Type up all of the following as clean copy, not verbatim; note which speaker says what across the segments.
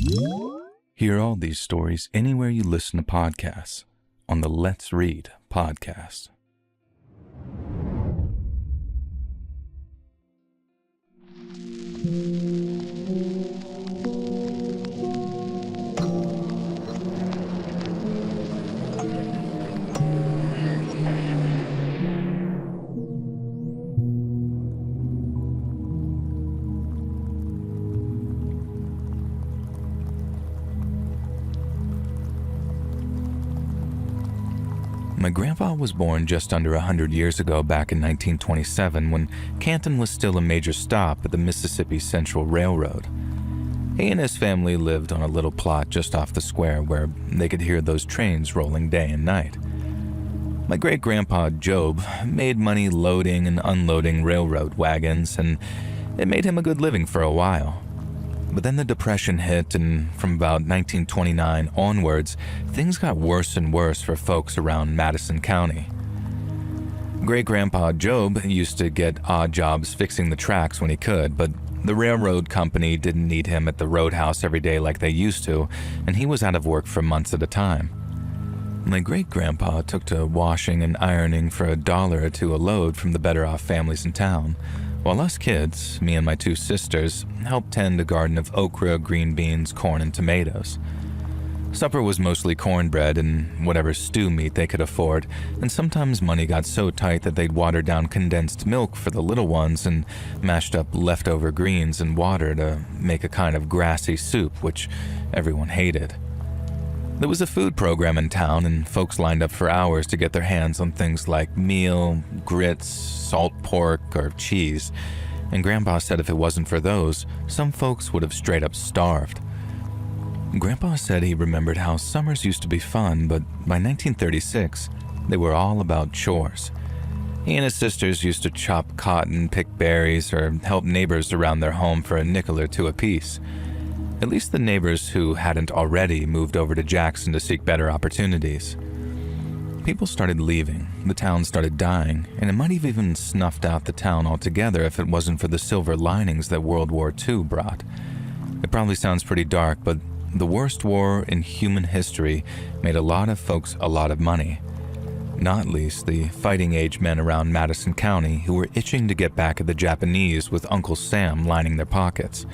Speaker 1: Hear all these stories anywhere you listen to podcasts on the Let's Read podcast. My grandpa was born just under 100 years ago back in 1927 when Canton was still a major stop at the Mississippi Central Railroad. He and his family lived on a little plot just off the square where they could hear those trains rolling day and night. My great-grandpa Job made money loading and unloading railroad wagons, and it made him a good living for a while. But then the Depression hit, and from about 1929 onwards, things got worse and worse for folks around Madison County. Great-grandpa Job used to get odd jobs fixing the tracks when he could, but the railroad company didn't need him at the roadhouse every day like they used to, and he was out of work for months at a time. My great-grandpa took to washing and ironing for $1 or $2 a load from the better-off families in town, while us kids, me and my 2 sisters, helped tend a garden of okra, green beans, corn, and tomatoes. Supper was mostly cornbread and whatever stew meat they could afford, and sometimes money got so tight that they'd water down condensed milk for the little ones and mashed up leftover greens and water to make a kind of grassy soup, which everyone hated. There was a food program in town, and folks lined up for hours to get their hands on things like meal, grits, salt pork, or cheese. And Grandpa said if it wasn't for those, some folks would have straight up starved. Grandpa said he remembered how summers used to be fun, but by 1936, they were all about chores. He and his sisters used to chop cotton, pick berries, or help neighbors around their home for a nickel or 2 apiece. At least the neighbors who hadn't already moved over to Jackson to seek better opportunities. People started leaving, the town started dying, and it might have even snuffed out the town altogether if it wasn't for the silver linings that World War II brought. It probably sounds pretty dark, but the worst war in human history made a lot of folks a lot of money. Not least the fighting-age men around Madison County who were itching to get back at the Japanese with Uncle Sam lining their pockets.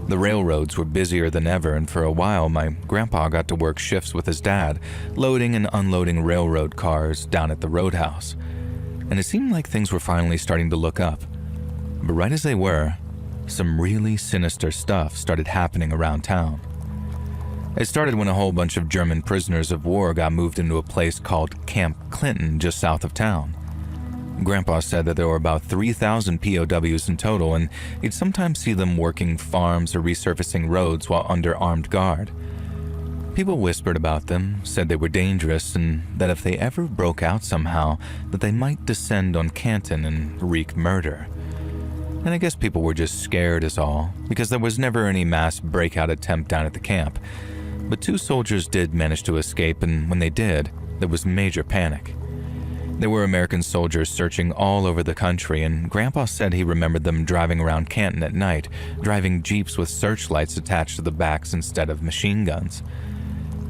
Speaker 1: The railroads were busier than ever, and for a while my grandpa got to work shifts with his dad, loading and unloading railroad cars down at the roadhouse. And it seemed like things were finally starting to look up. But right as they were, some really sinister stuff started happening around town. It started when a whole bunch of German prisoners of war got moved into a place called Camp Clinton just south of town. Grandpa said that there were about 3,000 POWs in total, and he'd sometimes see them working farms or resurfacing roads while under armed guard. People whispered about them, said they were dangerous, and that if they ever broke out somehow, that they might descend on Canton and wreak murder. And I guess people were just scared is all, because there was never any mass breakout attempt down at the camp. But 2 soldiers did manage to escape, and when they did, there was major panic. There were American soldiers searching all over the country, and Grandpa said he remembered them driving around Canton at night, driving jeeps with searchlights attached to the backs instead of machine guns.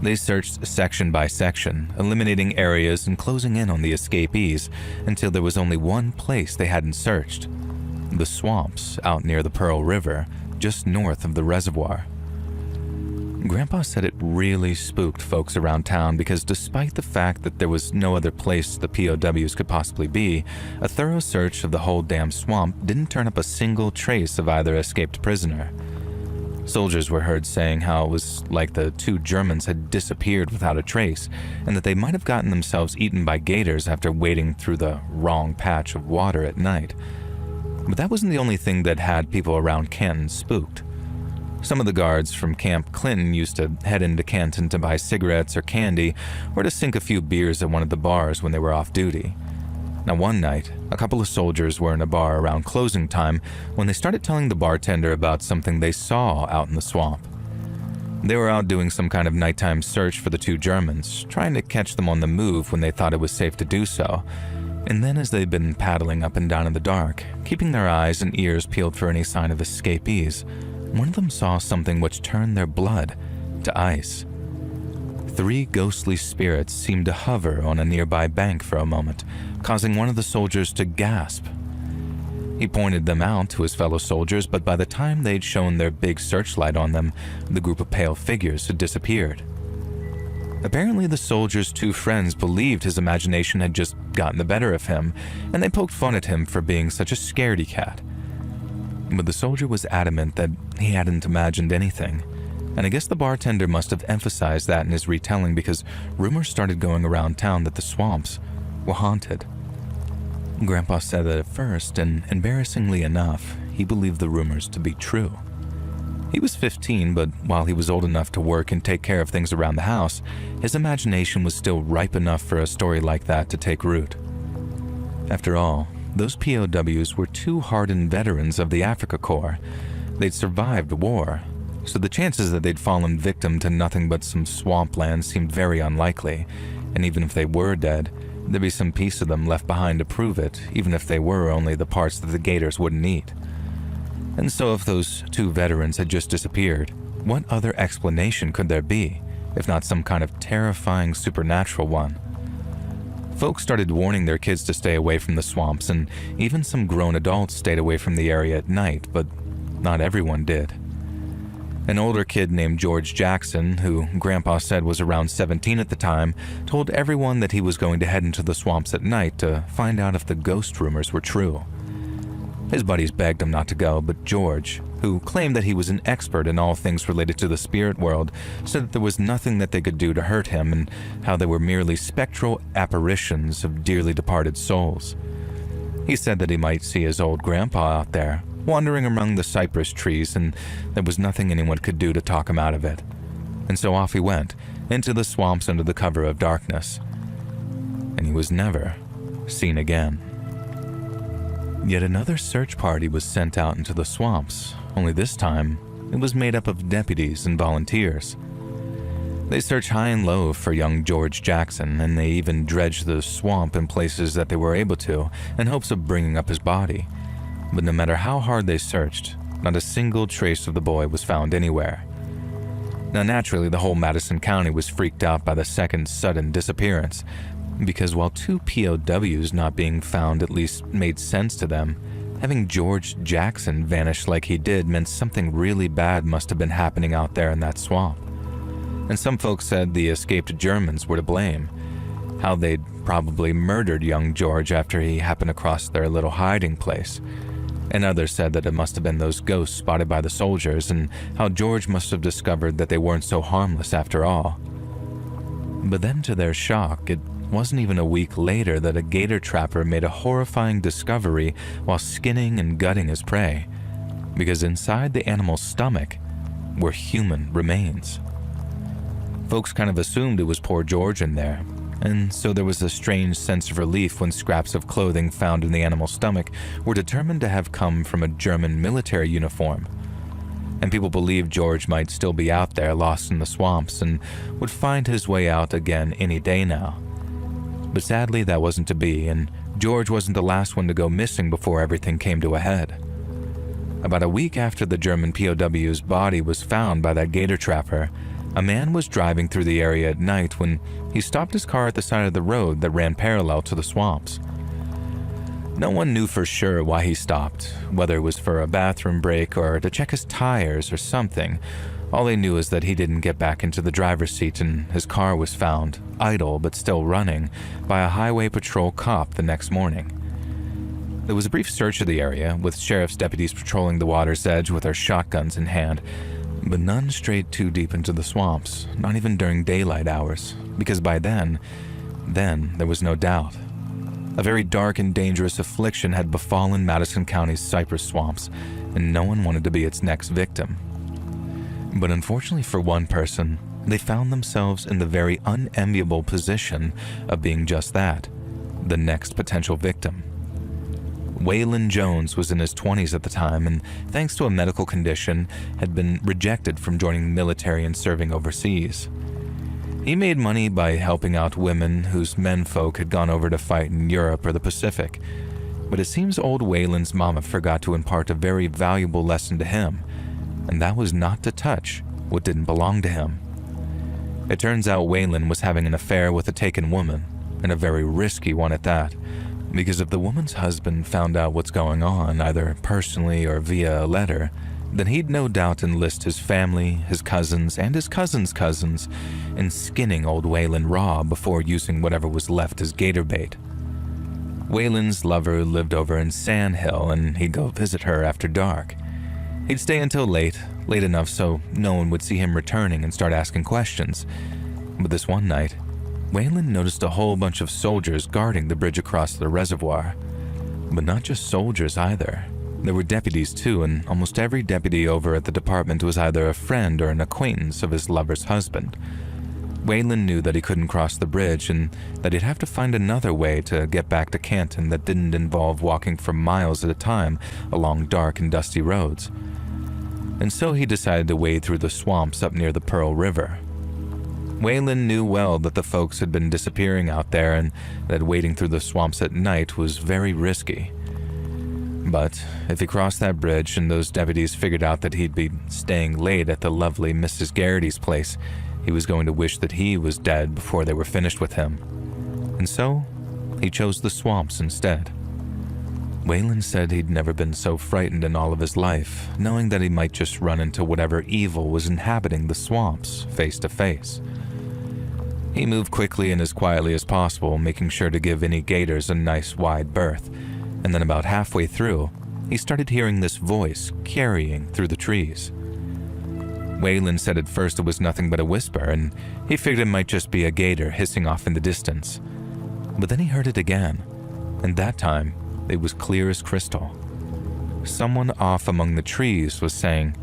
Speaker 1: They searched section by section, eliminating areas and closing in on the escapees until there was only one place they hadn't searched: the swamps out near the Pearl River, just north of the reservoir. Grandpa said it really spooked folks around town because despite the fact that there was no other place the POWs could possibly be, a thorough search of the whole damn swamp didn't turn up a single trace of either escaped prisoner. Soldiers were heard saying how it was like the 2 Germans had disappeared without a trace, and that they might have gotten themselves eaten by gators after wading through the wrong patch of water at night. But that wasn't the only thing that had people around Canton spooked. Some of the guards from Camp Clinton used to head into Canton to buy cigarettes or candy, or to sink a few beers at one of the bars when they were off duty. Now one night, a couple of soldiers were in a bar around closing time when they started telling the bartender about something they saw out in the swamp. They were out doing some kind of nighttime search for the 2 Germans, trying to catch them on the move when they thought it was safe to do so. And then as they'd been paddling up and down in the dark, keeping their eyes and ears peeled for any sign of escapees, one of them saw something which turned their blood to ice. 3 ghostly spirits seemed to hover on a nearby bank for a moment, causing one of the soldiers to gasp. He pointed them out to his fellow soldiers, but by the time they'd shown their big searchlight on them, the group of pale figures had disappeared. Apparently, the soldier's 2 friends believed his imagination had just gotten the better of him, and they poked fun at him for being such a scaredy cat. But the soldier was adamant that he hadn't imagined anything, and I guess the bartender must have emphasized that in his retelling because rumors started going around town that the swamps were haunted. Grandpa said that at first, and embarrassingly enough, he believed the rumors to be true. He was 15, but while he was old enough to work and take care of things around the house, his imagination was still ripe enough for a story like that to take root. After all, those POWs were 2 hardened veterans of the Africa Corps. They'd survived war, so the chances that they'd fallen victim to nothing but some swampland seemed very unlikely, and even if they were dead, there'd be some piece of them left behind to prove it, even if they were only the parts that the gators wouldn't eat. And so if those 2 veterans had just disappeared, what other explanation could there be, if not some kind of terrifying supernatural one? Folks started warning their kids to stay away from the swamps, and even some grown adults stayed away from the area at night, but not everyone did. An older kid named George Jackson, who Grandpa said was around 17 at the time, told everyone that he was going to head into the swamps at night to find out if the ghost rumors were true. His buddies begged him not to go, but George, who claimed that he was an expert in all things related to the spirit world, said that there was nothing that they could do to hurt him and how they were merely spectral apparitions of dearly departed souls. He said that he might see his old grandpa out there, wandering among the cypress trees, and there was nothing anyone could do to talk him out of it. And so off he went, into the swamps under the cover of darkness. And he was never seen again. Yet another search party was sent out into the swamps, only this time it was made up of deputies and volunteers. They searched high and low for young George Jackson, and they even dredged the swamp in places that they were able to in hopes of bringing up his body. But no matter how hard they searched, not a single trace of the boy was found anywhere. Now naturally, the whole Madison County was freaked out by the second sudden disappearance, because while 2 POWs not being found at least made sense to them, having George Jackson vanish like he did meant something really bad must have been happening out there in that swamp. And some folks said the escaped Germans were to blame, how they'd probably murdered young George after he happened across their little hiding place. And others said that it must have been those ghosts spotted by the soldiers, and how George must have discovered that they weren't so harmless after all. But then to their shock, it wasn't even a week later that a gator trapper made a horrifying discovery while skinning and gutting his prey, because inside the animal's stomach were human remains. Folks kind of assumed it was poor George in there, and so there was a strange sense of relief when scraps of clothing found in the animal's stomach were determined to have come from a German military uniform. And people believed George might still be out there lost in the swamps and would find his way out again any day now. But sadly, that wasn't to be, and George wasn't the last one to go missing before everything came to a head. About a week after the German POW's body was found by that gator trapper, a man was driving through the area at night when he stopped his car at the side of the road that ran parallel to the swamps. No one knew for sure why he stopped, whether it was for a bathroom break or to check his tires or something. All they knew is that he didn't get back into the driver's seat and his car was found, idle but still running, by a highway patrol cop the next morning. There was a brief search of the area, with sheriff's deputies patrolling the water's edge with their shotguns in hand, but none strayed too deep into the swamps, not even during daylight hours, because by then there was no doubt. A very dark and dangerous affliction had befallen Madison County's cypress swamps, and no one wanted to be its next victim. But unfortunately for one person, they found themselves in the very unenviable position of being just that, the next potential victim. Waylon Jones was in his 20s at the time, and thanks to a medical condition, had been rejected from joining the military and serving overseas. He made money by helping out women whose menfolk had gone over to fight in Europe or the Pacific, but it seems old Waylon's mama forgot to impart a very valuable lesson to him, and that was not to touch what didn't belong to him. It turns out Waylon was having an affair with a taken woman, and a very risky one at that, because if the woman's husband found out what's going on, either personally or via a letter, then he'd no doubt enlist his family, his cousins, and his cousins' cousins in skinning old Waylon raw before using whatever was left as gator bait. Waylon's lover lived over in Sand Hill, and he'd go visit her after dark. He'd stay until late enough so no one would see him returning and start asking questions. But this one night, Waylon noticed a whole bunch of soldiers guarding the bridge across the reservoir. But not just soldiers either. There were deputies too, and almost every deputy over at the department was either a friend or an acquaintance of his lover's husband. Waylon knew that he couldn't cross the bridge and that he'd have to find another way to get back to Canton that didn't involve walking for miles at a time along dark and dusty roads. And so he decided to wade through the swamps up near the Pearl River. Waylon knew well that the folks had been disappearing out there and that wading through the swamps at night was very risky. But if he crossed that bridge and those deputies figured out that he'd be staying late at the lovely Mrs. Garrity's place, he was going to wish that he was dead before they were finished with him. And so, he chose the swamps instead. Waylon said he'd never been so frightened in all of his life, knowing that he might just run into whatever evil was inhabiting the swamps face to face. He moved quickly and as quietly as possible, making sure to give any gators a nice wide berth, and then about halfway through, he started hearing this voice carrying through the trees. Waylon said at first it was nothing but a whisper, and he figured it might just be a gator hissing off in the distance. But then he heard it again, and that time, it was clear as crystal. Someone off among the trees was saying,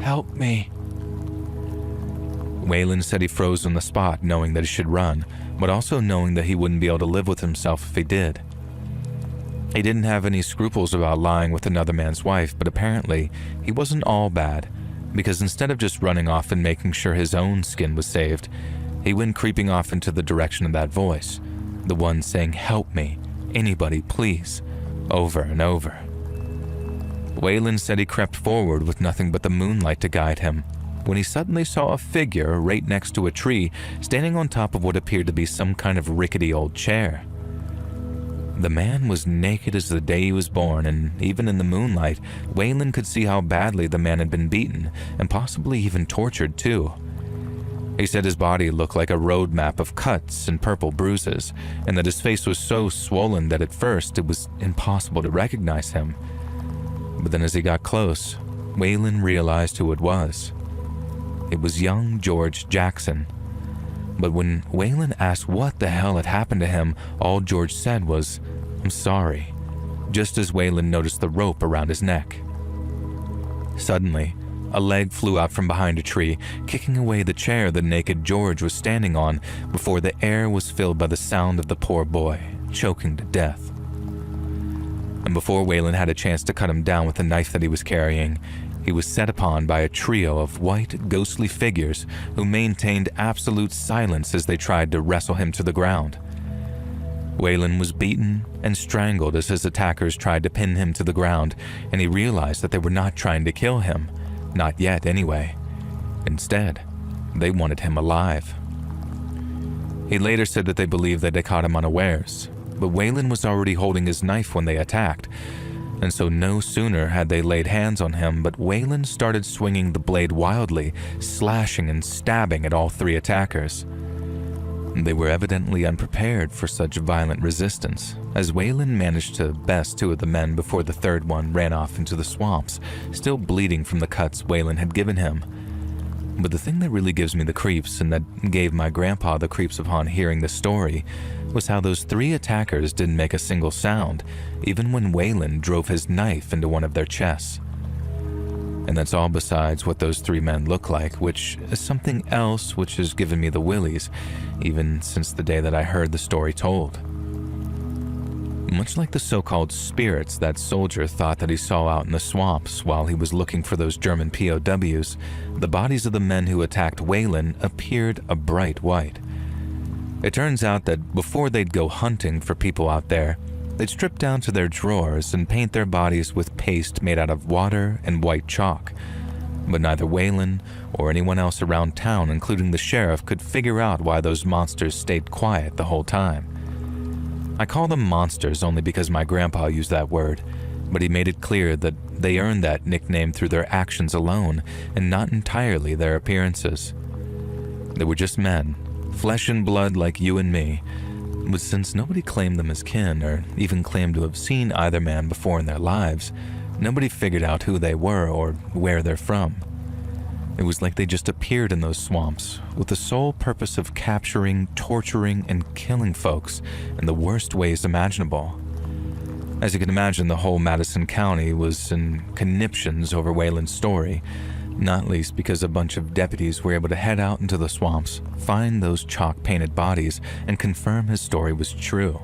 Speaker 1: "Help me." Waylon said he froze on the spot, knowing that he should run, but also knowing that he wouldn't be able to live with himself if he did. He didn't have any scruples about lying with another man's wife, but apparently he wasn't all bad, because instead of just running off and making sure his own skin was saved, he went creeping off into the direction of that voice, the one saying, "Help me, anybody please," over and over. Waylon said he crept forward with nothing but the moonlight to guide him, when he suddenly saw a figure right next to a tree, standing on top of what appeared to be some kind of rickety old chair. The man was naked as the day he was born, and even in the moonlight, Waylon could see how badly the man had been beaten, and possibly even tortured too. He said his body looked like a road map of cuts and purple bruises, and that his face was so swollen that at first it was impossible to recognize him. But then as he got close, Waylon realized who it was. It was young George Jackson. But when Waylon asked what the hell had happened to him, all George said was, "I'm sorry," just as Waylon noticed the rope around his neck. Suddenly, a leg flew out from behind a tree, kicking away the chair the naked George was standing on before the air was filled by the sound of the poor boy choking to death. And before Waylon had a chance to cut him down with the knife that he was carrying, he was set upon by a trio of white, ghostly figures who maintained absolute silence as they tried to wrestle him to the ground. Waylon was beaten and strangled as his attackers tried to pin him to the ground, and he realized that they were not trying to kill him. Not yet, anyway. Instead, they wanted him alive. He later said that they believed that they caught him unawares, but Waylon was already holding his knife when they attacked, and so no sooner had they laid hands on him, but Waylon started swinging the blade wildly, slashing and stabbing at all three attackers. They were evidently unprepared for such violent resistance, as Waylon managed to best two of the men before the third one ran off into the swamps, still bleeding from the cuts Waylon had given him. But the thing that really gives me the creeps, and that gave my grandpa the creeps upon hearing the story, was how those three attackers didn't make a single sound, even when Waylon drove his knife into one of their chests. And that's all besides what those three men look like, which is something else which has given me the willies, even since the day that I heard the story told. Much like the so-called spirits that soldier thought that he saw out in the swamps while he was looking for those German POWs, the bodies of the men who attacked Waylon appeared a bright white. It turns out that before they'd go hunting for people out there, They'd strip down to their drawers and paint their bodies with paste made out of water and white chalk. But neither Waylon or anyone else around town, including the sheriff, could figure out why those monsters stayed quiet the whole time. I call them monsters only because my grandpa used that word, but he made it clear that they earned that nickname through their actions alone and not entirely their appearances. They were just men, flesh and blood like you and me, but since nobody claimed them as kin or even claimed to have seen either man before in their lives, nobody figured out who they were or where they're from. It was like they just appeared in those swamps with the sole purpose of capturing, torturing, and killing folks in the worst ways imaginable. As you can imagine, the whole Madison County was in conniptions over Waylon's story, not least because a bunch of deputies were able to head out into the swamps, find those chalk-painted bodies, and confirm his story was true.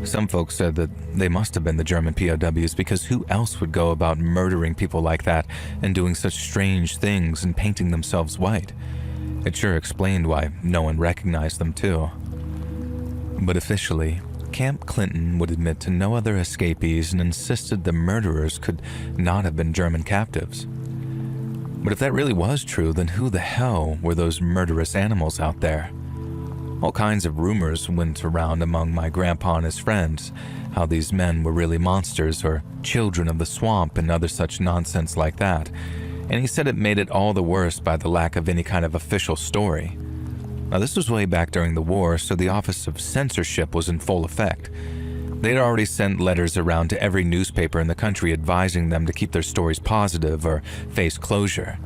Speaker 1: Some folks said that they must have been the German POWs because who else would go about murdering people like that and doing such strange things and painting themselves white? It sure explained why no one recognized them too. But officially, Camp Clinton would admit to no other escapees and insisted the murderers could not have been German captives. But if that really was true, then who the hell were those murderous animals out there? All kinds of rumors went around among my grandpa and his friends, how these men were really monsters or children of the swamp and other such nonsense like that, and he said it made it all the worse by the lack of any kind of official story. Now this was way back during the war, so the Office of Censorship was in full effect. They'd already sent letters around to every newspaper in the country advising them to keep their stories positive or face closure.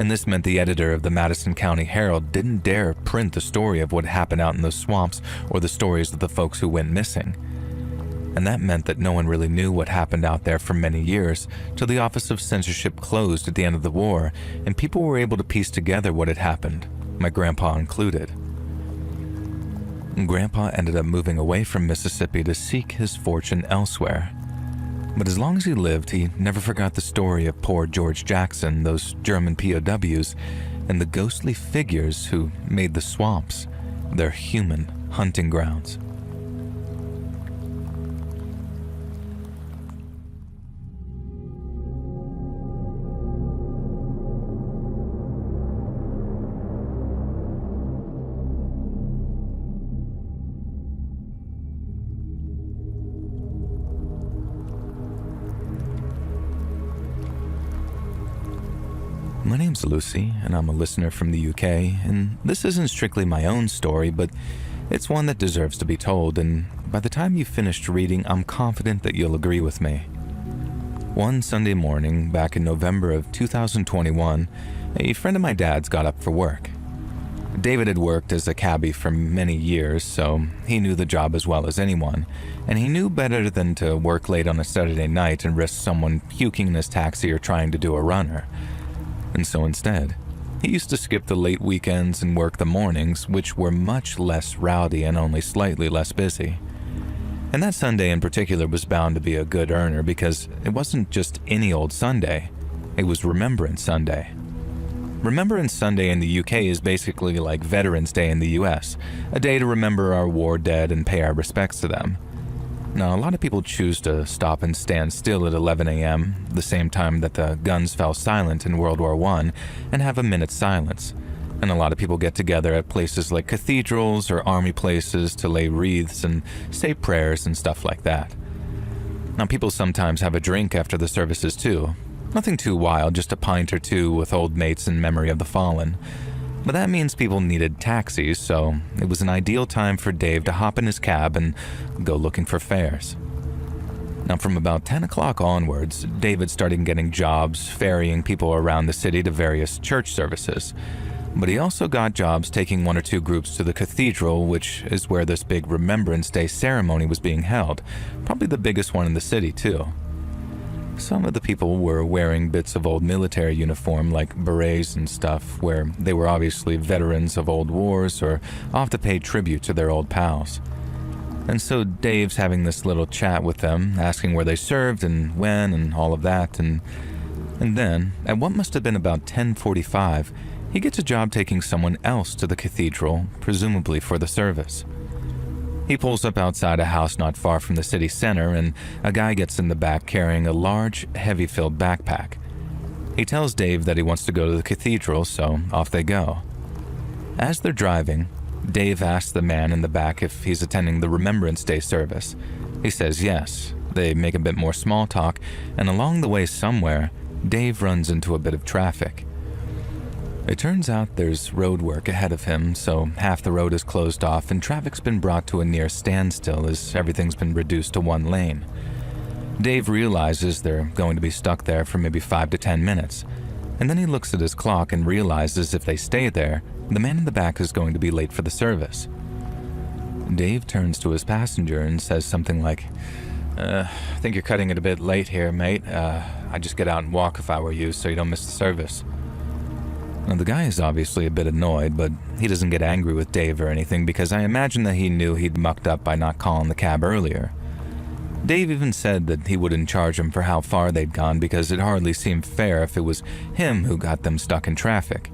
Speaker 1: And this meant the editor of the Madison County Herald didn't dare print the story of what happened out in the swamps or the stories of the folks who went missing. And that meant that no one really knew what happened out there for many years, till the Office of Censorship closed at the end of the war, and people were able to piece together what had happened, my grandpa included. Grandpa ended up moving away from Mississippi to seek his fortune elsewhere. But as long as he lived, he never forgot the story of poor George Jackson, those German POWs, and the ghostly figures who made the swamps their human hunting grounds. My name's Lucy, and I'm a listener from the UK, and this isn't strictly my own story, but it's one that deserves to be told, and by the time you've finished reading, I'm confident that you'll agree with me. One Sunday morning, back in November of 2021, a friend of my dad's got up for work. David had worked as a cabbie for many years, so he knew the job as well as anyone, and he knew better than to work late on a Saturday night and risk someone puking in his taxi or trying to do a runner. And so instead, he used to skip the late weekends and work the mornings, which were much less rowdy and only slightly less busy. And that Sunday in particular was bound to be a good earner because it wasn't just any old Sunday, it was Remembrance Sunday. Remembrance Sunday in the UK is basically like Veterans Day in the US, a day to remember our war dead and pay our respects to them. Now, a lot of people choose to stop and stand still at 11 a.m., the same time that the guns fell silent in World War I, and have a minute's silence. And a lot of people get together at places like cathedrals or army places to lay wreaths and say prayers and stuff like that. Now, people sometimes have a drink after the services too. Nothing too wild, just a pint or two with old mates in memory of the fallen. But that means people needed taxis, so it was an ideal time for Dave to hop in his cab and go looking for fares. Now, from about 10 o'clock onwards, David started getting jobs ferrying people around the city to various church services. But he also got jobs taking one or two groups to the cathedral, which is where this big Remembrance Day ceremony was being held, probably the biggest one in the city too. Some of the people were wearing bits of old military uniform like berets and stuff, where they were obviously veterans of old wars or off to pay tribute to their old pals. And so Dave's having this little chat with them, asking where they served and when and all of that, and then, at what must have been about 10:45, he gets a job taking someone else to the cathedral, presumably for the service. He pulls up outside a house not far from the city center, and a guy gets in the back carrying a large, heavy-filled backpack. He tells Dave that he wants to go to the cathedral, so off they go. As they're driving, Dave asks the man in the back if he's attending the Remembrance Day service. He says yes. They make a bit more small talk, and along the way somewhere, Dave runs into a bit of traffic. It turns out there's road work ahead of him, so half the road is closed off and traffic's been brought to a near standstill as everything's been reduced to one lane. Dave realizes they're going to be stuck there for maybe 5 to 10 minutes, and then he looks at his clock and realizes if they stay there, the man in the back is going to be late for the service. Dave turns to his passenger and says something like, I think you're cutting it a bit late here, mate. I'd just get out and walk if I were you so you don't miss the service. Now, the guy is obviously a bit annoyed, but he doesn't get angry with Dave or anything because I imagine that he knew he'd mucked up by not calling the cab earlier. Dave even said that he wouldn't charge him for how far they'd gone because it hardly seemed fair if it was him who got them stuck in traffic.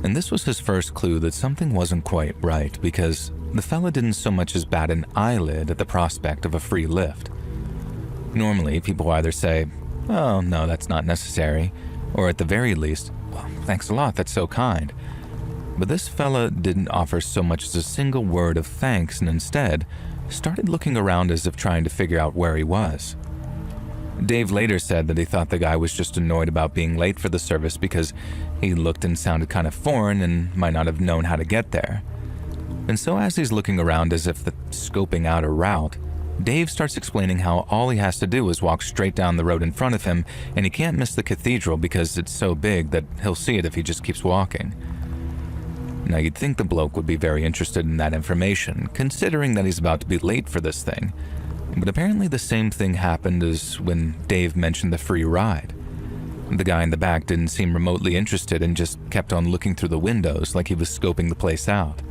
Speaker 1: And this was his first clue that something wasn't quite right because the fella didn't so much as bat an eyelid at the prospect of a free lift. Normally, people either say, "Oh, no, that's not necessary," or at the very least, "Well, thanks a lot, that's so kind." But this fella didn't offer so much as a single word of thanks and instead started looking around as if trying to figure out where he was. Dave later said that he thought the guy was just annoyed about being late for the service because he looked and sounded kind of foreign and might not have known how to get there. And so as he's looking around as if scoping out a route, Dave starts explaining how all he has to do is walk straight down the road in front of him and he can't miss the cathedral because it's so big that he'll see it if he just keeps walking. Now you'd think the bloke would be very interested in that information, considering that he's about to be late for this thing. But apparently the same thing happened as when Dave mentioned the free ride. The guy in the back didn't seem remotely interested and just kept on looking through the windows like he was scoping the place out.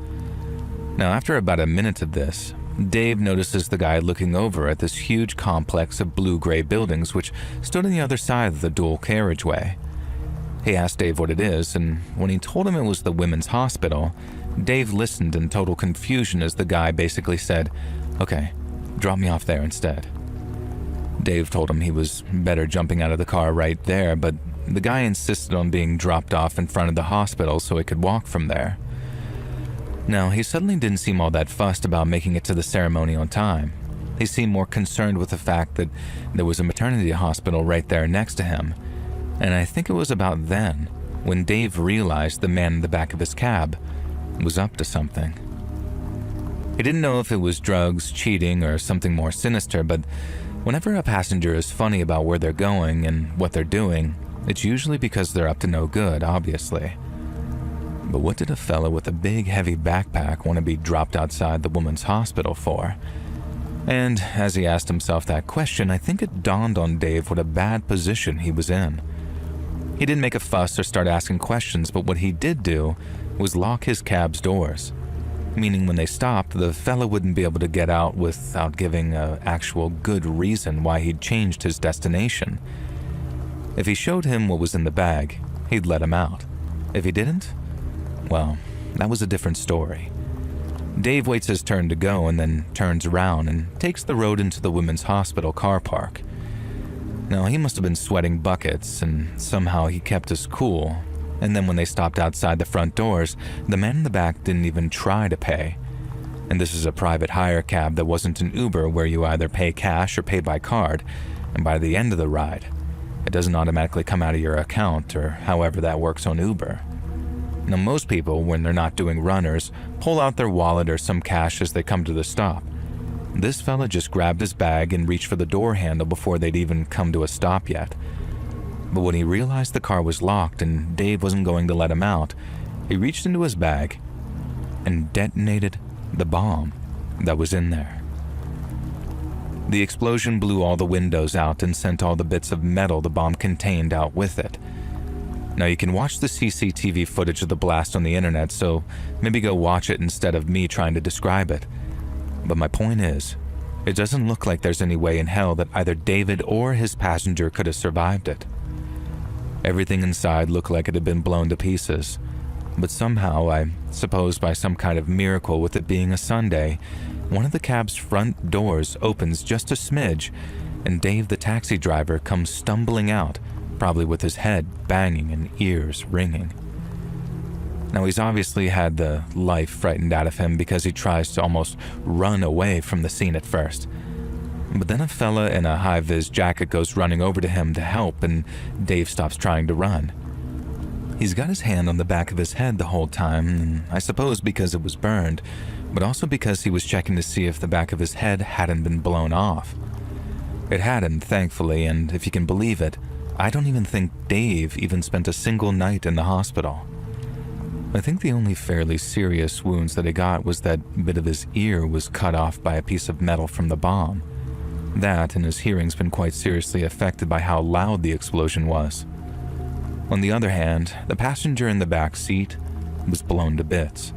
Speaker 1: Now after about a minute of this, Dave notices the guy looking over at this huge complex of blue-gray buildings which stood on the other side of the dual carriageway. He asked Dave what it is, and when he told him it was the women's hospital, Dave listened in total confusion as the guy basically said, "Okay, drop me off there instead." Dave told him he was better jumping out of the car right there, but the guy insisted on being dropped off in front of the hospital so he could walk from there. Now, he suddenly didn't seem all that fussed about making it to the ceremony on time. He seemed more concerned with the fact that there was a maternity hospital right there next to him, and I think it was about then when Dave realized the man in the back of his cab was up to something. He didn't know if it was drugs, cheating, or something more sinister, but whenever a passenger is funny about where they're going and what they're doing, it's usually because they're up to no good, obviously. But what did a fella with a big, heavy backpack want to be dropped outside the woman's hospital for? And as he asked himself that question, I think it dawned on Dave what a bad position he was in. He didn't make a fuss or start asking questions, but what he did do was lock his cab's doors, meaning when they stopped, the fella wouldn't be able to get out without giving an actual good reason why he'd changed his destination. If he showed him what was in the bag, he'd let him out. If he didn't, well, that was a different story. Dave waits his turn to go and then turns around and takes the road into the women's hospital car park. Now, he must have been sweating buckets, and somehow he kept his cool. And then when they stopped outside the front doors, the man in the back didn't even try to pay. And this is a private hire cab that wasn't an Uber where you either pay cash or pay by card, and by the end of the ride, it doesn't automatically come out of your account or however that works on Uber. Now, most people, when they're not doing runners, pull out their wallet or some cash as they come to the stop. This fella just grabbed his bag and reached for the door handle before they'd even come to a stop yet. But when he realized the car was locked and Dave wasn't going to let him out, he reached into his bag and detonated the bomb that was in there. The explosion blew all the windows out and sent all the bits of metal the bomb contained out with it. Now, you can watch the CCTV footage of the blast on the internet, so maybe go watch it instead of me trying to describe it. But my point is, it doesn't look like there's any way in hell that either David or his passenger could have survived it. Everything inside looked like it had been blown to pieces, but somehow, I suppose by some kind of miracle with it being a Sunday, one of the cab's front doors opens just a smidge, and Dave, the taxi driver, comes stumbling out, probably with his head banging and ears ringing. Now, he's obviously had the life frightened out of him because he tries to almost run away from the scene at first. But then a fella in a high-vis jacket goes running over to him to help, and Dave stops trying to run. He's got his hand on the back of his head the whole time, and I suppose because it was burned, but also because he was checking to see if the back of his head hadn't been blown off. It hadn't, thankfully, and if you can believe it, I don't even think Dave even spent a single night in the hospital. I think the only fairly serious wounds that he got was that bit of his ear was cut off by a piece of metal from the bomb. That, and his hearing's been quite seriously affected by how loud the explosion was. On the other hand, the passenger in the back seat was blown to bits.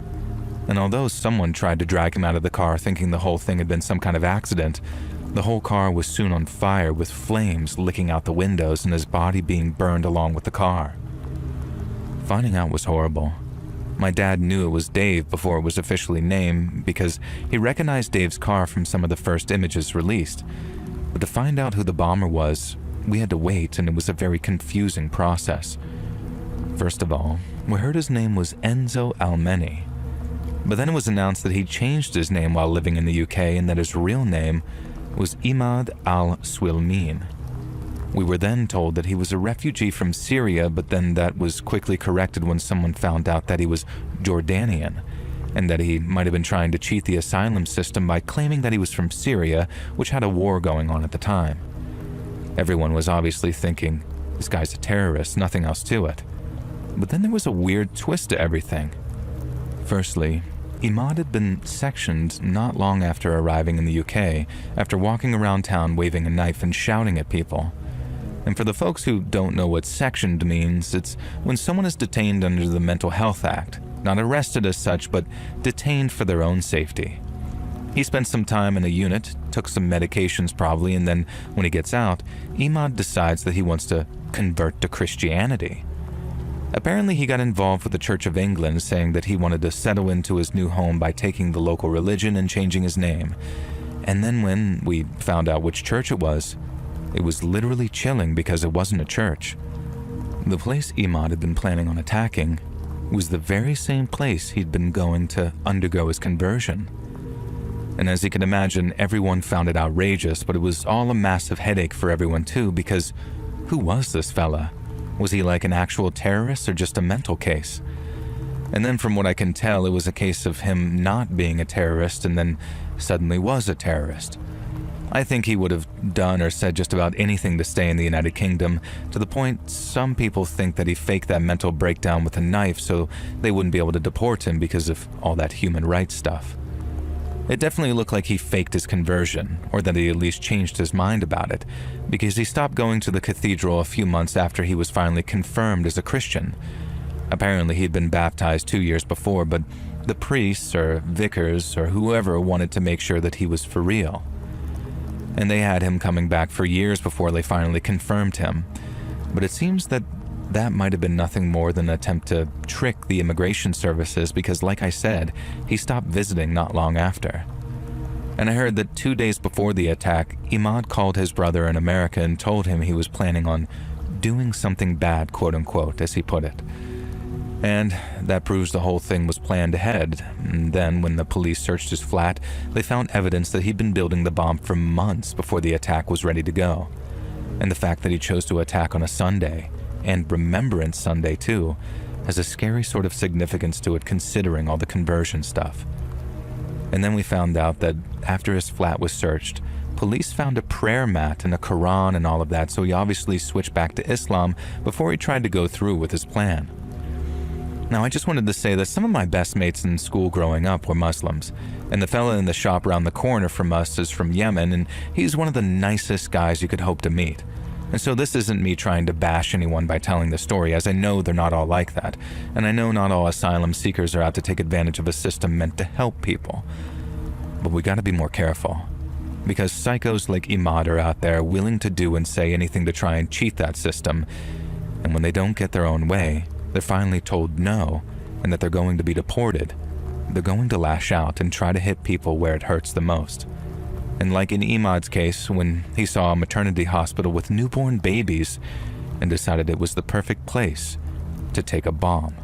Speaker 1: And although someone tried to drag him out of the car thinking the whole thing had been some kind of accident, the whole car was soon on fire with flames licking out the windows and his body being burned along with the car. Finding out was horrible. My dad knew it was Dave before it was officially named because he recognized Dave's car from some of the first images released. But to find out who the bomber was, we had to wait, and it was a very confusing process. First of all, we heard his name was Enzo Almeni. But then it was announced that he changed his name while living in the UK and that his real name was Imad al-Swilmin. We were then told that he was a refugee from Syria, but then that was quickly corrected when someone found out that he was Jordanian, and that he might have been trying to cheat the asylum system by claiming that he was from Syria, which had a war going on at the time. Everyone was obviously thinking, this guy's a terrorist, nothing else to it. But then there was a weird twist to everything. Firstly, Imad had been sectioned not long after arriving in the UK, after walking around town waving a knife and shouting at people. And for the folks who don't know what sectioned means, it's when someone is detained under the Mental Health Act, not arrested as such, but detained for their own safety. He spent some time in a unit, took some medications probably, and then when he gets out, Imad decides that he wants to convert to Christianity. Apparently he got involved with the Church of England, saying that he wanted to settle into his new home by taking the local religion and changing his name. And then when we found out which church it was literally chilling because it wasn't a church. The place Imad had been planning on attacking was the very same place he'd been going to undergo his conversion. And as you can imagine, everyone found it outrageous, but it was all a massive headache for everyone too, because who was this fella? Was he like an actual terrorist or just a mental case? And then from what I can tell, it was a case of him not being a terrorist and then suddenly was a terrorist. I think he would have done or said just about anything to stay in the United Kingdom, to the point some people think that he faked that mental breakdown with a knife so they wouldn't be able to deport him because of all that human rights stuff. It definitely looked like he faked his conversion, or that he at least changed his mind about it, because he stopped going to the cathedral a few months after he was finally confirmed as a Christian. Apparently he'd been baptized 2 years before, but the priests or vicars or whoever wanted to make sure that he was for real. And they had him coming back for years before they finally confirmed him. But it seems that might have been nothing more than an attempt to trick the immigration services because, like I said, he stopped visiting not long after. And I heard that 2 days before the attack, Imad called his brother in America and told him he was planning on doing something bad, quote-unquote, as he put it. And that proves the whole thing was planned ahead. And then when the police searched his flat, they found evidence that he'd been building the bomb for months before the attack was ready to go. And the fact that he chose to attack on a Sunday, and Remembrance Sunday too, has a scary sort of significance to it considering all the conversion stuff. And then we found out that after his flat was searched, police found a prayer mat and a Quran and all of that, so he obviously switched back to Islam before he tried to go through with his plan. Now, I just wanted to say that some of my best mates in school growing up were Muslims, and the fella in the shop around the corner from us is from Yemen, and he's one of the nicest guys you could hope to meet. And so this isn't me trying to bash anyone by telling the story, as I know they're not all like that, and I know not all asylum seekers are out to take advantage of a system meant to help people. But we gotta be more careful, because psychos like Imad are out there willing to do and say anything to try and cheat that system, and when they don't get their own way, they're finally told no, and that they're going to be deported. they're going to lash out and try to hit people where it hurts the most. And like in Imad's case, when he saw a maternity hospital with newborn babies and decided it was the perfect place to take a bomb.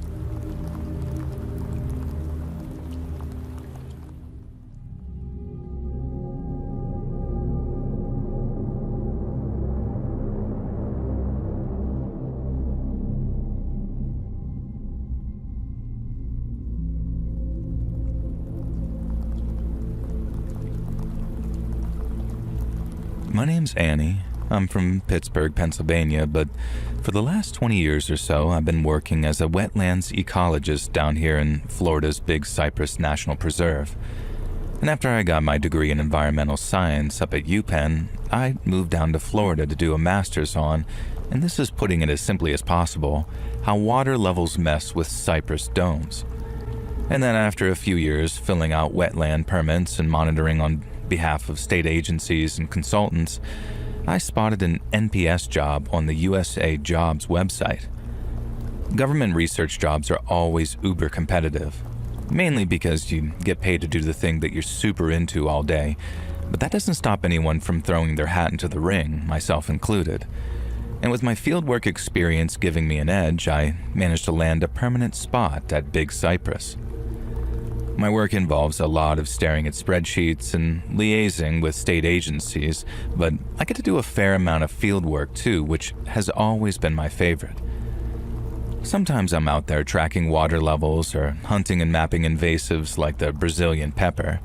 Speaker 1: My name's Annie. I'm from Pittsburgh, Pennsylvania, but for the last 20 years or so, I've been working as a wetlands ecologist down here in Florida's Big Cypress National Preserve. And after I got my degree in environmental science up at UPenn, I moved down to Florida to do a master's on, and this is putting it as simply as possible, how water levels mess with cypress domes. And then after a few years filling out wetland permits and monitoring on behalf of state agencies and consultants, I spotted an NPS job on the USA Jobs website. Government research jobs are always uber competitive, mainly because you get paid to do the thing that you're super into all day, but that doesn't stop anyone from throwing their hat into the ring, myself included. And with my fieldwork experience giving me an edge, I managed to land a permanent spot at Big Cypress. My work involves a lot of staring at spreadsheets and liaising with state agencies, but I get to do a fair amount of field work too, which has always been my favorite. Sometimes I'm out there tracking water levels or hunting and mapping invasives like the Brazilian pepper.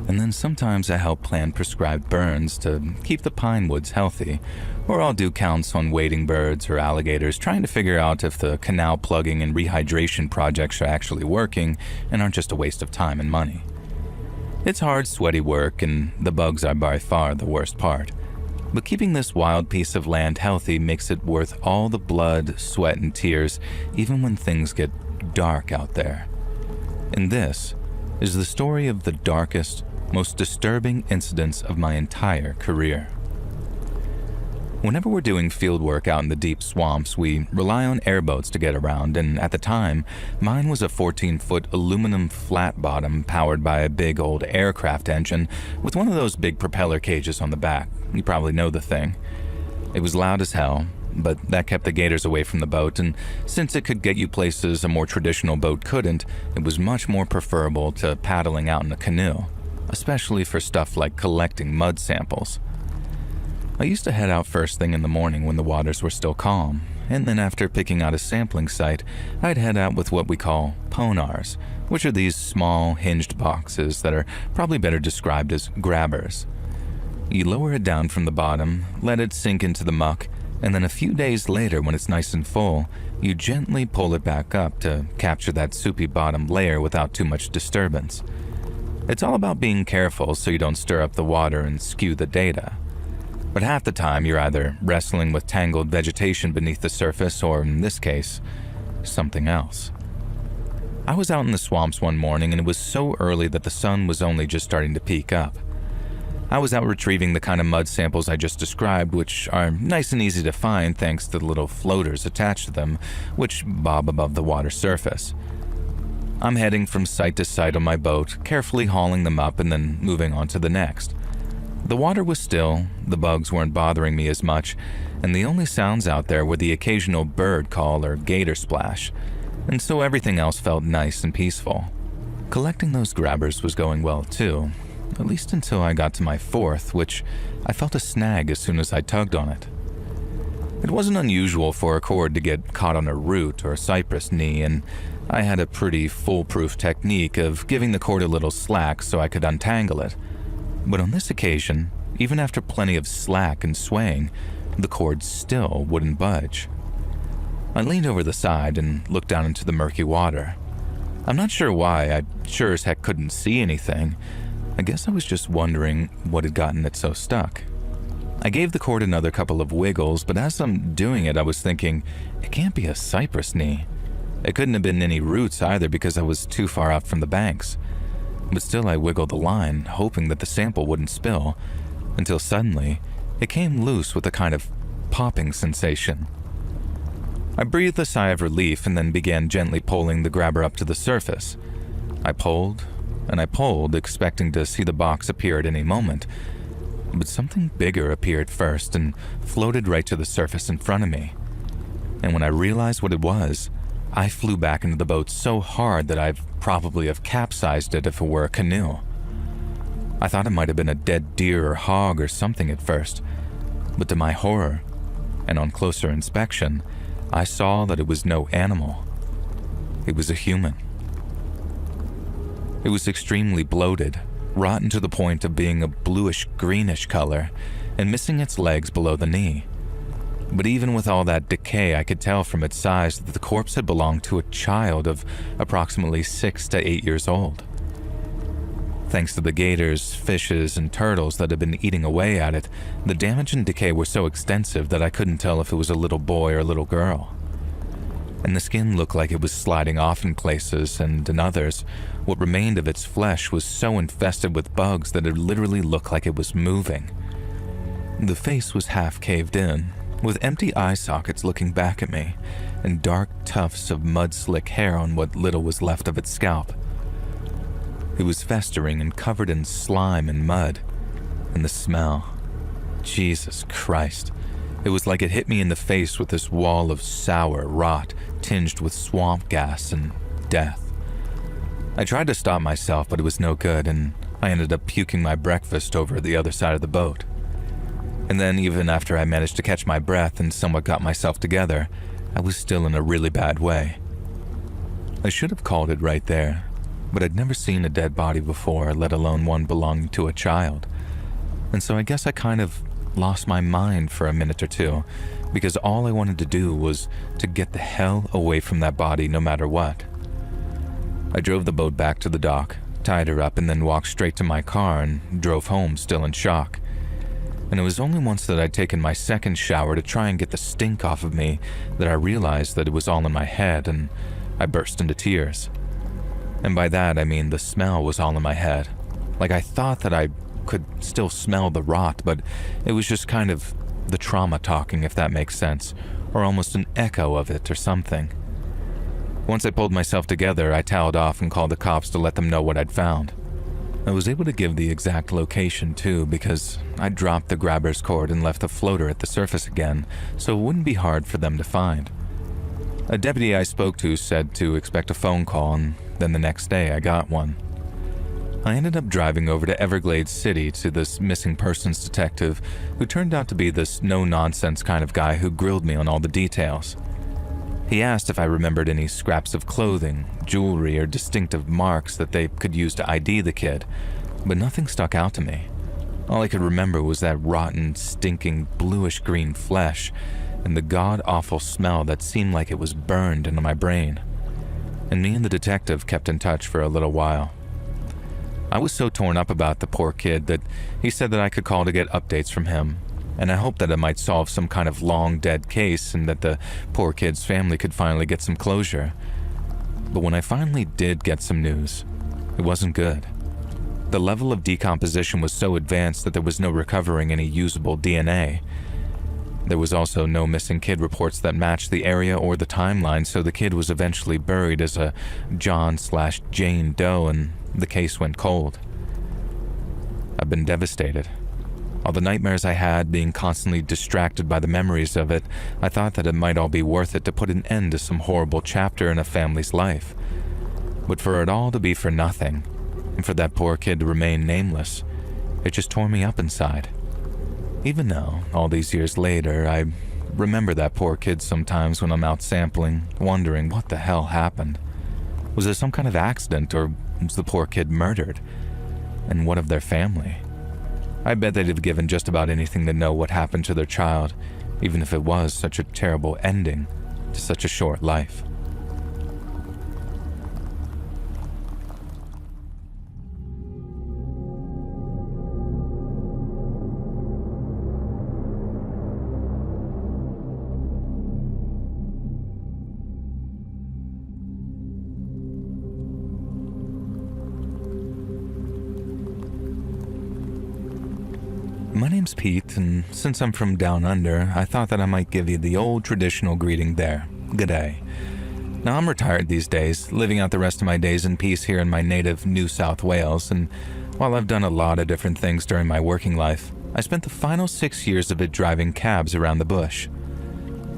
Speaker 1: And then sometimes I help plan prescribed burns to keep the pine woods healthy, or I'll do counts on wading birds or alligators, trying to figure out if the canal plugging and rehydration projects are actually working and aren't just a waste of time and money. It's hard, sweaty work, and the bugs are by far the worst part. But keeping this wild piece of land healthy makes it worth all the blood, sweat, and tears, even when things get dark out there. And this is the story of the darkest, most disturbing incidents of my entire career. Whenever we're doing field work out in the deep swamps, we rely on airboats to get around, and at the time, mine was a 14-foot aluminum flat bottom powered by a big old aircraft engine with one of those big propeller cages on the back. You probably know the thing. It was loud as hell, but that kept the gators away from the boat, and since it could get you places a more traditional boat couldn't, it was much more preferable to paddling out in a canoe, especially for stuff like collecting mud samples. I used to head out first thing in the morning when the waters were still calm, and then after picking out a sampling site, I'd head out with what we call ponars, which are these small, hinged boxes that are probably better described as grabbers. You lower it down from the bottom, let it sink into the muck, and then a few days later when it's nice and full, you gently pull it back up to capture that soupy bottom layer without too much disturbance. It's all about being careful so you don't stir up the water and skew the data. But half the time you're either wrestling with tangled vegetation beneath the surface or, in this case, something else. I was out in the swamps one morning and it was so early that the sun was only just starting to peek up. I was out retrieving the kind of mud samples I just described, which are nice and easy to find thanks to the little floaters attached to them, which bob above the water surface. I'm heading from site to site on my boat, carefully hauling them up and then moving on to the next. The water was still, the bugs weren't bothering me as much, and the only sounds out there were the occasional bird call or gator splash, and so everything else felt nice and peaceful. Collecting those grabbers was going well too, at least until I got to my fourth, which I felt a snag as soon as I tugged on it. It wasn't unusual for a cord to get caught on a root or cypress knee, and I had a pretty foolproof technique of giving the cord a little slack so I could untangle it. But on this occasion, even after plenty of slack and swaying, the cord still wouldn't budge. I leaned over the side and looked down into the murky water. I'm not sure why, I sure as heck couldn't see anything. I guess I was just wondering what had gotten it so stuck. I gave the cord another couple of wiggles, but as I'm doing it, I was thinking, it can't be a cypress knee. It couldn't have been any roots either because I was too far out from the banks. But still I wiggled the line, hoping that the sample wouldn't spill, until suddenly it came loose with a kind of popping sensation. I breathed a sigh of relief and then began gently pulling the grabber up to the surface. I pulled and I pulled, expecting to see the box appear at any moment, but something bigger appeared first and floated right to the surface in front of me. And when I realized what it was, I flew back into the boat so hard that I'd probably have capsized it if it were a canoe. I thought it might have been a dead deer or hog or something at first, but to my horror, and on closer inspection, I saw that it was no animal. It was a human. It was extremely bloated, rotten to the point of being a bluish-greenish color, and missing its legs below the knee. But even with all that decay, I could tell from its size that the corpse had belonged to a child of approximately 6 to 8 years old. Thanks to the gators, fishes, and turtles that had been eating away at it, the damage and decay were so extensive that I couldn't tell if it was a little boy or a little girl. And the skin looked like it was sliding off in places, and in others, what remained of its flesh was so infested with bugs that it literally looked like it was moving. The face was half caved in, with empty eye sockets looking back at me, and dark tufts of mud-slick hair on what little was left of its scalp. It was festering and covered in slime and mud, and the smell, Jesus Christ. It was like it hit me in the face with this wall of sour rot tinged with swamp gas and death. I tried to stop myself, but it was no good, and I ended up puking my breakfast over the other side of the boat. And then even after I managed to catch my breath and somewhat got myself together, I was still in a really bad way. I should have called it right there, but I'd never seen a dead body before, let alone one belonging to a child. And so I guess I kind of lost my mind for a minute or two, because all I wanted to do was to get the hell away from that body no matter what. I drove the boat back to the dock, tied her up, and then walked straight to my car and drove home still in shock. And it was only once that I'd taken my second shower to try and get the stink off of me that I realized that it was all in my head, and I burst into tears. And by that I mean the smell was all in my head. Like I thought that I could still smell the rot, but it was just kind of the trauma talking, if that makes sense, or almost an echo of it or something. Once I pulled myself together, I toweled off and called the cops to let them know what I'd found. I was able to give the exact location too, because I dropped the grabber's cord and left the floater at the surface again, so it wouldn't be hard for them to find. A deputy I spoke to said to expect a phone call, and then the next day I got one. I ended up driving over to Everglades City to this missing persons detective who turned out to be this no-nonsense kind of guy who grilled me on all the details. He asked if I remembered any scraps of clothing, jewelry, or distinctive marks that they could use to ID the kid, but nothing stuck out to me. All I could remember was that rotten, stinking, bluish-green flesh and the god-awful smell that seemed like it was burned into my brain. And me and the detective kept in touch for a little while. I was so torn up about the poor kid that he said that I could call to get updates from him, and I hoped that it might solve some kind of long-dead case and that the poor kid's family could finally get some closure. But when I finally did get some news, it wasn't good. The level of decomposition was so advanced that there was no recovering any usable DNA. There was also no missing kid reports that matched the area or the timeline, so the kid was eventually buried as a John/Jane Doe, and the case went cold. I've been devastated. All the nightmares I had, being constantly distracted by the memories of it, I thought that it might all be worth it to put an end to some horrible chapter in a family's life. But for it all to be for nothing, and for that poor kid to remain nameless, it just tore me up inside. Even though, all these years later, I remember that poor kid sometimes when I'm out sampling, wondering what the hell happened. Was it some kind of accident, or was the poor kid murdered? And what of their family? I bet they'd have given just about anything to know what happened to their child, even if it was such a terrible ending to such a short life. My name's Pete, and since I'm from down under, I thought that I might give you the old traditional greeting there. G'day. Now, I'm retired these days, living out the rest of my days in peace here in my native New South Wales, and while I've done a lot of different things during my working life, I spent the final 6 years of it driving cabs around the bush.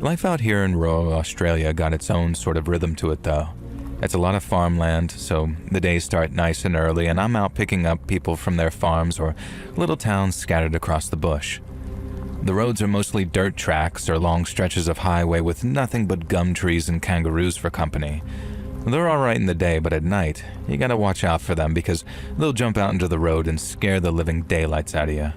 Speaker 1: Life out here in rural Australia got its own sort of rhythm to it though. It's a lot of farmland, so the days start nice and early and I'm out picking up people from their farms or little towns scattered across the bush. The roads are mostly dirt tracks or long stretches of highway with nothing but gum trees and kangaroos for company. They're alright in the day, but at night, you gotta watch out for them because they'll jump out into the road and scare the living daylights out of you.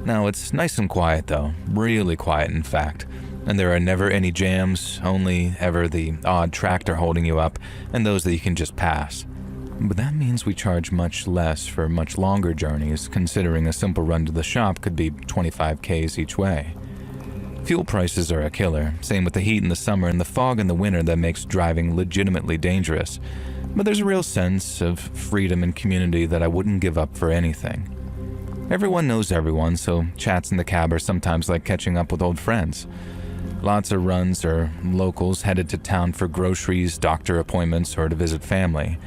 Speaker 1: Now, it's nice and quiet though, really quiet in fact, and there are never any jams, only ever the odd tractor holding you up and those that you can just pass. But that means we charge much less for much longer journeys, considering a simple run to the shop could be 25 Ks each way. Fuel prices are a killer, same with the heat in the summer and the fog in the winter that makes driving legitimately dangerous. But there's a real sense of freedom and community that I wouldn't give up for anything. Everyone knows everyone, so chats in the cab are sometimes like catching up with old friends. Lots of runs are locals headed to town for groceries, doctor appointments, or to visit family.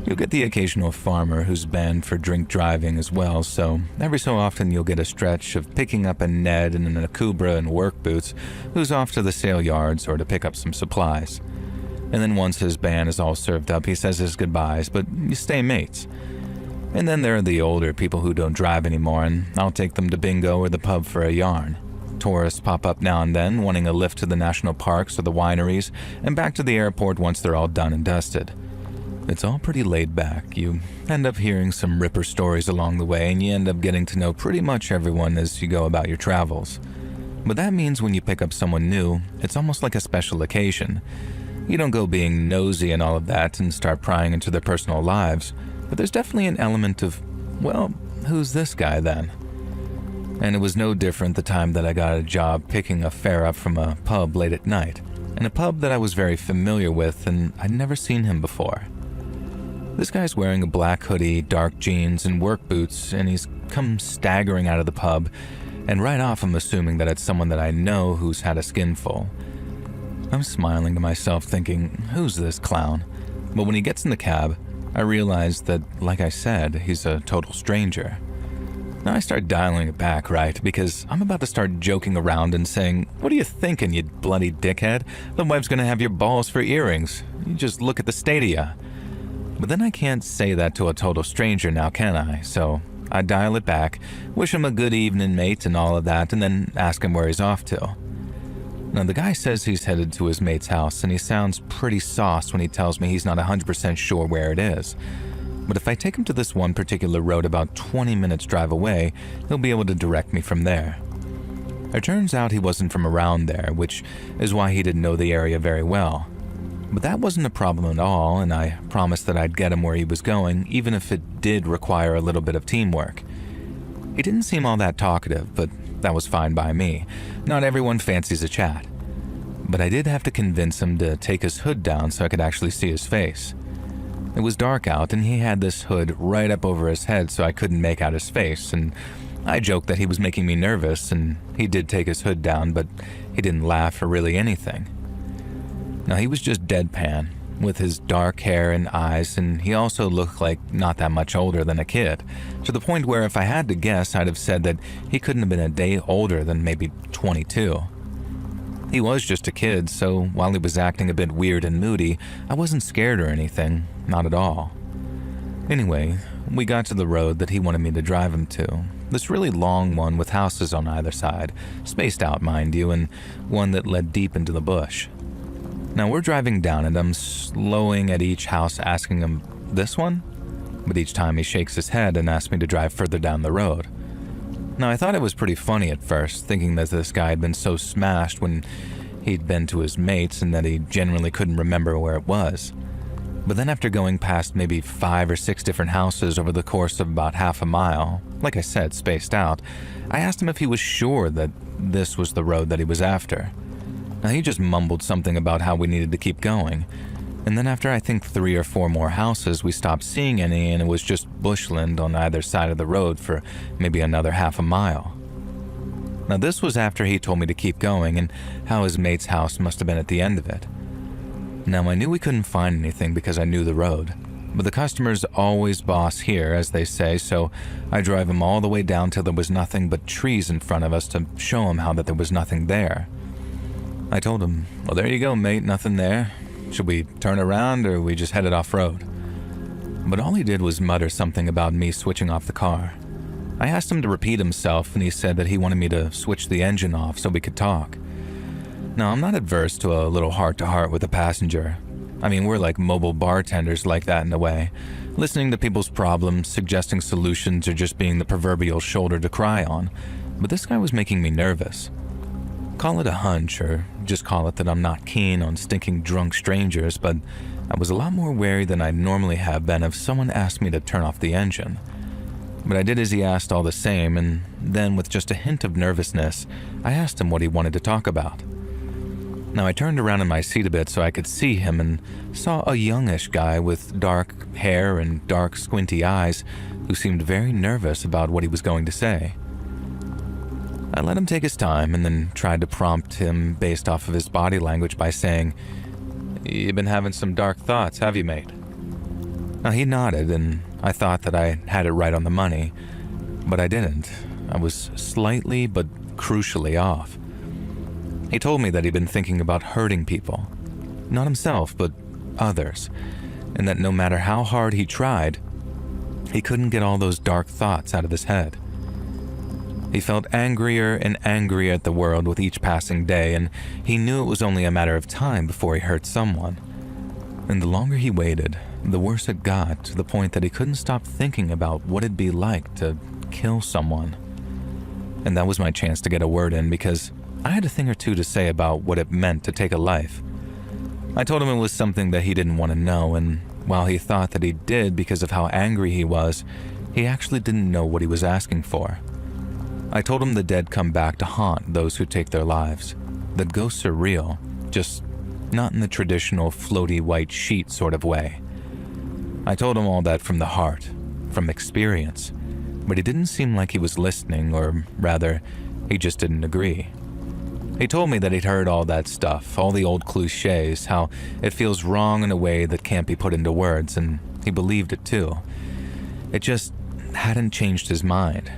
Speaker 1: You'll get the occasional farmer who's banned for drink driving as well, so every so often you'll get a stretch of picking up a Ned in an Akubra and work boots who's off to the sale yards or to pick up some supplies. And then once his ban is all served up, he says his goodbyes, but you stay mates. And then there are the older people who don't drive anymore, and I'll take them to bingo or the pub for a yarn. Tourists pop up now and then, wanting a lift to the national parks or the wineries, and back to the airport once they're all done and dusted. It's all pretty laid back. You end up hearing some ripper stories along the way, and you end up getting to know pretty much everyone as you go about your travels. But that means when you pick up someone new, it's almost like a special occasion. You don't go being nosy and all of that and start prying into their personal lives, but there's definitely an element of, well, who's this guy then? And it was no different the time that I got a job picking a fare up from a pub late at night, and a pub that I was very familiar with and I'd never seen him before. This guy's wearing a black hoodie, dark jeans, and work boots, and he's come staggering out of the pub, and right off I'm assuming that it's someone that I know who's had a skinful. I'm smiling to myself thinking, who's this clown? But when he gets in the cab, I realize that, like I said, he's a total stranger. Now I start dialing it back, right? Because I'm about to start joking around and saying, what are you thinking, you bloody dickhead? The wife's gonna have your balls for earrings. You just look at the state of ya. But then I can't say that to a total stranger now, can I? So I dial it back, wish him a good evening, mate, and all of that, and then ask him where he's off to. Now, the guy says he's headed to his mate's house, and he sounds pretty sauced when he tells me he's not 100% sure where it is. But if I take him to this one particular road about 20 minutes drive away, he'll be able to direct me from there. It turns out he wasn't from around there, which is why he didn't know the area very well. But that wasn't a problem at all, and I promised that I'd get him where he was going, even if it did require a little bit of teamwork. He didn't seem all that talkative, but that was fine by me. Not everyone fancies a chat. But I did have to convince him to take his hood down so I could actually see his face. It was dark out, and he had this hood right up over his head so I couldn't make out his face, and I joked that he was making me nervous, and he did take his hood down, but he didn't laugh or really anything. Now, he was just deadpan, with his dark hair and eyes, and he also looked like not that much older than a kid, to the point where if I had to guess, I'd have said that he couldn't have been a day older than maybe 22. He was just a kid, so while he was acting a bit weird and moody, I wasn't scared or anything, not at all. Anyway, we got to the road that he wanted me to drive him to, this really long one with houses on either side, spaced out mind you, and one that led deep into the bush. Now we're driving down and I'm slowing at each house asking him, this one? But each time he shakes his head and asks me to drive further down the road. Now I thought it was pretty funny at first, thinking that this guy had been so smashed when he'd been to his mates and that he genuinely couldn't remember where it was. But then after going past maybe 5 or 6 different houses over the course of about half a mile, like I said, spaced out, I asked him if he was sure that this was the road that he was after. Now he just mumbled something about how we needed to keep going, and then after I think 3 or 4 more houses we stopped seeing any and it was just bushland on either side of the road for maybe another half a mile. Now this was after he told me to keep going and how his mate's house must have been at the end of it. Now, I knew we couldn't find anything because I knew the road, but the customers always boss here, as they say, so I drive him all the way down till there was nothing but trees in front of us to show him how that there was nothing there. I told him, well, there you go, mate, nothing there. Should we turn around or we just headed off-road? But all he did was mutter something about me switching off the car. I asked him to repeat himself, and he said that he wanted me to switch the engine off so we could talk. Now, I'm not adverse to a little heart-to-heart with a passenger. I mean, we're like mobile bartenders like that in a way, listening to people's problems, suggesting solutions, or just being the proverbial shoulder to cry on. But this guy was making me nervous. Call it a hunch, or just call it that I'm not keen on stinking drunk strangers, but I was a lot more wary than I normally have been if someone asked me to turn off the engine. But I did as he asked all the same, and then with just a hint of nervousness, I asked him what he wanted to talk about. Now, I turned around in my seat a bit so I could see him and saw a youngish guy with dark hair and dark squinty eyes who seemed very nervous about what he was going to say. I let him take his time and then tried to prompt him based off of his body language by saying, "You've been having some dark thoughts, have you, mate?" Now, he nodded, and I thought that I had it right on the money, but I didn't. I was slightly but crucially off. He told me that he'd been thinking about hurting people. Not himself, but others, and that no matter how hard he tried, he couldn't get all those dark thoughts out of his head. He felt angrier and angrier at the world with each passing day, and he knew it was only a matter of time before he hurt someone. And the longer he waited, the worse it got, to the point that he couldn't stop thinking about what it'd be like to kill someone. And that was my chance to get a word in, because I had a thing or two to say about what it meant to take a life. I told him it was something that he didn't want to know, and while he thought that he did because of how angry he was, he actually didn't know what he was asking for. I told him the dead come back to haunt those who take their lives, that ghosts are real, just not in the traditional floaty white sheet sort of way. I told him all that from the heart, from experience, but he didn't seem like he was listening, or rather, he just didn't agree. He told me that he'd heard all that stuff, all the old cliches, how it feels wrong in a way that can't be put into words, and he believed it too. It just hadn't changed his mind.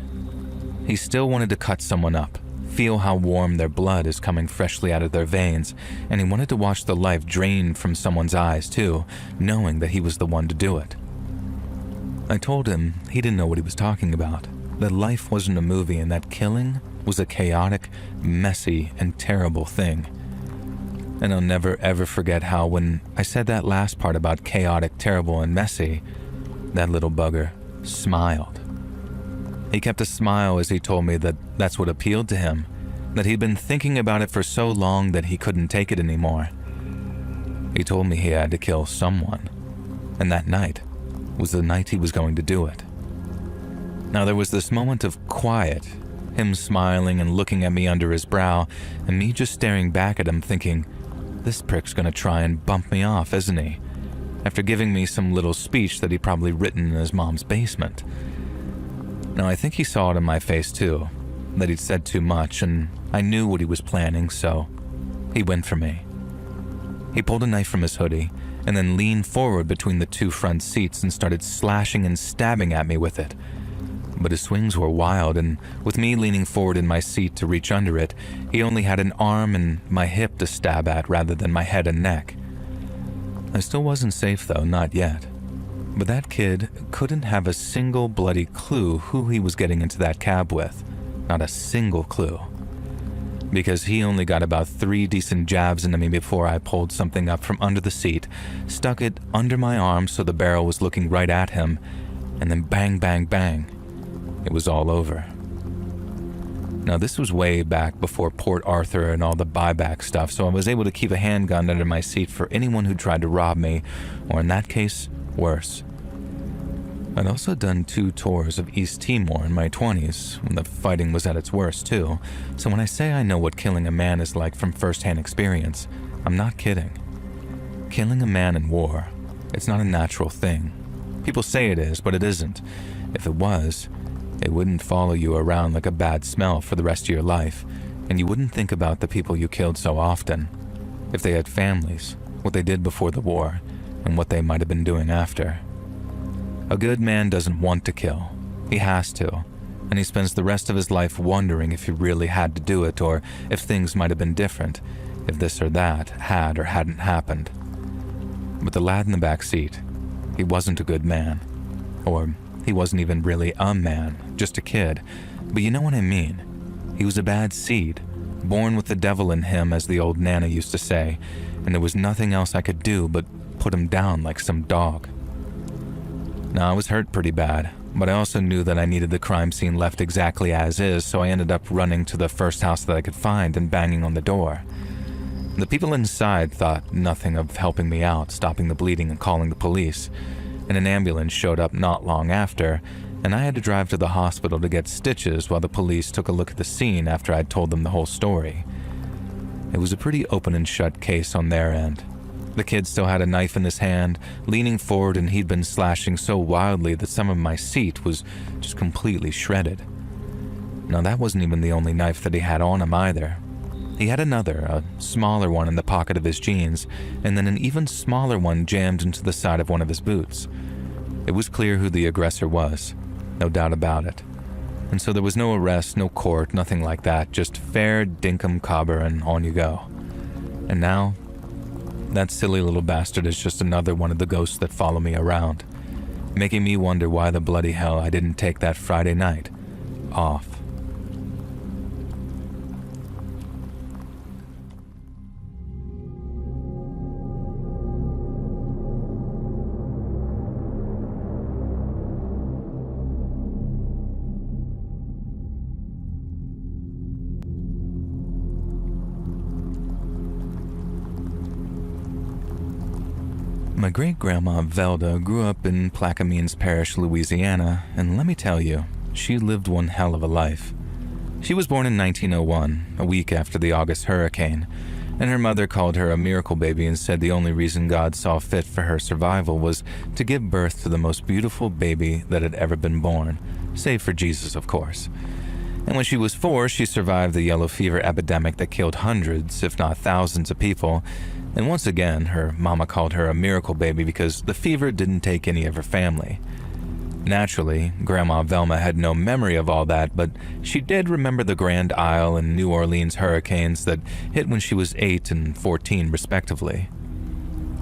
Speaker 1: He still wanted to cut someone up, feel how warm their blood is coming freshly out of their veins, and he wanted to watch the life drain from someone's eyes too, knowing that he was the one to do it. I told him he didn't know what he was talking about, that life wasn't a movie and that killing was a chaotic, messy, and terrible thing. And I'll never ever forget how when I said that last part about chaotic, terrible, and messy, that little bugger smiled. He kept a smile as he told me that that's what appealed to him, that he'd been thinking about it for so long that he couldn't take it anymore. He told me he had to kill someone, and that night was the night he was going to do it. Now there was this moment of quiet, him smiling and looking at me under his brow, and me just staring back at him thinking, this prick's gonna try and bump me off, isn't he? After giving me some little speech that he'd probably written in his mom's basement. Now I think he saw it in my face too, that he'd said too much, and I knew what he was planning, so he went for me. He pulled a knife from his hoodie, and then leaned forward between the two front seats and started slashing and stabbing at me with it. But his swings were wild, and with me leaning forward in my seat to reach under it, he only had an arm and my hip to stab at rather than my head and neck. I still wasn't safe though, not yet. But that kid couldn't have a single bloody clue who he was getting into that cab with. Not a single clue. Because he only got about 3 decent jabs into me before I pulled something up from under the seat, stuck it under my arm so the barrel was looking right at him, and then bang, bang, bang. It was all over. Now this was way back before Port Arthur and all the buyback stuff, so I was able to keep a handgun under my seat for anyone who tried to rob me, or in that case, worse. I'd also done 2 tours of East Timor in my 20s, when the fighting was at its worst too, so when I say I know what killing a man is like from first-hand experience, I'm not kidding. Killing a man in war, it's not a natural thing. People say it is, but it isn't. If it was, it wouldn't follow you around like a bad smell for the rest of your life, and you wouldn't think about the people you killed so often. If they had families, what they did before the war, and what they might have been doing after. A good man doesn't want to kill. He has to, and he spends the rest of his life wondering if he really had to do it or if things might have been different, if this or that had or hadn't happened. But the lad in the back seat, he wasn't a good man. Or he wasn't even really a man, just a kid. But you know what I mean. He was a bad seed, born with the devil in him, as the old Nana used to say, and there was nothing else I could do but put him down like some dog. Now, I was hurt pretty bad, but I also knew that I needed the crime scene left exactly as is, so I ended up running to the first house that I could find and banging on the door. The people inside thought nothing of helping me out, stopping the bleeding and calling the police, and an ambulance showed up not long after, and I had to drive to the hospital to get stitches while the police took a look at the scene after I'd told them the whole story. It was a pretty open and shut case on their end. The kid still had a knife in his hand, leaning forward, and he'd been slashing so wildly that some of my seat was just completely shredded. Now, that wasn't even the only knife that he had on him either. He had another, a smaller one in the pocket of his jeans, and then an even smaller one jammed into the side of one of his boots. It was clear who the aggressor was, no doubt about it. And so there was no arrest, no court, nothing like that, just fair dinkum cobber and on you go. And now, that silly little bastard is just another one of the ghosts that follow me around, making me wonder why the bloody hell I didn't take that Friday night off. My great-grandma Velda grew up in Plaquemines Parish, Louisiana, and let me tell you, she lived one hell of a life. She was born in 1901, a week after the August hurricane, and her mother called her a miracle baby and said the only reason God saw fit for her survival was to give birth to the most beautiful baby that had ever been born, save for Jesus, of course. And when she was 4, she survived the yellow fever epidemic that killed hundreds, if not thousands of people. And once again, her mama called her a miracle baby because the fever didn't take any of her family. Naturally, Grandma Velma had no memory of all that, but she did remember the Grand Isle and New Orleans hurricanes that hit when she was 8 and 14 respectively.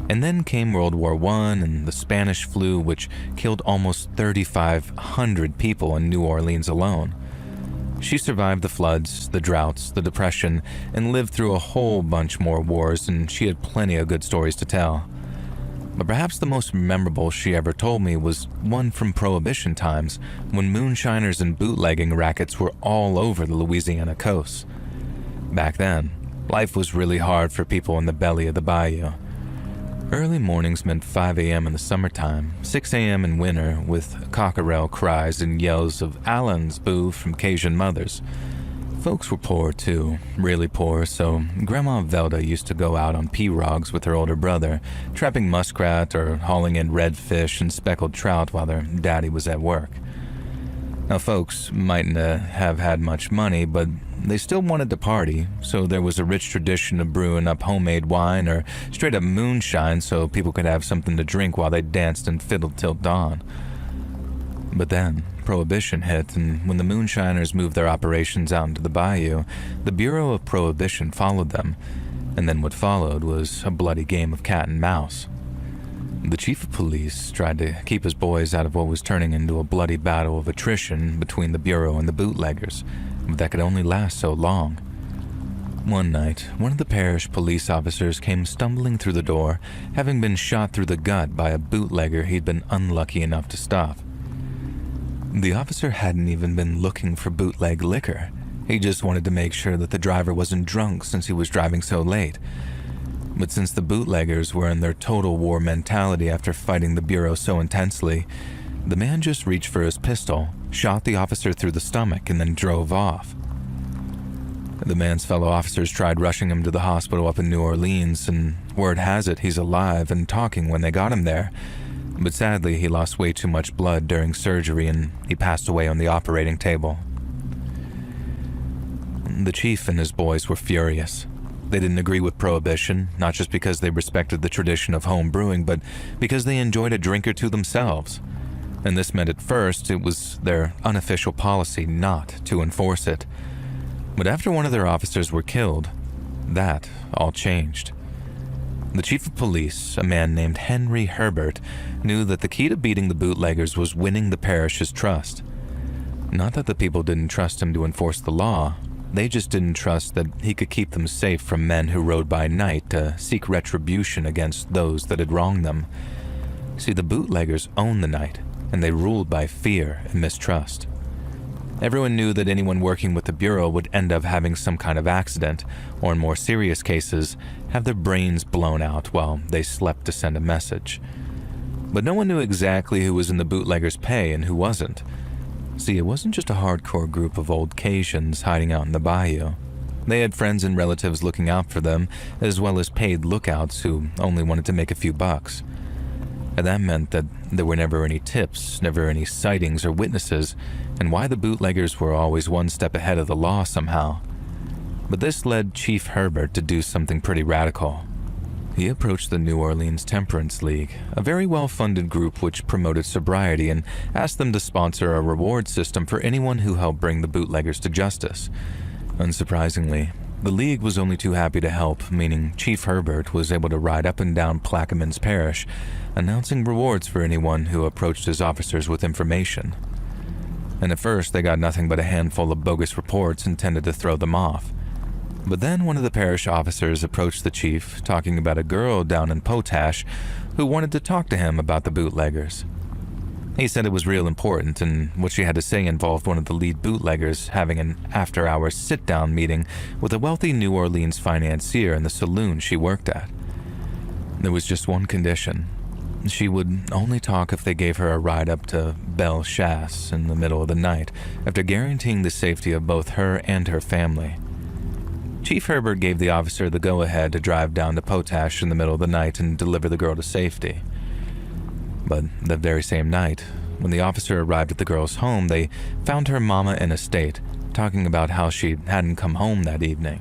Speaker 1: And then came World War I and the Spanish flu, which killed almost 3,500 people in New Orleans alone. She survived the floods, the droughts, the depression, and lived through a whole bunch more wars, and she had plenty of good stories to tell. But perhaps the most memorable she ever told me was one from Prohibition times, when moonshiners and bootlegging rackets were all over the Louisiana coast. Back then, life was really hard for people in the belly of the bayou. Early mornings meant 5 a.m. in the summertime, 6 a.m. in winter, with cockerel cries and yells of Allen's boo from Cajun mothers. Folks were poor too, really poor, so Grandma Velda used to go out on pirogues with her older brother, trapping muskrat or hauling in redfish and speckled trout while their daddy was at work. Now, folks mightn't have had much money, but they still wanted to party, so there was a rich tradition of brewing up homemade wine or straight-up moonshine so people could have something to drink while they danced and fiddled till dawn. But then, Prohibition hit, and when the moonshiners moved their operations out into the bayou, the Bureau of Prohibition followed them, and then what followed was a bloody game of cat and mouse. The chief of police tried to keep his boys out of what was turning into a bloody battle of attrition between the Bureau and the bootleggers, but that could only last so long. One night, one of the parish police officers came stumbling through the door, having been shot through the gut by a bootlegger he'd been unlucky enough to stop. The officer hadn't even been looking for bootleg liquor. He just wanted to make sure that the driver wasn't drunk since he was driving so late. But since the bootleggers were in their total war mentality after fighting the Bureau so intensely, the man just reached for his pistol, shot the officer through the stomach, and then drove off. The man's fellow officers tried rushing him to the hospital up in New Orleans, and word has it he's alive and talking when they got him there. But sadly, he lost way too much blood during surgery and he passed away on the operating table. The chief and his boys were furious. They didn't agree with prohibition, not just because they respected the tradition of home brewing, but because they enjoyed a drink or two themselves. And this meant at first it was their unofficial policy not to enforce it. But after one of their officers were killed, that all changed. The chief of police, a man named Henry Herbert, knew that the key to beating the bootleggers was winning the parish's trust. Not that the people didn't trust him to enforce the law, they just didn't trust that he could keep them safe from men who rode by night to seek retribution against those that had wronged them. See, the bootleggers owned the night, and they ruled by fear and mistrust. Everyone knew that anyone working with the Bureau would end up having some kind of accident, or in more serious cases, have their brains blown out while they slept to send a message. But no one knew exactly who was in the bootleggers' pay and who wasn't. See, it wasn't just a hardcore group of old Cajuns hiding out in the bayou. They had friends and relatives looking out for them, as well as paid lookouts who only wanted to make a few bucks. And that meant that there were never any tips, never any sightings or witnesses, and why the bootleggers were always one step ahead of the law somehow. But this led Chief Herbert to do something pretty radical. He approached the New Orleans Temperance League, a very well-funded group which promoted sobriety, and asked them to sponsor a reward system for anyone who helped bring the bootleggers to justice. Unsurprisingly, the League was only too happy to help, meaning Chief Herbert was able to ride up and down Plaquemines Parish, announcing rewards for anyone who approached his officers with information. And at first, they got nothing but a handful of bogus reports intended to throw them off. But then one of the parish officers approached the chief, talking about a girl down in Potash who wanted to talk to him about the bootleggers. He said it was real important, and what she had to say involved one of the lead bootleggers having an after-hours sit-down meeting with a wealthy New Orleans financier in the saloon she worked at. There was just one condition. She would only talk if they gave her a ride up to Belle Chasse in the middle of the night, after guaranteeing the safety of both her and her family. Chief Herbert gave the officer the go-ahead to drive down to Potash in the middle of the night and deliver the girl to safety. But that very same night, when the officer arrived at the girl's home, they found her mama in a state, talking about how she hadn't come home that evening.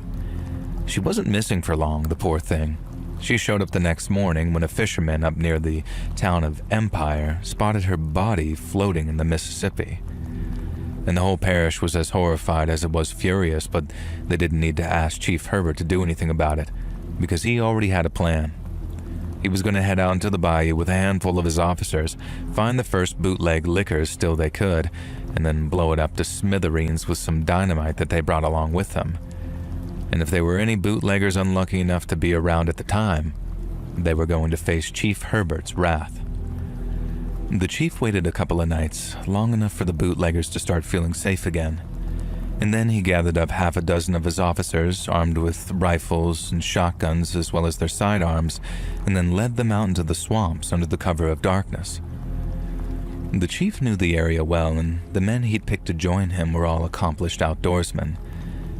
Speaker 1: She wasn't missing for long, the poor thing. She showed up the next morning when a fisherman up near the town of Empire spotted her body floating in the Mississippi. And the whole parish was as horrified as it was furious, but they didn't need to ask Chief Herbert to do anything about it, because he already had a plan. He was going to head out into the bayou with a handful of his officers, find the first bootleg liquors still they could, and then blow it up to smithereens with some dynamite that they brought along with them. And if there were any bootleggers unlucky enough to be around at the time, they were going to face Chief Herbert's wrath. The chief waited a couple of nights, long enough for the bootleggers to start feeling safe again. And then he gathered up half a dozen of his officers, armed with rifles and shotguns as well as their sidearms, and then led them out into the swamps under the cover of darkness. The chief knew the area well, and the men he'd picked to join him were all accomplished outdoorsmen.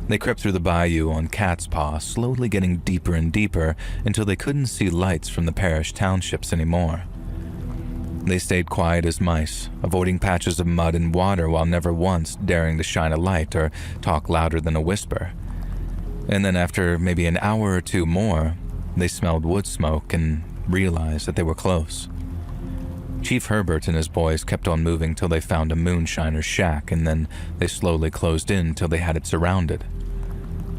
Speaker 1: They crept through the bayou on cat's paw, slowly getting deeper and deeper until they couldn't see lights from the parish townships anymore. They stayed quiet as mice, avoiding patches of mud and water while never once daring to shine a light or talk louder than a whisper. And then after maybe an hour or two more, they smelled wood smoke and realized that they were close. Chief Herbert and his boys kept on moving till they found a moonshiner's shack, and then they slowly closed in till they had it surrounded.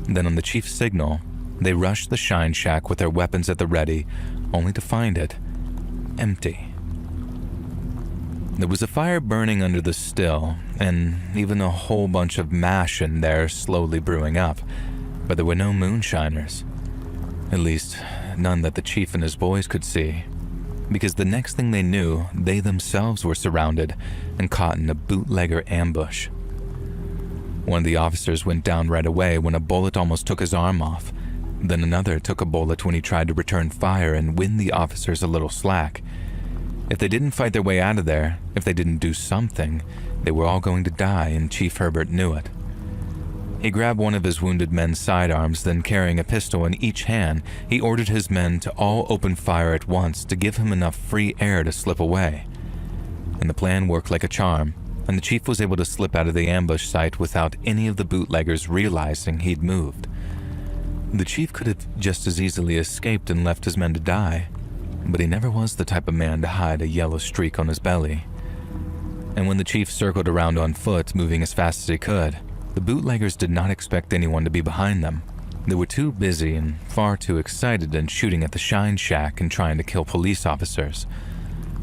Speaker 1: Then on the chief's signal, they rushed the shine shack with their weapons at the ready, only to find it empty. There was a fire burning under the still, and even a whole bunch of mash in there slowly brewing up, but there were no moonshiners. At least, none that the chief and his boys could see, because the next thing they knew, they themselves were surrounded and caught in a bootlegger ambush. One of the officers went down right away when a bullet almost took his arm off. Then another took a bullet when he tried to return fire and win the officers a little slack. If they didn't fight their way out of there, if they didn't do something, they were all going to die, and Chief Herbert knew it. He grabbed one of his wounded men's sidearms, then carrying a pistol in each hand, he ordered his men to all open fire at once to give him enough free air to slip away. And the plan worked like a charm, and the chief was able to slip out of the ambush site without any of the bootleggers realizing he'd moved. The chief could have just as easily escaped and left his men to die, but he never was the type of man to hide a yellow streak on his belly. And when the chief circled around on foot, moving as fast as he could, the bootleggers did not expect anyone to be behind them. They were too busy and far too excited in shooting at the Shine Shack and trying to kill police officers.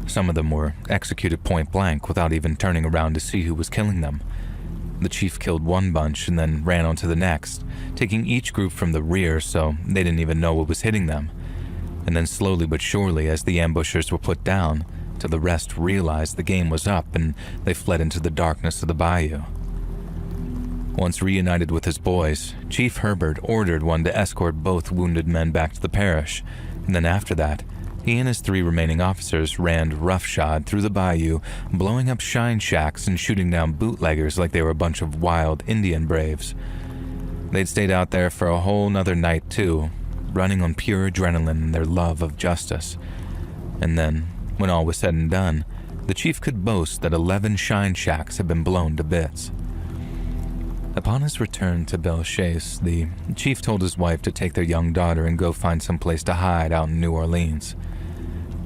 Speaker 1: Some of them were executed point blank without even turning around to see who was killing them. The chief killed one bunch and then ran on to the next, taking each group from the rear so they didn't even know what was hitting them. And then slowly but surely, as the ambushers were put down, till the rest realized the game was up and they fled into the darkness of the bayou. Once reunited with his boys, Chief Herbert ordered one to escort both wounded men back to the parish, and then after that, he and his 3 remaining officers ran roughshod through the bayou, blowing up shine shacks and shooting down bootleggers like they were a bunch of wild Indian braves. They'd stayed out there for a whole nother night too, running on pure adrenaline and their love of justice. And then, when all was said and done, the chief could boast that 11 shine shacks had been blown to bits. Upon his return to Belchase, the chief told his wife to take their young daughter and go find some place to hide out in New Orleans.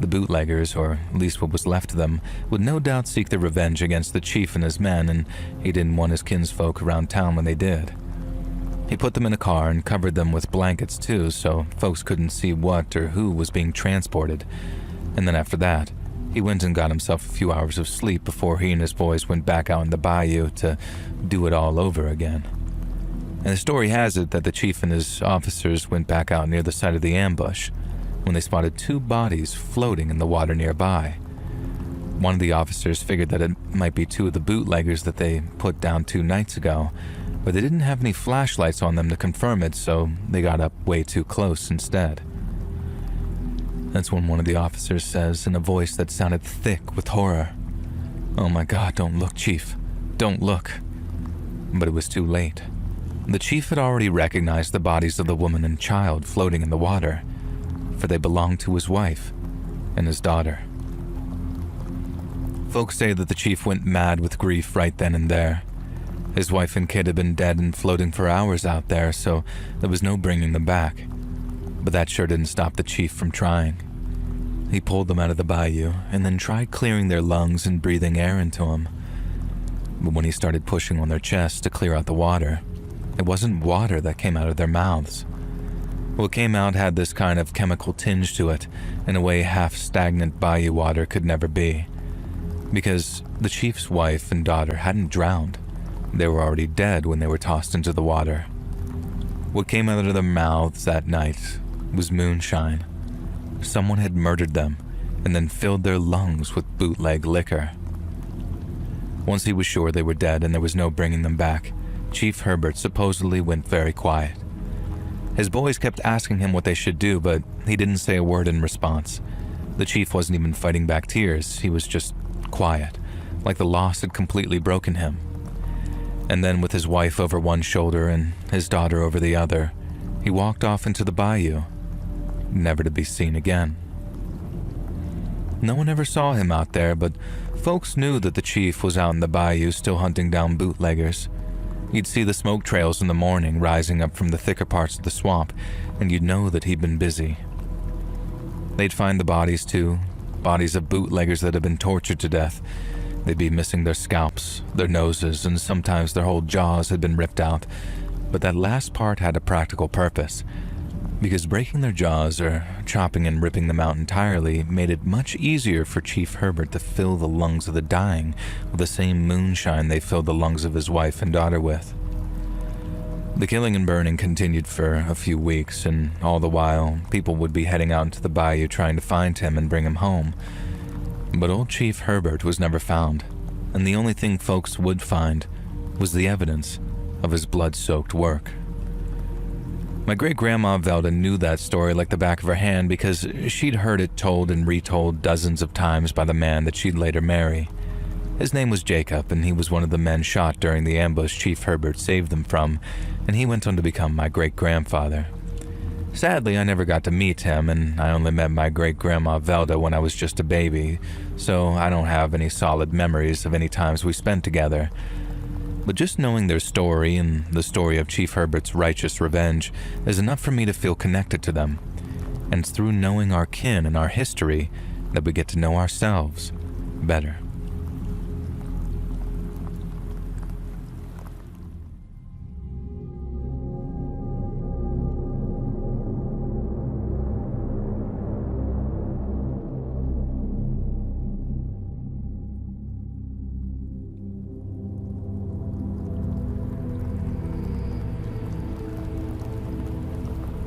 Speaker 1: The bootleggers, or at least what was left of them, would no doubt seek their revenge against the chief and his men, and he didn't want his kinsfolk around town when they did. He put them in a car and covered them with blankets too, so folks couldn't see what or who was being transported. And then after that, he went and got himself a few hours of sleep before he and his boys went back out in the bayou to do it all over again. And the story has it that the chief and his officers went back out near the site of the ambush when they spotted 2 bodies floating in the water nearby. One of the officers figured that it might be 2 of the bootleggers that they put down 2 nights ago, but they didn't have any flashlights on them to confirm it, so they got up way too close instead. That's when one of the officers says in a voice that sounded thick with horror, "Oh my God, don't look, Chief. Don't look." But it was too late. The chief had already recognized the bodies of the woman and child floating in the water, for they belonged to his wife and his daughter. Folks say that the chief went mad with grief right then and there. His wife and kid had been dead and floating for hours out there, so there was no bringing them back. But that sure didn't stop the chief from trying. He pulled them out of the bayou and then tried clearing their lungs and breathing air into them. But when he started pushing on their chests to clear out the water, it wasn't water that came out of their mouths. What came out had this kind of chemical tinge to it, in a way half-stagnant bayou water could never be. Because the chief's wife and daughter hadn't drowned. They were already dead when they were tossed into the water. What came out of their mouths that night was moonshine. Someone had murdered them and then filled their lungs with bootleg liquor. Once he was sure they were dead and there was no bringing them back, Chief Herbert supposedly went very quiet. His boys kept asking him what they should do, but he didn't say a word in response. The chief wasn't even fighting back tears, he was just quiet, like the loss had completely broken him. And then with his wife over one shoulder and his daughter over the other, he walked off into the bayou, never to be seen again. No one ever saw him out there, but folks knew that the chief was out in the bayou still hunting down bootleggers. You'd see the smoke trails in the morning rising up from the thicker parts of the swamp, and you'd know that he'd been busy. They'd find the bodies too, bodies of bootleggers that had been tortured to death. They'd be missing their scalps, their noses, and sometimes their whole jaws had been ripped out. But that last part had a practical purpose, because breaking their jaws or chopping and ripping them out entirely made it much easier for Chief Herbert to fill the lungs of the dying with the same moonshine they filled the lungs of his wife and daughter with. The killing and burning continued for a few weeks, and all the while, people would be heading out into the bayou trying to find him and bring him home. But old Chief Herbert was never found, and the only thing folks would find was the evidence of his blood-soaked work. My great-grandma Velda knew that story like the back of her hand because she'd heard it told and retold dozens of times by the man that she'd later marry. His name was Jacob, and he was one of the men shot during the ambush Chief Herbert saved them from, and he went on to become my great-grandfather. Sadly, I never got to meet him, and I only met my great-grandma Velda when I was just a baby, so I don't have any solid memories of any times we spent together. But just knowing their story and the story of Chief Herbert's righteous revenge is enough for me to feel connected to them. And it's through knowing our kin and our history that we get to know ourselves better.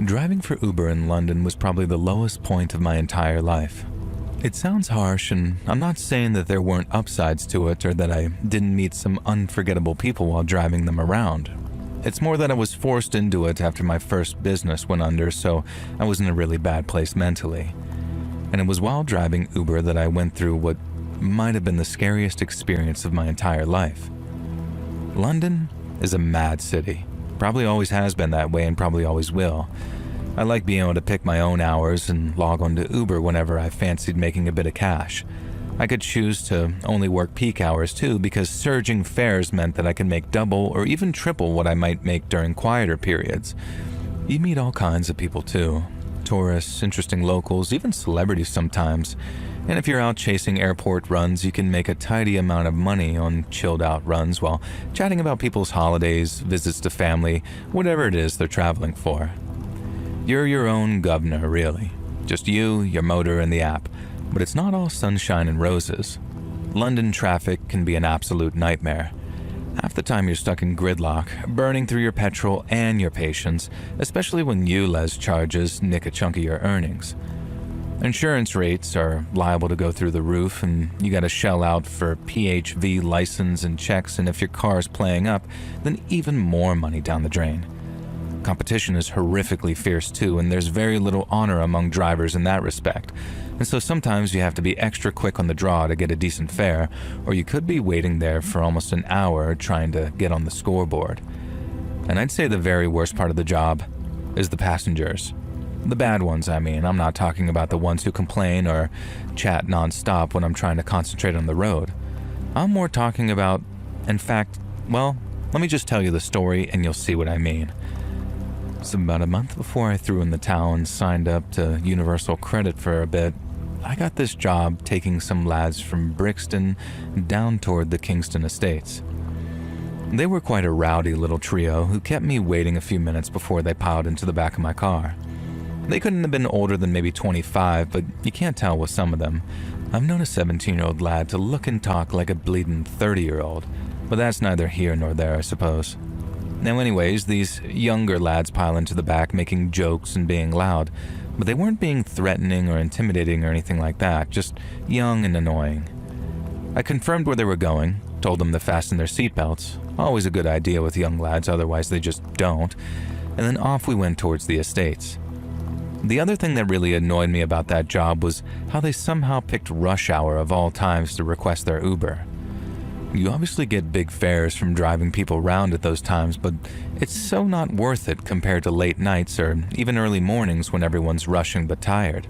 Speaker 1: Driving for Uber in London was probably the lowest point of my entire life. It sounds harsh, and I'm not saying that there weren't upsides to it or that I didn't meet some unforgettable people while driving them around. It's more that I was forced into it after my first business went under, so I was in a really bad place mentally. And it was while driving Uber that I went through what might have been the scariest experience of my entire life. London is a mad city. Probably always has been that way and probably always will. I like being able to pick my own hours and log on to Uber whenever I fancied making a bit of cash. I could choose to only work peak hours too, because surging fares meant that I could make double or even triple what I might make during quieter periods. You meet all kinds of people too. Tourists, interesting locals, even celebrities sometimes. And if you're out chasing airport runs, you can make a tidy amount of money on chilled out runs while chatting about people's holidays, visits to family, whatever it is they're traveling for. You're your own governor, really. Just you, your motor, and the app. But it's not all sunshine and roses. London traffic can be an absolute nightmare. Half the time you're stuck in gridlock, burning through your petrol and your patience, especially when ULEZ charges nick a chunk of your earnings. Insurance rates are liable to go through the roof, and you gotta shell out for PHV license and checks, and if your car's playing up, then even more money down the drain. Competition is horrifically fierce too, and there's very little honor among drivers in that respect. And so sometimes you have to be extra quick on the draw to get a decent fare, or you could be waiting there for almost an hour trying to get on the scoreboard. And I'd say the very worst part of the job is the passengers. The bad ones, I mean. I'm not talking about the ones who complain or chat nonstop when I'm trying to concentrate on the road. I'm more talking about, in fact, well, let me just tell you the story and you'll see what I mean. So about a month before I threw in the towel and signed up to Universal Credit for a bit, I got this job taking some lads from Brixton down toward the Kingston estates. They were quite a rowdy little trio who kept me waiting a few minutes before they piled into the back of my car. They couldn't have been older than maybe 25, but you can't tell with some of them. I've known a 17-year-old lad to look and talk like a bleeding 30-year-old, but that's neither here nor there, I suppose. Now anyways, these younger lads pile into the back making jokes and being loud, but they weren't being threatening or intimidating or anything like that, just young and annoying. I confirmed where they were going, told them to fasten their seatbelts, always a good idea with young lads, otherwise they just don't, and then off we went towards the estates. The other thing that really annoyed me about that job was how they somehow picked rush hour of all times to request their Uber. You obviously get big fares from driving people around at those times, but it's so not worth it compared to late nights or even early mornings when everyone's rushing but tired.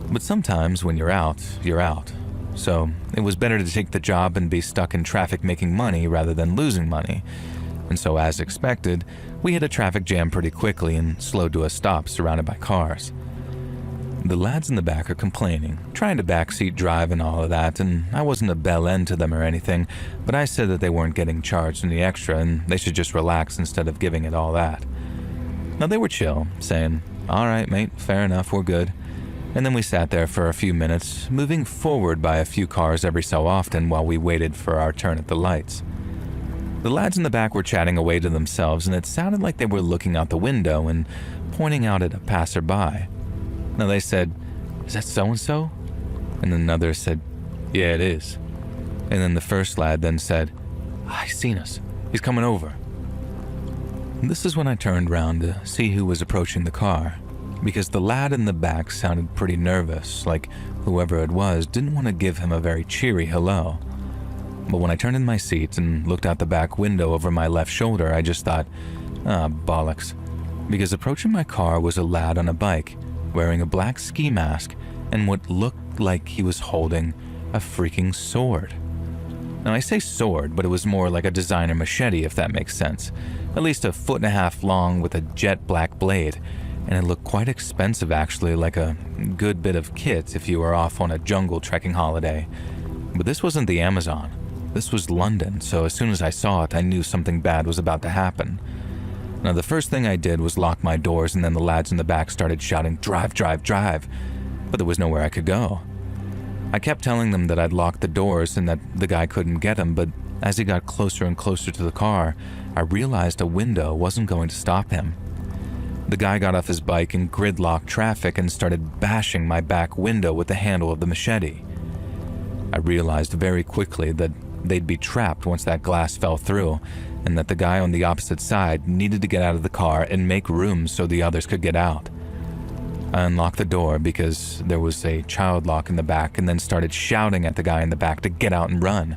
Speaker 1: But sometimes when you're out, you're out. So it was better to take the job and be stuck in traffic making money rather than losing money. And so as expected, we hit a traffic jam pretty quickly and slowed to a stop surrounded by cars. The lads in the back are complaining, trying to backseat drive and all of that, and I wasn't a bell end to them or anything, but I said that they weren't getting charged any extra and they should just relax instead of giving it all that. Now they were chill, saying, "All right, mate, fair enough, we're good." And then we sat there for a few minutes, moving forward by a few cars every so often while we waited for our turn at the lights. The lads in the back were chatting away to themselves, and it sounded like they were looking out the window and pointing out at a passerby. Now they said, "Is that so-and-so?" And then another said, "Yeah, it is." And then the first lad then said, "He's seen us. He's coming over." And this is when I turned around to see who was approaching the car, because the lad in the back sounded pretty nervous, like whoever it was didn't want to give him a very cheery hello. But when I turned in my seat and looked out the back window over my left shoulder, I just thought, bollocks. Because approaching my car was a lad on a bike, wearing a black ski mask and what looked like he was holding a freaking sword. Now I say sword, but it was more like a designer machete, if that makes sense. At least 1.5 feet long with a jet black blade, and it looked quite expensive actually, like a good bit of kit if you were off on a jungle trekking holiday. But this wasn't the Amazon. This was London, so as soon as I saw it, I knew something bad was about to happen. Now the first thing I did was lock my doors, and then the lads in the back started shouting, "Drive, drive, drive," but there was nowhere I could go. I kept telling them that I'd locked the doors and that the guy couldn't get him, but as he got closer and closer to the car, I realized a window wasn't going to stop him. The guy got off his bike in gridlock traffic and started bashing my back window with the handle of the machete. I realized very quickly that they'd be trapped once that glass fell through, and that the guy on the opposite side needed to get out of the car and make room so the others could get out. I unlocked the door because there was a child lock in the back, and then started shouting at the guy in the back to get out and run.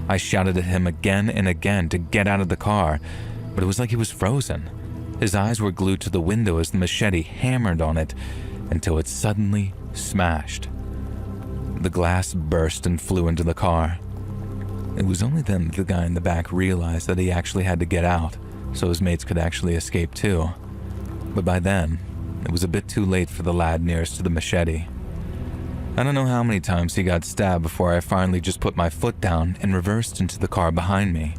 Speaker 1: I shouted at him again and again to get out of the car, but it was like he was frozen. His eyes were glued to the window as the machete hammered on it until it suddenly smashed. The glass burst and flew into the car. It was only then that the guy in the back realized that he actually had to get out so his mates could actually escape too. But by then, it was a bit too late for the lad nearest to the machete. I don't know how many times he got stabbed before I finally just put my foot down and reversed into the car behind me.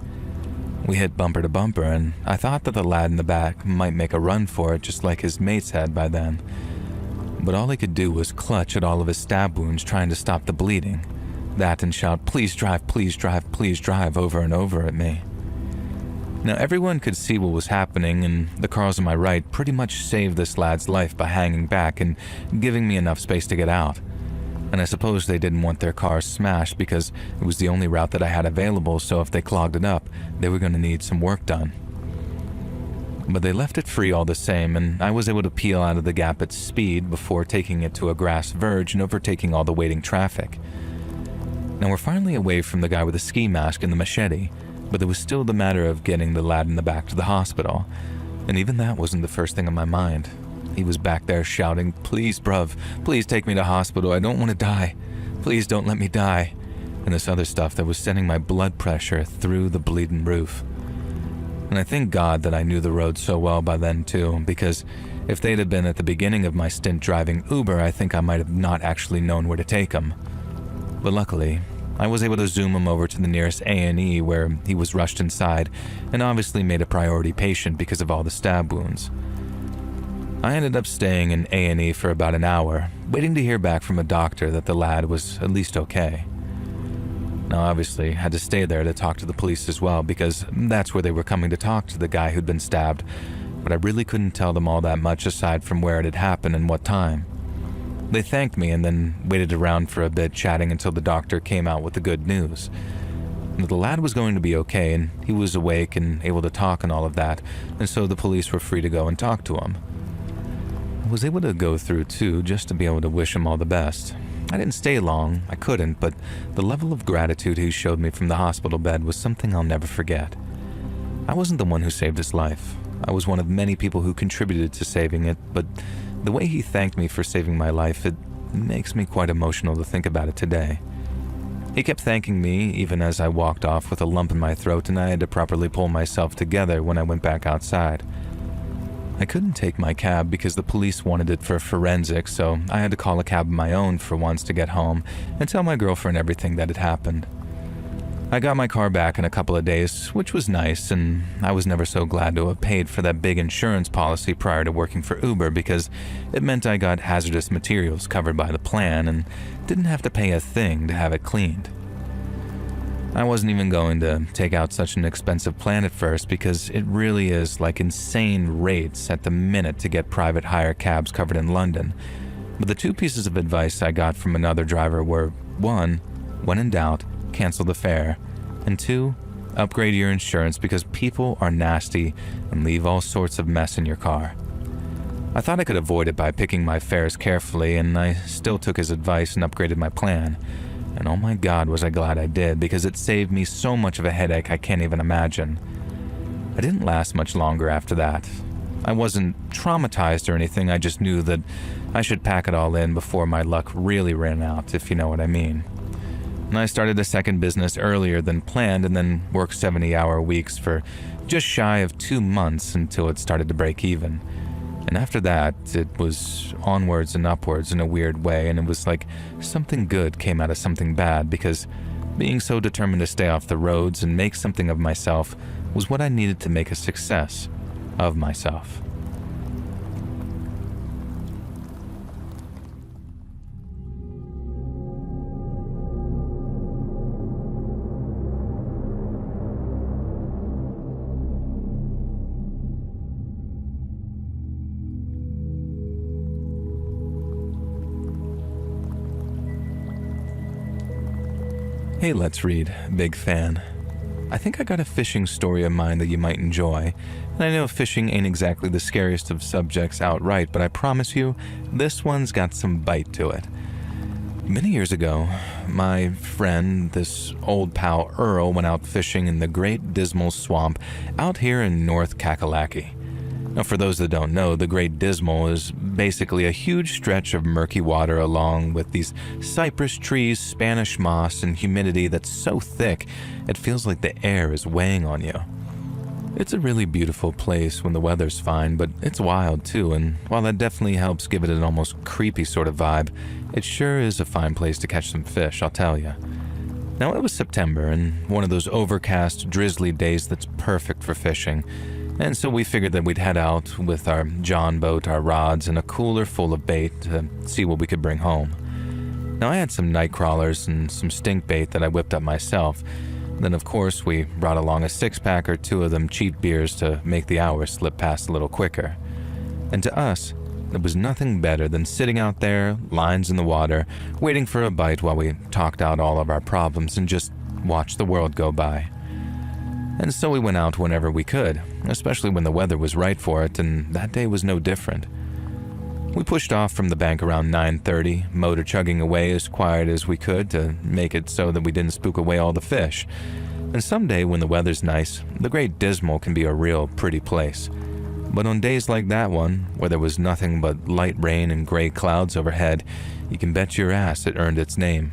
Speaker 1: We hit bumper to bumper, and I thought that the lad in the back might make a run for it just like his mates had by then. But all he could do was clutch at all of his stab wounds trying to stop the bleeding. That and shout, "Please drive, please drive, please drive," over and over at me. Now everyone could see what was happening, and the cars on my right pretty much saved this lad's life by hanging back and giving me enough space to get out. And I suppose they didn't want their cars smashed because it was the only route that I had available, so if they clogged it up, they were going to need some work done. But they left it free all the same, and I was able to peel out of the gap at speed before taking it to a grass verge and overtaking all the waiting traffic. Now we're finally away from the guy with the ski mask and the machete, but there was still the matter of getting the lad in the back to the hospital, and even that wasn't the first thing on my mind. He was back there shouting, "Please, bruv, please take me to hospital, I don't want to die. Please don't let me die," and this other stuff that was sending my blood pressure through the bleeding roof. And I thank God that I knew the road so well by then too, because if they'd have been at the beginning of my stint driving Uber, I think I might have not actually known where to take him. But luckily, I was able to zoom him over to the nearest A&E where he was rushed inside and obviously made a priority patient because of all the stab wounds. I ended up staying in A&E for about an hour, waiting to hear back from a doctor that the lad was at least okay. Now obviously, I had to stay there to talk to the police as well because that's where they were coming to talk to the guy who'd been stabbed, but I really couldn't tell them all that much aside from where it had happened and what time. They thanked me and then waited around for a bit chatting until the doctor came out with the good news. The lad was going to be okay and he was awake and able to talk and all of that, and so the police were free to go and talk to him. I was able to go through too, just to be able to wish him all the best. I didn't stay long, I couldn't, but the level of gratitude he showed me from the hospital bed was something I'll never forget. I wasn't the one who saved his life. I was one of many people who contributed to saving it, but the way he thanked me for saving my life, it makes me quite emotional to think about it today. He kept thanking me even as I walked off with a lump in my throat, and I had to properly pull myself together when I went back outside. I couldn't take my cab because the police wanted it for forensics, so I had to call a cab of my own for once to get home and tell my girlfriend everything that had happened. I got my car back in a couple of days, which was nice, and I was never so glad to have paid for that big insurance policy prior to working for Uber because it meant I got hazardous materials covered by the plan and didn't have to pay a thing to have it cleaned. I wasn't even going to take out such an expensive plan at first because it really is like insane rates at the minute to get private hire cabs covered in London. But the two pieces of advice I got from another driver were, 1, when in doubt, cancel the fare, and 2, upgrade your insurance because people are nasty and leave all sorts of mess in your car. I thought I could avoid it by picking my fares carefully, and I still took his advice and upgraded my plan. And oh my God, was I glad I did, because it saved me so much of a headache I can't even imagine. I didn't last much longer after that. I wasn't traumatized or anything, I just knew that I should pack it all in before my luck really ran out, if you know what I mean. And I started a second business earlier than planned and then worked 70-hour weeks for just shy of 2 months until it started to break even. And after that, it was onwards and upwards in a weird way, and it was like something good came out of something bad, because being so determined to stay off the roads and make something of myself was what I needed to make a success of myself. Hey, let's read. Big fan. I think I got a fishing story of mine that you might enjoy. And I know fishing ain't exactly the scariest of subjects outright, but I promise you, this one's got some bite to it. Many years ago, my friend, this old pal Earl, went out fishing in the Great Dismal Swamp out here in North Kakalaki. Now, for those that don't know, the Great Dismal is basically a huge stretch of murky water along with these cypress trees, Spanish moss, and humidity that's so thick it feels like the air is weighing on you. It's a really beautiful place when the weather's fine, but it's wild too, and while that definitely helps give it an almost creepy sort of vibe, it sure is a fine place to catch some fish, I'll tell you. Now, it was September, and one of those overcast, drizzly days that's perfect for fishing. And so we figured that we'd head out with our John boat, our rods, and a cooler full of bait to see what we could bring home. Now, I had some night crawlers and some stink bait that I whipped up myself. Then, of course, we brought along a 6-pack or 2 of them cheap beers to make the hours slip past a little quicker. And to us, there was nothing better than sitting out there, lines in the water, waiting for a bite while we talked out all of our problems and just watched the world go by. And so we went out whenever we could, especially when the weather was right for it, and that day was no different. We pushed off from the bank around 9:30, motor chugging away as quiet as we could to make it so that we didn't spook away all the fish. And someday when the weather's nice, the Great Dismal can be a real pretty place. But on days like that one, where there was nothing but light rain and gray clouds overhead, you can bet your ass it earned its name.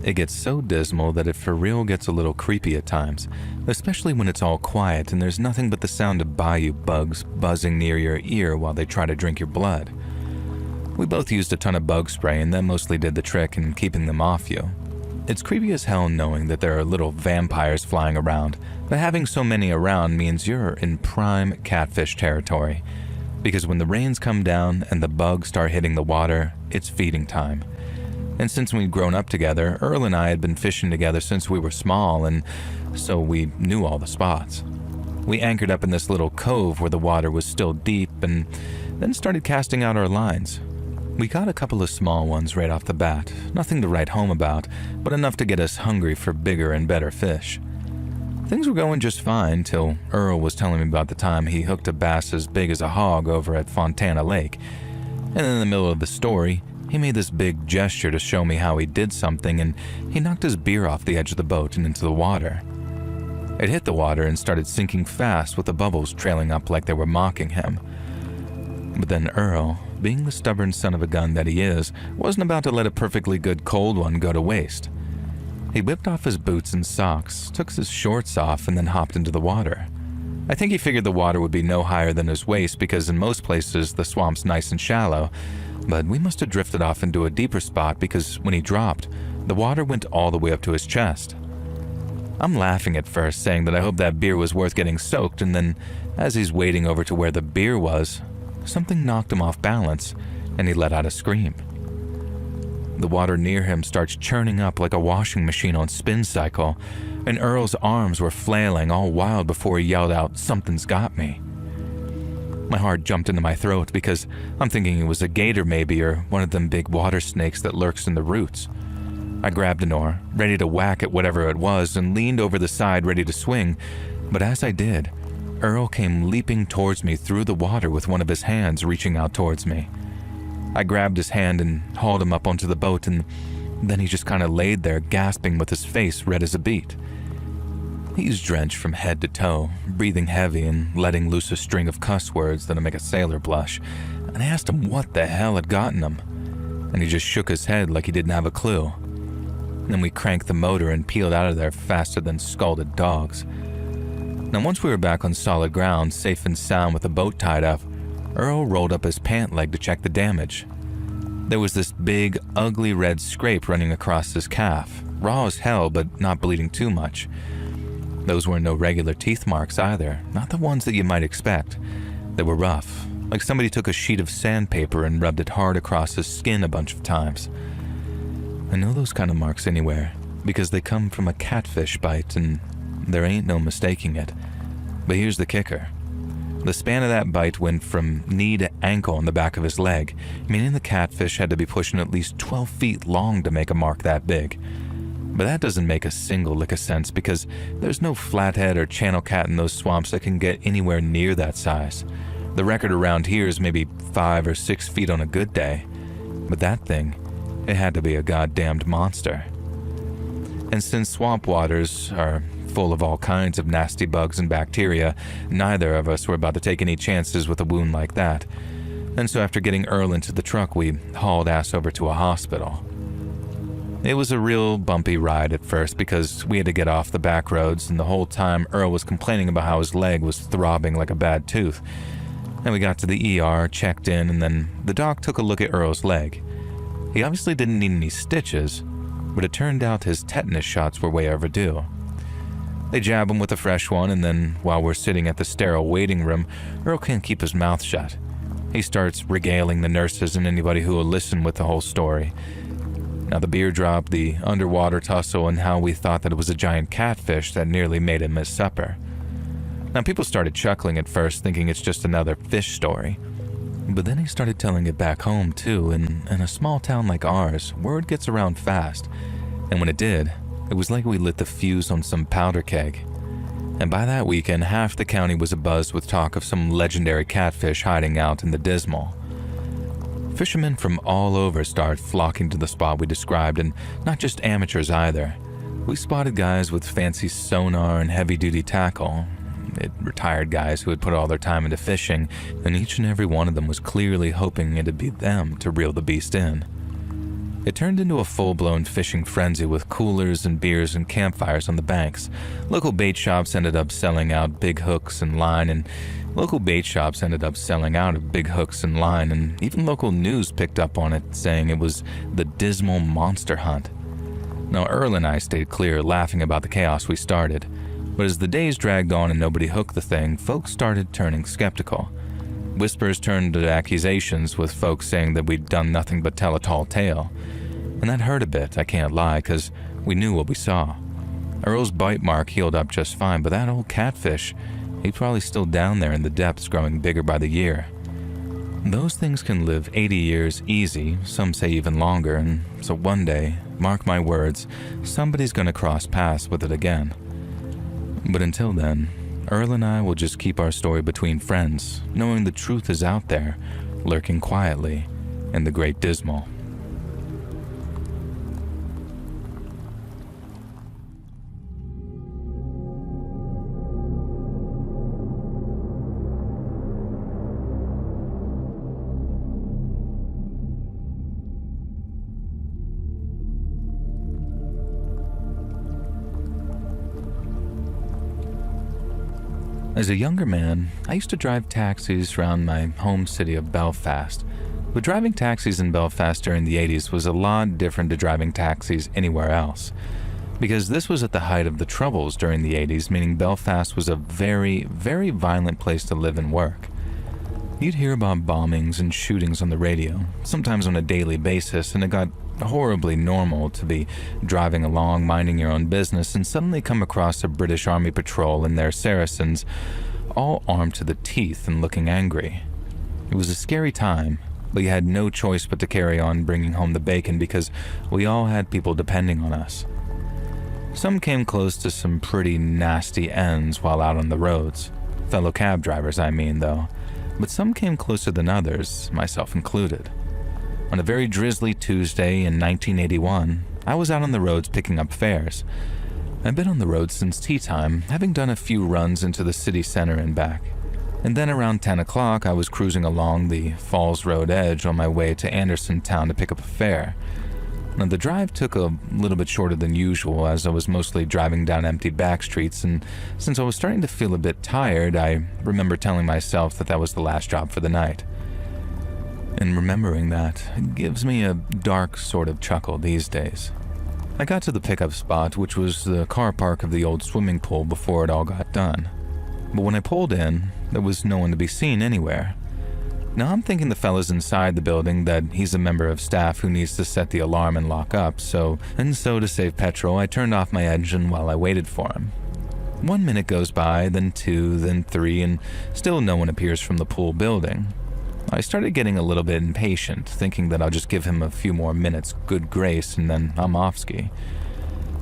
Speaker 1: It gets so dismal that it for real gets a little creepy at times, especially when it's all quiet and there's nothing but the sound of bayou bugs buzzing near your ear while they try to drink your blood. We both used a ton of bug spray, and that mostly did the trick in keeping them off you. It's creepy as hell knowing that there are little vampires flying around, but having so many around means you're in prime catfish territory. Because when the rains come down and the bugs start hitting the water, it's feeding time. And since we'd grown up together, Earl and I had been fishing together since we were small, and so we knew all the spots. We anchored up in this little cove where the water was still deep, and then started casting out our lines. We got a couple of small ones right off the bat, nothing to write home about, but enough to get us hungry for bigger and better fish. Things were going just fine till Earl was telling me about the time he hooked a bass as big as a hog over at Fontana Lake. And in the middle of the story, he made this big gesture to show me how he did something, and he knocked his beer off the edge of the boat and into the water. It hit the water and started sinking fast with the bubbles trailing up like they were mocking him. But then Earl, being the stubborn son of a gun that he is, wasn't about to let a perfectly good cold one go to waste. He whipped off his boots and socks, took his shorts off, and then hopped into the water. I think he figured the water would be no higher than his waist because in most places the swamp's nice and shallow, but we must have drifted off into a deeper spot because when he dropped, the water went all the way up to his chest. I'm laughing at first, saying that I hope that beer was worth getting soaked, and then as he's wading over to where the beer was, something knocked him off balance, and he let out a scream. The water near him starts churning up like a washing machine on spin cycle, and Earl's arms were flailing all wild before he yelled out, "Something's got me." My heart jumped into my throat because I'm thinking it was a gator maybe, or one of them big water snakes that lurks in the roots. I grabbed an oar, ready to whack at whatever it was, and leaned over the side ready to swing, but as I did, Earl came leaping towards me through the water with one of his hands reaching out towards me. I grabbed his hand and hauled him up onto the boat, and then he just kind of laid there gasping with his face red as a beet. He's drenched from head to toe, breathing heavy and letting loose a string of cuss words that'll make a sailor blush, and I asked him what the hell had gotten him, and he just shook his head like he didn't have a clue. Then we cranked the motor and peeled out of there faster than scalded dogs. Now once we were back on solid ground, safe and sound with the boat tied up, Earl rolled up his pant leg to check the damage. There was this big, ugly red scrape running across his calf, raw as hell but not bleeding too much. Those were no regular teeth marks either, not the ones that you might expect. They were rough, like somebody took a sheet of sandpaper and rubbed it hard across his skin a bunch of times. I know those kind of marks anywhere, because they come from a catfish bite and there ain't no mistaking it. But here's the kicker. The span of that bite went from knee to ankle on the back of his leg, meaning the catfish had to be pushing at least 12 feet long to make a mark that big. But that doesn't make a single lick of sense because there's no flathead or channel cat in those swamps that can get anywhere near that size. The record around here is maybe 5 or 6 feet on a good day. But that thing, it had to be a goddamned monster. And since swamp waters are full of all kinds of nasty bugs and bacteria, neither of us were about to take any chances with a wound like that. And so after getting Earl into the truck, we hauled ass over to a hospital. It was a real bumpy ride at first because we had to get off the back roads, and the whole time Earl was complaining about how his leg was throbbing like a bad tooth. And we got to the ER, checked in, and then the doc took a look at Earl's leg. He obviously didn't need any stitches, but it turned out his tetanus shots were way overdue. They jab him with a fresh one, and then while we're sitting at the sterile waiting room, Earl can't keep his mouth shut. He starts regaling the nurses and anybody who will listen with the whole story. Now the beer drop, the underwater tussle, and how we thought that it was a giant catfish that nearly made him miss supper. Now people started chuckling at first, thinking it's just another fish story. But then he started telling it back home too, and in a small town like ours, word gets around fast. And when it did, it was like we lit the fuse on some powder keg. And by that weekend, half the county was abuzz with talk of some legendary catfish hiding out in the Dismal. Fishermen from all over started flocking to the spot we described, and not just amateurs either. We spotted guys with fancy sonar and heavy-duty tackle. Retired guys who had put all their time into fishing, and each and every one of them was clearly hoping it'd be them to reel the beast in. It turned into a full-blown fishing frenzy with coolers and beers and campfires on the banks. Local bait shops ended up selling out big hooks and line, and even local news picked up on it, saying it was the Dismal Monster Hunt. Now, Earl and I stayed clear, laughing about the chaos we started. But as the days dragged on and nobody hooked the thing, folks started turning skeptical. Whispers turned to accusations, with folks saying that we'd done nothing but tell a tall tale. And that hurt a bit, I can't lie, because we knew what we saw. Earl's bite mark healed up just fine, but that old catfish, he's probably still down there in the depths, growing bigger by the year. Those things can live 80 years easy, some say even longer, and so one day, mark my words, somebody's gonna cross paths with it again. But until then, Earl and I will just keep our story between friends, knowing the truth is out there, lurking quietly in the Great Dismal. As a younger man, I used to drive taxis around my home city of Belfast. But driving taxis in Belfast during the 80s was a lot different to driving taxis anywhere else. Because this was at the height of the Troubles during the 80s, meaning Belfast was a very, very violent place to live and work. You'd hear about bombings and shootings on the radio, sometimes on a daily basis, and it got horribly normal to be driving along, minding your own business, and suddenly come across a British Army patrol and their Saracens, all armed to the teeth and looking angry. It was a scary time, but you had no choice but to carry on bringing home the bacon because we all had people depending on us. Some came close to some pretty nasty ends while out on the roads. Fellow cab drivers, I mean, though. But some came closer than others, myself included. On a very drizzly Tuesday in 1981, I was out on the roads picking up fares. I've been on the road since tea time, having done a few runs into the city center and back. And then around 10 o'clock, I was cruising along the Falls Road edge on my way to Anderson Town to pick up a fare. Now, the drive took a little bit shorter than usual as I was mostly driving down empty back streets, and since I was starting to feel a bit tired, I remember telling myself that that was the last job for the night. And remembering that gives me a dark sort of chuckle these days. I got to the pickup spot, which was the car park of the old swimming pool before it all got done. But when I pulled in, there was no one to be seen anywhere. Now I'm thinking the fella's inside the building, that he's a member of staff who needs to set the alarm and lock up, so to save petrol, I turned off my engine while I waited for him. 1 minute goes by, then 2, then 3, and still no one appears from the pool building. I started getting a little bit impatient, thinking that I'll just give him a few more minutes good grace and then I'm off-ski.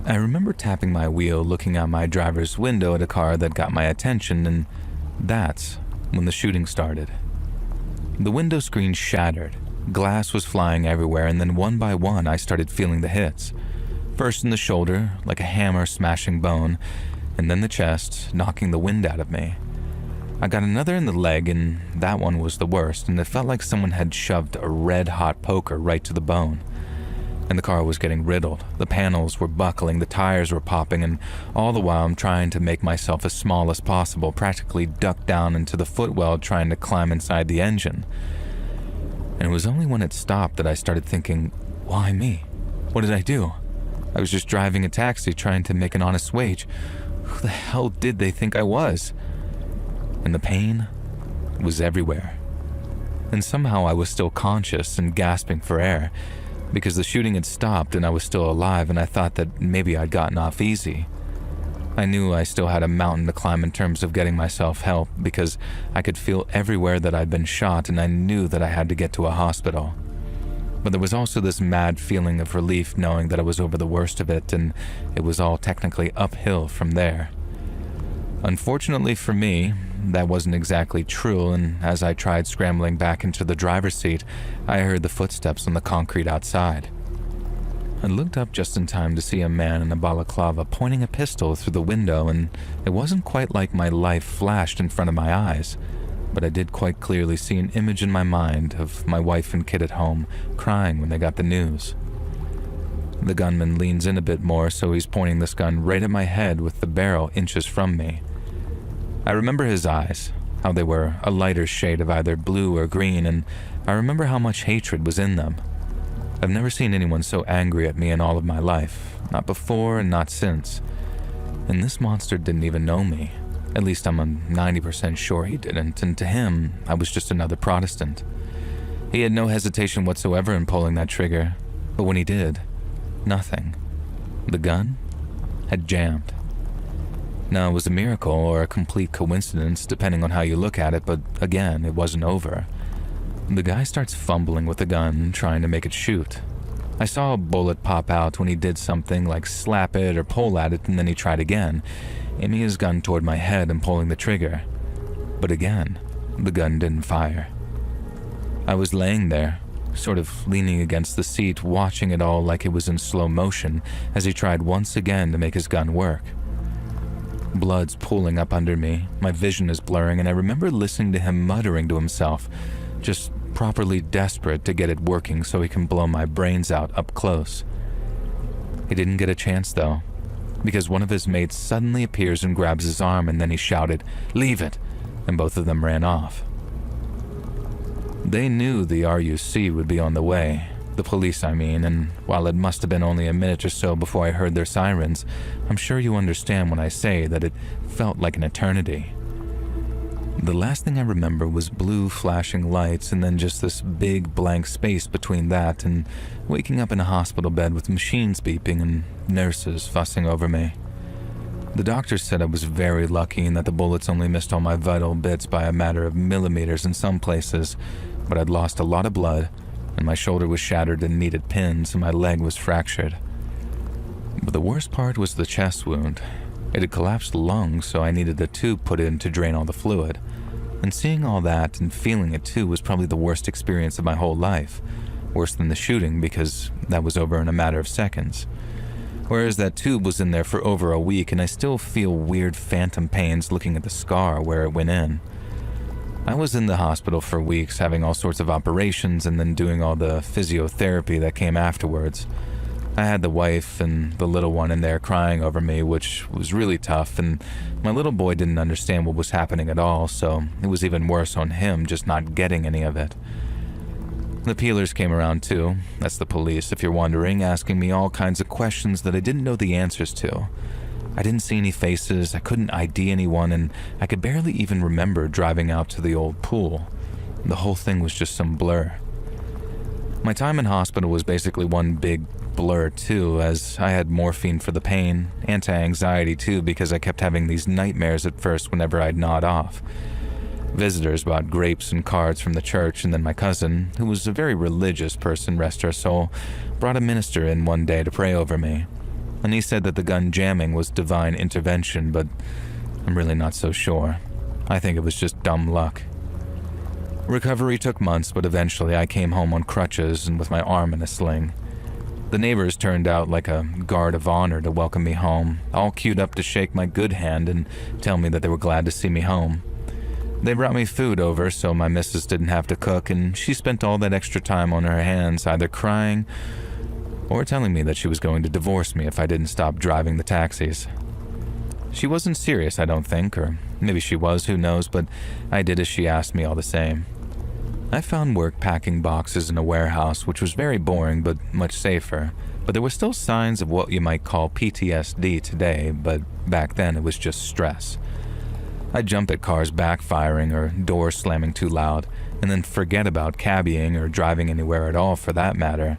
Speaker 1: I remember tapping my wheel, looking out my driver's window at a car that got my attention, and that's when the shooting started. The window screen shattered, glass was flying everywhere, and then one by one I started feeling the hits. First in the shoulder, like a hammer smashing bone, and then the chest, knocking the wind out of me. I got another in the leg, and that one was the worst, and it felt like someone had shoved a red-hot poker right to the bone. And the car was getting riddled. The panels were buckling, the tires were popping, and all the while I'm trying to make myself as small as possible, practically duck down into the footwell trying to climb inside the engine. And it was only when it stopped that I started thinking, why me? What did I do? I was just driving a taxi trying to make an honest wage. Who the hell did they think I was? And the pain was everywhere. And somehow I was still conscious and gasping for air, because the shooting had stopped and I was still alive, and I thought that maybe I'd gotten off easy. I knew I still had a mountain to climb in terms of getting myself help, because I could feel everywhere that I'd been shot, and I knew that I had to get to a hospital. But there was also this mad feeling of relief knowing that I was over the worst of it, and it was all technically uphill from there. Unfortunately for me, that wasn't exactly true, and as I tried scrambling back into the driver's seat, I heard the footsteps on the concrete outside. I looked up just in time to see a man in a balaclava pointing a pistol through the window, and it wasn't quite like my life flashed in front of my eyes, but I did quite clearly see an image in my mind of my wife and kid at home, crying when they got the news. The gunman leans in a bit more, so he's pointing this gun right at my head with the barrel inches from me. I remember his eyes, how they were a lighter shade of either blue or green, and I remember how much hatred was in them. I've never seen anyone so angry at me in all of my life, not before and not since. And this monster didn't even know me. At least I'm 90% sure he didn't, and to him, I was just another Protestant. He had no hesitation whatsoever in pulling that trigger, but when he did, nothing. The gun had jammed. Now, it was a miracle or a complete coincidence, depending on how you look at it, but again, it wasn't over. The guy starts fumbling with the gun, trying to make it shoot. I saw a bullet pop out when he did something like slap it or pull at it, and then he tried again, aiming his gun toward my head and pulling the trigger. But again, the gun didn't fire. I was laying there, sort of leaning against the seat, watching it all like it was in slow motion as he tried once again to make his gun work. Blood's pooling up under me, my vision is blurring, and I remember listening to him muttering to himself, just properly desperate to get it working so he can blow my brains out up close. He didn't get a chance though, because one of his mates suddenly appears and grabs his arm, and then he shouted, "Leave it!" and both of them ran off. They knew the RUC would be on the way, the police I mean, and while it must have been only a minute or so before I heard their sirens, I'm sure you understand when I say that it felt like an eternity. The last thing I remember was blue flashing lights, and then just this big blank space between that and waking up in a hospital bed with machines beeping and nurses fussing over me. The doctor said I was very lucky and that the bullets only missed all my vital bits by a matter of millimeters in some places, but I'd lost a lot of blood, and my shoulder was shattered and needed pins, and my leg was fractured. But the worst part was the chest wound. It had collapsed the lungs, so I needed a tube put in to drain all the fluid. And seeing all that and feeling it too was probably the worst experience of my whole life. Worse than the shooting, because that was over in a matter of seconds. Whereas that tube was in there for over a week, and I still feel weird phantom pains looking at the scar where it went in. I was in the hospital for weeks, having all sorts of operations and then doing all the physiotherapy that came afterwards. I had the wife and the little one in there crying over me, which was really tough, and my little boy didn't understand what was happening at all, so it was even worse on him just not getting any of it. The peelers came around too, that's the police if you're wondering, asking me all kinds of questions that I didn't know the answers to. I didn't see any faces, I couldn't ID anyone, and I could barely even remember driving out to the old pool. The whole thing was just some blur. My time in hospital was basically one big blur too, as I had morphine for the pain, anti-anxiety too, because I kept having these nightmares at first whenever I'd nod off. Visitors brought grapes and cards from the church, and then my cousin, who was a very religious person, rest her soul, brought a minister in one day to pray over me. And he said that the gun jamming was divine intervention, but I'm really not so sure. I think it was just dumb luck. Recovery took months, but eventually I came home on crutches and with my arm in a sling. The neighbors turned out like a guard of honor to welcome me home, all queued up to shake my good hand and tell me that they were glad to see me home. They brought me food over so my missus didn't have to cook, and she spent all that extra time on her hands either crying or telling me that she was going to divorce me if I didn't stop driving the taxis. She wasn't serious, I don't think, or maybe she was, who knows, but I did as she asked me all the same. I found work packing boxes in a warehouse, which was very boring but much safer, but there were still signs of what you might call PTSD today, but back then it was just stress. I'd jump at cars backfiring or doors slamming too loud, and then forget about cabbying or driving anywhere at all for that matter.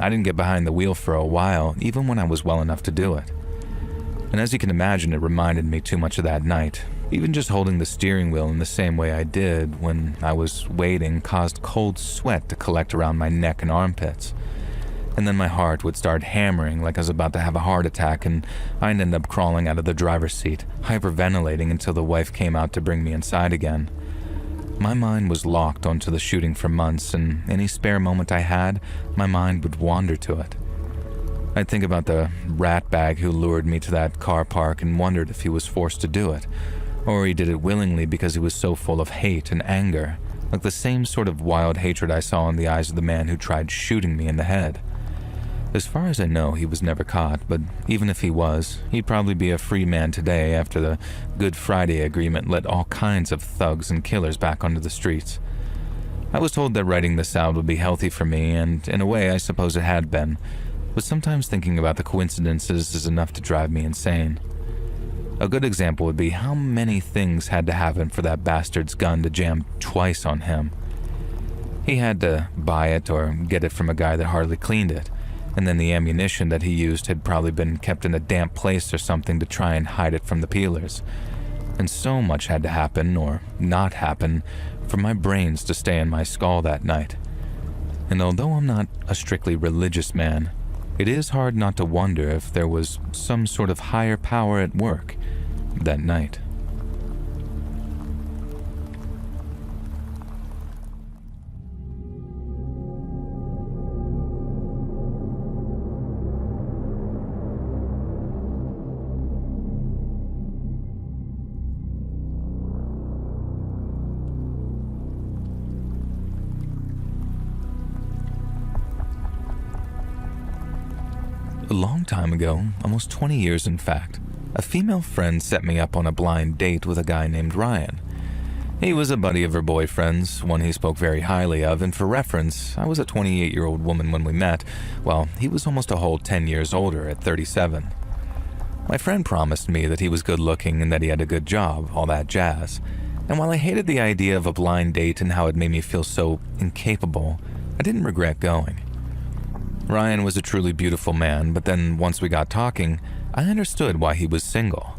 Speaker 1: I didn't get behind the wheel for a while, even when I was well enough to do it. And as you can imagine, it reminded me too much of that night. Even just holding the steering wheel in the same way I did when I was waiting caused cold sweat to collect around my neck and armpits. And then my heart would start hammering like I was about to have a heart attack, and I'd end up crawling out of the driver's seat, hyperventilating until the wife came out to bring me inside again. My mind was locked onto the shooting for months, and any spare moment I had, my mind would wander to it. I'd think about the rat bag who lured me to that car park and wondered if he was forced to do it, or he did it willingly because he was so full of hate and anger, like the same sort of wild hatred I saw in the eyes of the man who tried shooting me in the head. As far as I know, he was never caught, but even if he was, he'd probably be a free man today after the Good Friday Agreement let all kinds of thugs and killers back onto the streets. I was told that writing this out would be healthy for me, and in a way I suppose it had been, but sometimes thinking about the coincidences is enough to drive me insane. A good example would be how many things had to happen for that bastard's gun to jam twice on him. He had to buy it or get it from a guy that hardly cleaned it, and then the ammunition that he used had probably been kept in a damp place or something to try and hide it from the peelers. And so much had to happen, or not happen, for my brains to stay in my skull that night. And although I'm not a strictly religious man, it is hard not to wonder if there was some sort of higher power at work that night. A long time ago, almost 20 years in fact, a female friend set me up on a blind date with a guy named Ryan. He was a buddy of her boyfriend's, one he spoke very highly of, and for reference, I was a 28-year-old woman when we met, while he was almost a whole 10 years older at 37. My friend promised me that he was good-looking and that he had a good job, all that jazz. And while I hated the idea of a blind date and how it made me feel so incapable, I didn't regret going. Ryan was a truly beautiful man, but then once we got talking, I understood why he was single.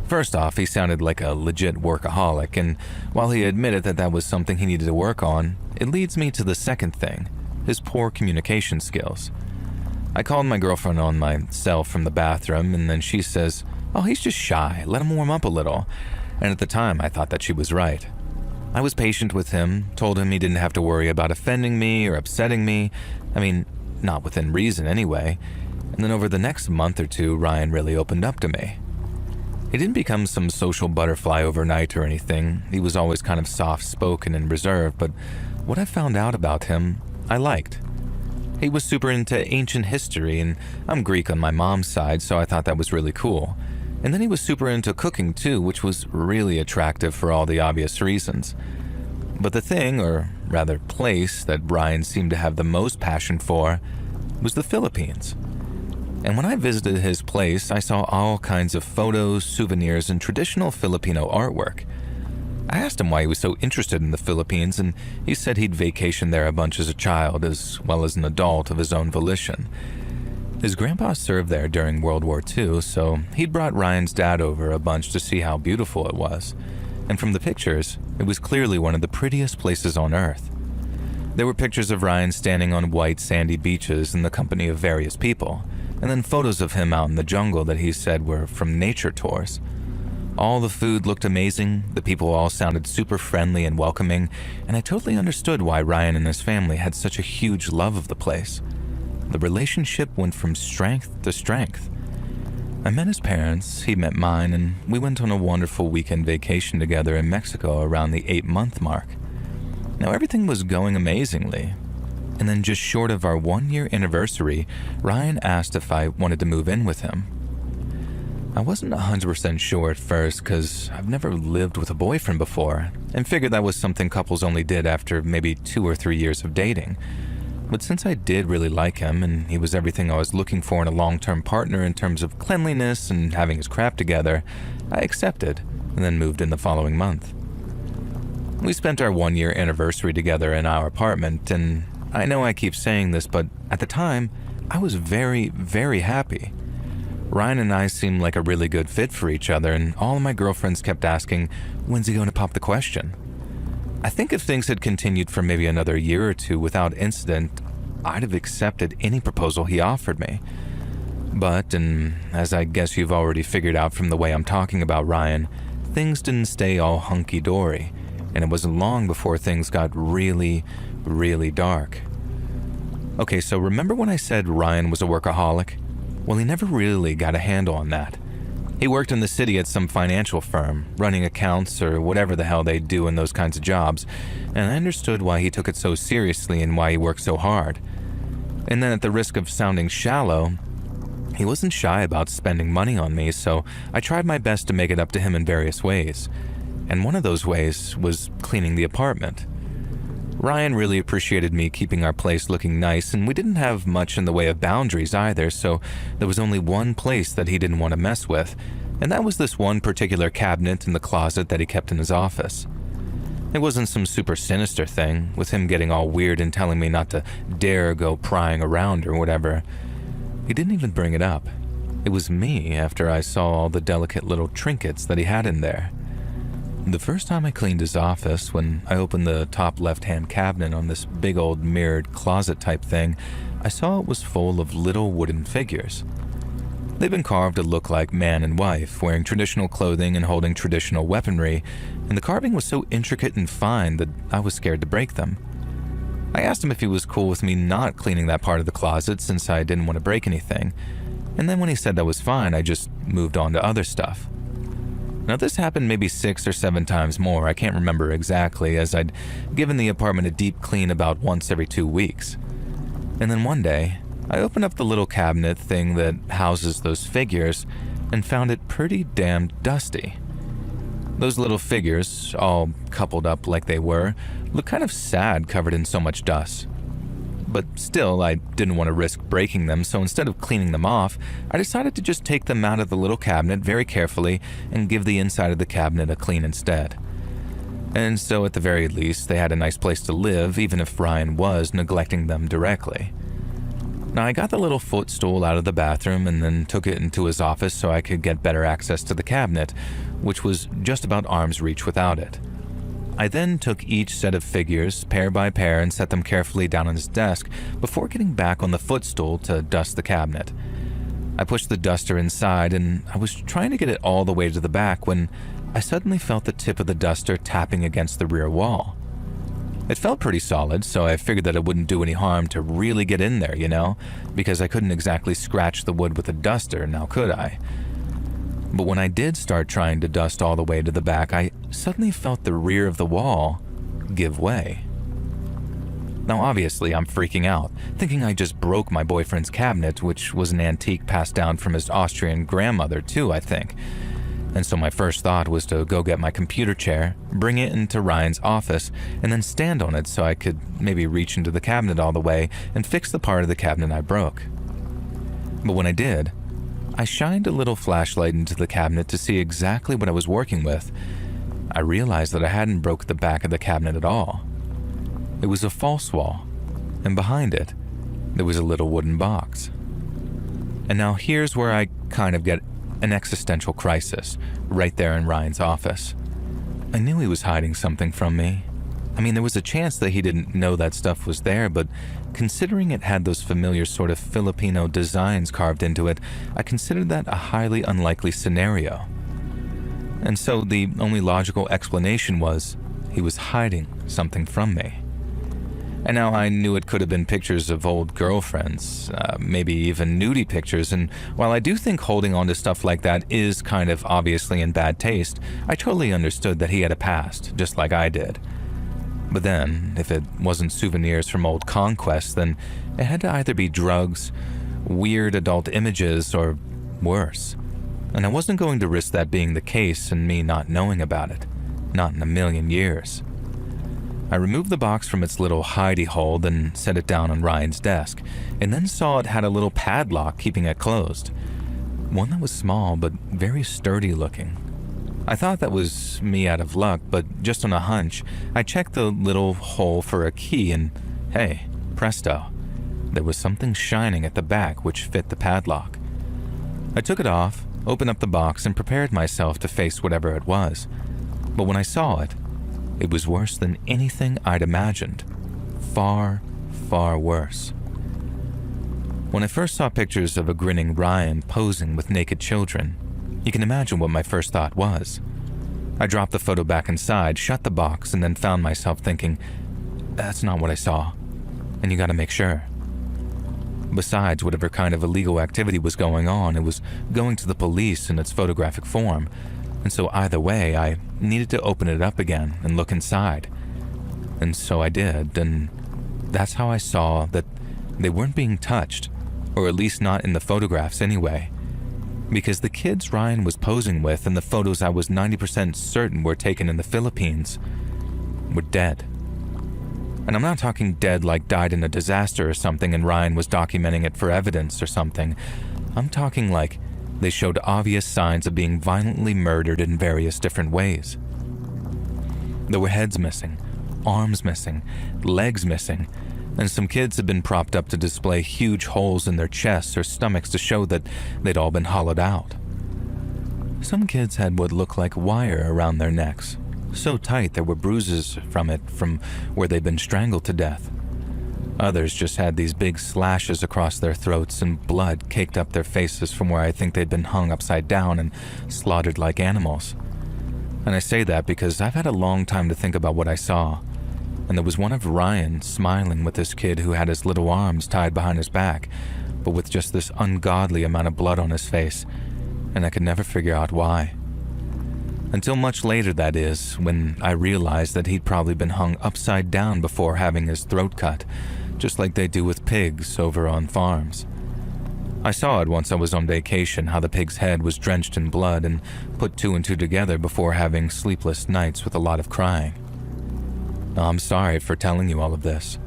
Speaker 1: First off, he sounded like a legit workaholic, and while he admitted that that was something he needed to work on, it leads me to the second thing, his poor communication skills. I called my girlfriend on my cell from the bathroom, and then she says, "Oh, he's just shy, let him warm up a little." And at the time, I thought that she was right. I was patient with him, told him he didn't have to worry about offending me or upsetting me. I mean, not within reason anyway. And then over the next month or two, Ryan really opened up to me. He didn't become some social butterfly overnight or anything. He was always kind of soft-spoken and reserved, but what I found out about him, I liked. He was super into ancient history, and I'm Greek on my mom's side, so I thought that was really cool. And then he was super into cooking too, which was really attractive for all the obvious reasons. But the thing, or rather place, that Ryan seemed to have the most passion for was the Philippines. And when I visited his place, I saw all kinds of photos, souvenirs, and traditional Filipino artwork. I asked him why he was so interested in the Philippines, and he said he'd vacationed there a bunch as a child as well as an adult of his own volition. His grandpa served there during World War II, so he'd brought Ryan's dad over a bunch to see how beautiful it was. And from the pictures, it was clearly one of the prettiest places on Earth. There were pictures of Ryan standing on white sandy beaches in the company of various people, and then photos of him out in the jungle that he said were from nature tours. All the food looked amazing, the people all sounded super friendly and welcoming, and I totally understood why Ryan and his family had such a huge love of the place. The relationship went from strength to strength. I met his parents, he met mine, and we went on a wonderful weekend vacation together in Mexico around the 8-month mark. Now everything was going amazingly. And then just short of our 1-year anniversary, Ryan asked if I wanted to move in with him. I wasn't 100% sure at first because I've never lived with a boyfriend before and figured that was something couples only did after maybe 2 or 3 years of dating. But since I did really like him and he was everything I was looking for in a long-term partner in terms of cleanliness and having his crap together, I accepted and then moved in the following month. We spent our 1-year anniversary together in our apartment, and I know I keep saying this, but at the time, I was very, very happy. Ryan and I seemed like a really good fit for each other, and all of my girlfriends kept asking, when's he going to pop the question? I think if things had continued for maybe another year or two without incident, I'd have accepted any proposal he offered me. But, and as I guess you've already figured out from the way I'm talking about Ryan, things didn't stay all hunky-dory, and it wasn't long before things got really, really dark. Okay, so remember when I said Ryan was a workaholic? Well, he never really got a handle on that. He worked in the city at some financial firm, running accounts or whatever the hell they do in those kinds of jobs, and I understood why he took it so seriously and why he worked so hard. And then at the risk of sounding shallow, he wasn't shy about spending money on me, so I tried my best to make it up to him in various ways. And one of those ways was cleaning the apartment. Ryan really appreciated me keeping our place looking nice, and we didn't have much in the way of boundaries either, so there was only one place that he didn't want to mess with, and that was this one particular cabinet in the closet that he kept in his office. It wasn't some super sinister thing, with him getting all weird and telling me not to dare go prying around or whatever. He didn't even bring it up. It was me after I saw all the delicate little trinkets that he had in there. The first time I cleaned his office, when I opened the top left-hand cabinet on this big old mirrored closet type thing, I saw it was full of little wooden figures. They've been carved to look like man and wife, wearing traditional clothing and holding traditional weaponry, and the carving was so intricate and fine that I was scared to break them. I asked him if he was cool with me not cleaning that part of the closet since I didn't want to break anything, and then when he said that was fine, I just moved on to other stuff. Now this happened maybe 6 or 7 times more, I can't remember exactly, as I'd given the apartment a deep clean about once every 2 weeks. And then one day, I opened up the little cabinet thing that houses those figures and found it pretty damn dusty. Those little figures, all coupled up like they were, looked kind of sad covered in so much dust. But still, I didn't want to risk breaking them, so instead of cleaning them off, I decided to just take them out of the little cabinet very carefully and give the inside of the cabinet a clean instead. And so at the very least, they had a nice place to live, even if Ryan was neglecting them directly. Now I got the little footstool out of the bathroom and then took it into his office so I could get better access to the cabinet, which was just about arm's reach without it. I then took each set of figures, pair by pair, and set them carefully down on his desk before getting back on the footstool to dust the cabinet. I pushed the duster inside, and I was trying to get it all the way to the back when I suddenly felt the tip of the duster tapping against the rear wall. It felt pretty solid, so I figured that it wouldn't do any harm to really get in there, because I couldn't exactly scratch the wood with a duster, now could I? But when I did start trying to dust all the way to the back, I suddenly felt the rear of the wall give way. Now obviously I'm freaking out, thinking I just broke my boyfriend's cabinet, which was an antique passed down from his Austrian grandmother too, I think. And so my first thought was to go get my computer chair, bring it into Ryan's office, and then stand on it so I could maybe reach into the cabinet all the way and fix the part of the cabinet I broke. But when I did, I shined a little flashlight into the cabinet to see exactly what I was working with. I realized that I hadn't broke the back of the cabinet at all. It was a false wall, and behind it, there was a little wooden box. And now here's where I kind of get an existential crisis, right there in Ryan's office. I knew he was hiding something from me. I mean, there was a chance that he didn't know that stuff was there, but considering it had those familiar sort of Filipino designs carved into it, I considered that a highly unlikely scenario. And so the only logical explanation was he was hiding something from me. And now I knew it could have been pictures of old girlfriends, maybe even nudie pictures, and while I do think holding on to stuff like that is kind of obviously in bad taste, I totally understood that he had a past, just like I did. But then, if it wasn't souvenirs from old conquests, then it had to either be drugs, weird adult images, or worse. And I wasn't going to risk that being the case and me not knowing about it. Not in a million years. I removed the box from its little hidey hole, then set it down on Ryan's desk, and then saw it had a little padlock keeping it closed. One that was small, but very sturdy looking. I thought that was me out of luck, but just on a hunch, I checked the little hole for a key and, hey, presto, there was something shining at the back which fit the padlock. I took it off, opened up the box, and prepared myself to face whatever it was. But when I saw it, it was worse than anything I'd imagined. Far, far worse. When I first saw pictures of a grinning Ryan posing with naked children, you can imagine what my first thought was. I dropped the photo back inside, shut the box, and then found myself thinking, that's not what I saw, and you gotta make sure. Besides, whatever kind of illegal activity was going on, it was going to the police in its photographic form, and so either way, I needed to open it up again and look inside. And so I did, and that's how I saw that they weren't being touched, or at least not in the photographs anyway. Because the kids Ryan was posing with and the photos I was 90% certain were taken in the Philippines were dead. And I'm not talking dead like died in a disaster or something and Ryan was documenting it for evidence or something. I'm talking like they showed obvious signs of being violently murdered in various different ways. There were heads missing, arms missing, legs missing, and some kids had been propped up to display huge holes in their chests or stomachs to show that they'd all been hollowed out. Some kids had what looked like wire around their necks, so tight there were bruises from it from where they'd been strangled to death. Others just had these big slashes across their throats and blood caked up their faces from where I think they'd been hung upside down and slaughtered like animals. And I say that because I've had a long time to think about what I saw, and there was one of Ryan smiling with this kid who had his little arms tied behind his back, but with just this ungodly amount of blood on his face, and I could never figure out why. Until much later, that is, when I realized that he'd probably been hung upside down before having his throat cut, just like they do with pigs over on farms. I saw it once I was on vacation, how the pig's head was drenched in blood, and put two and two together before having sleepless nights with a lot of crying. I'm sorry for telling you all of this.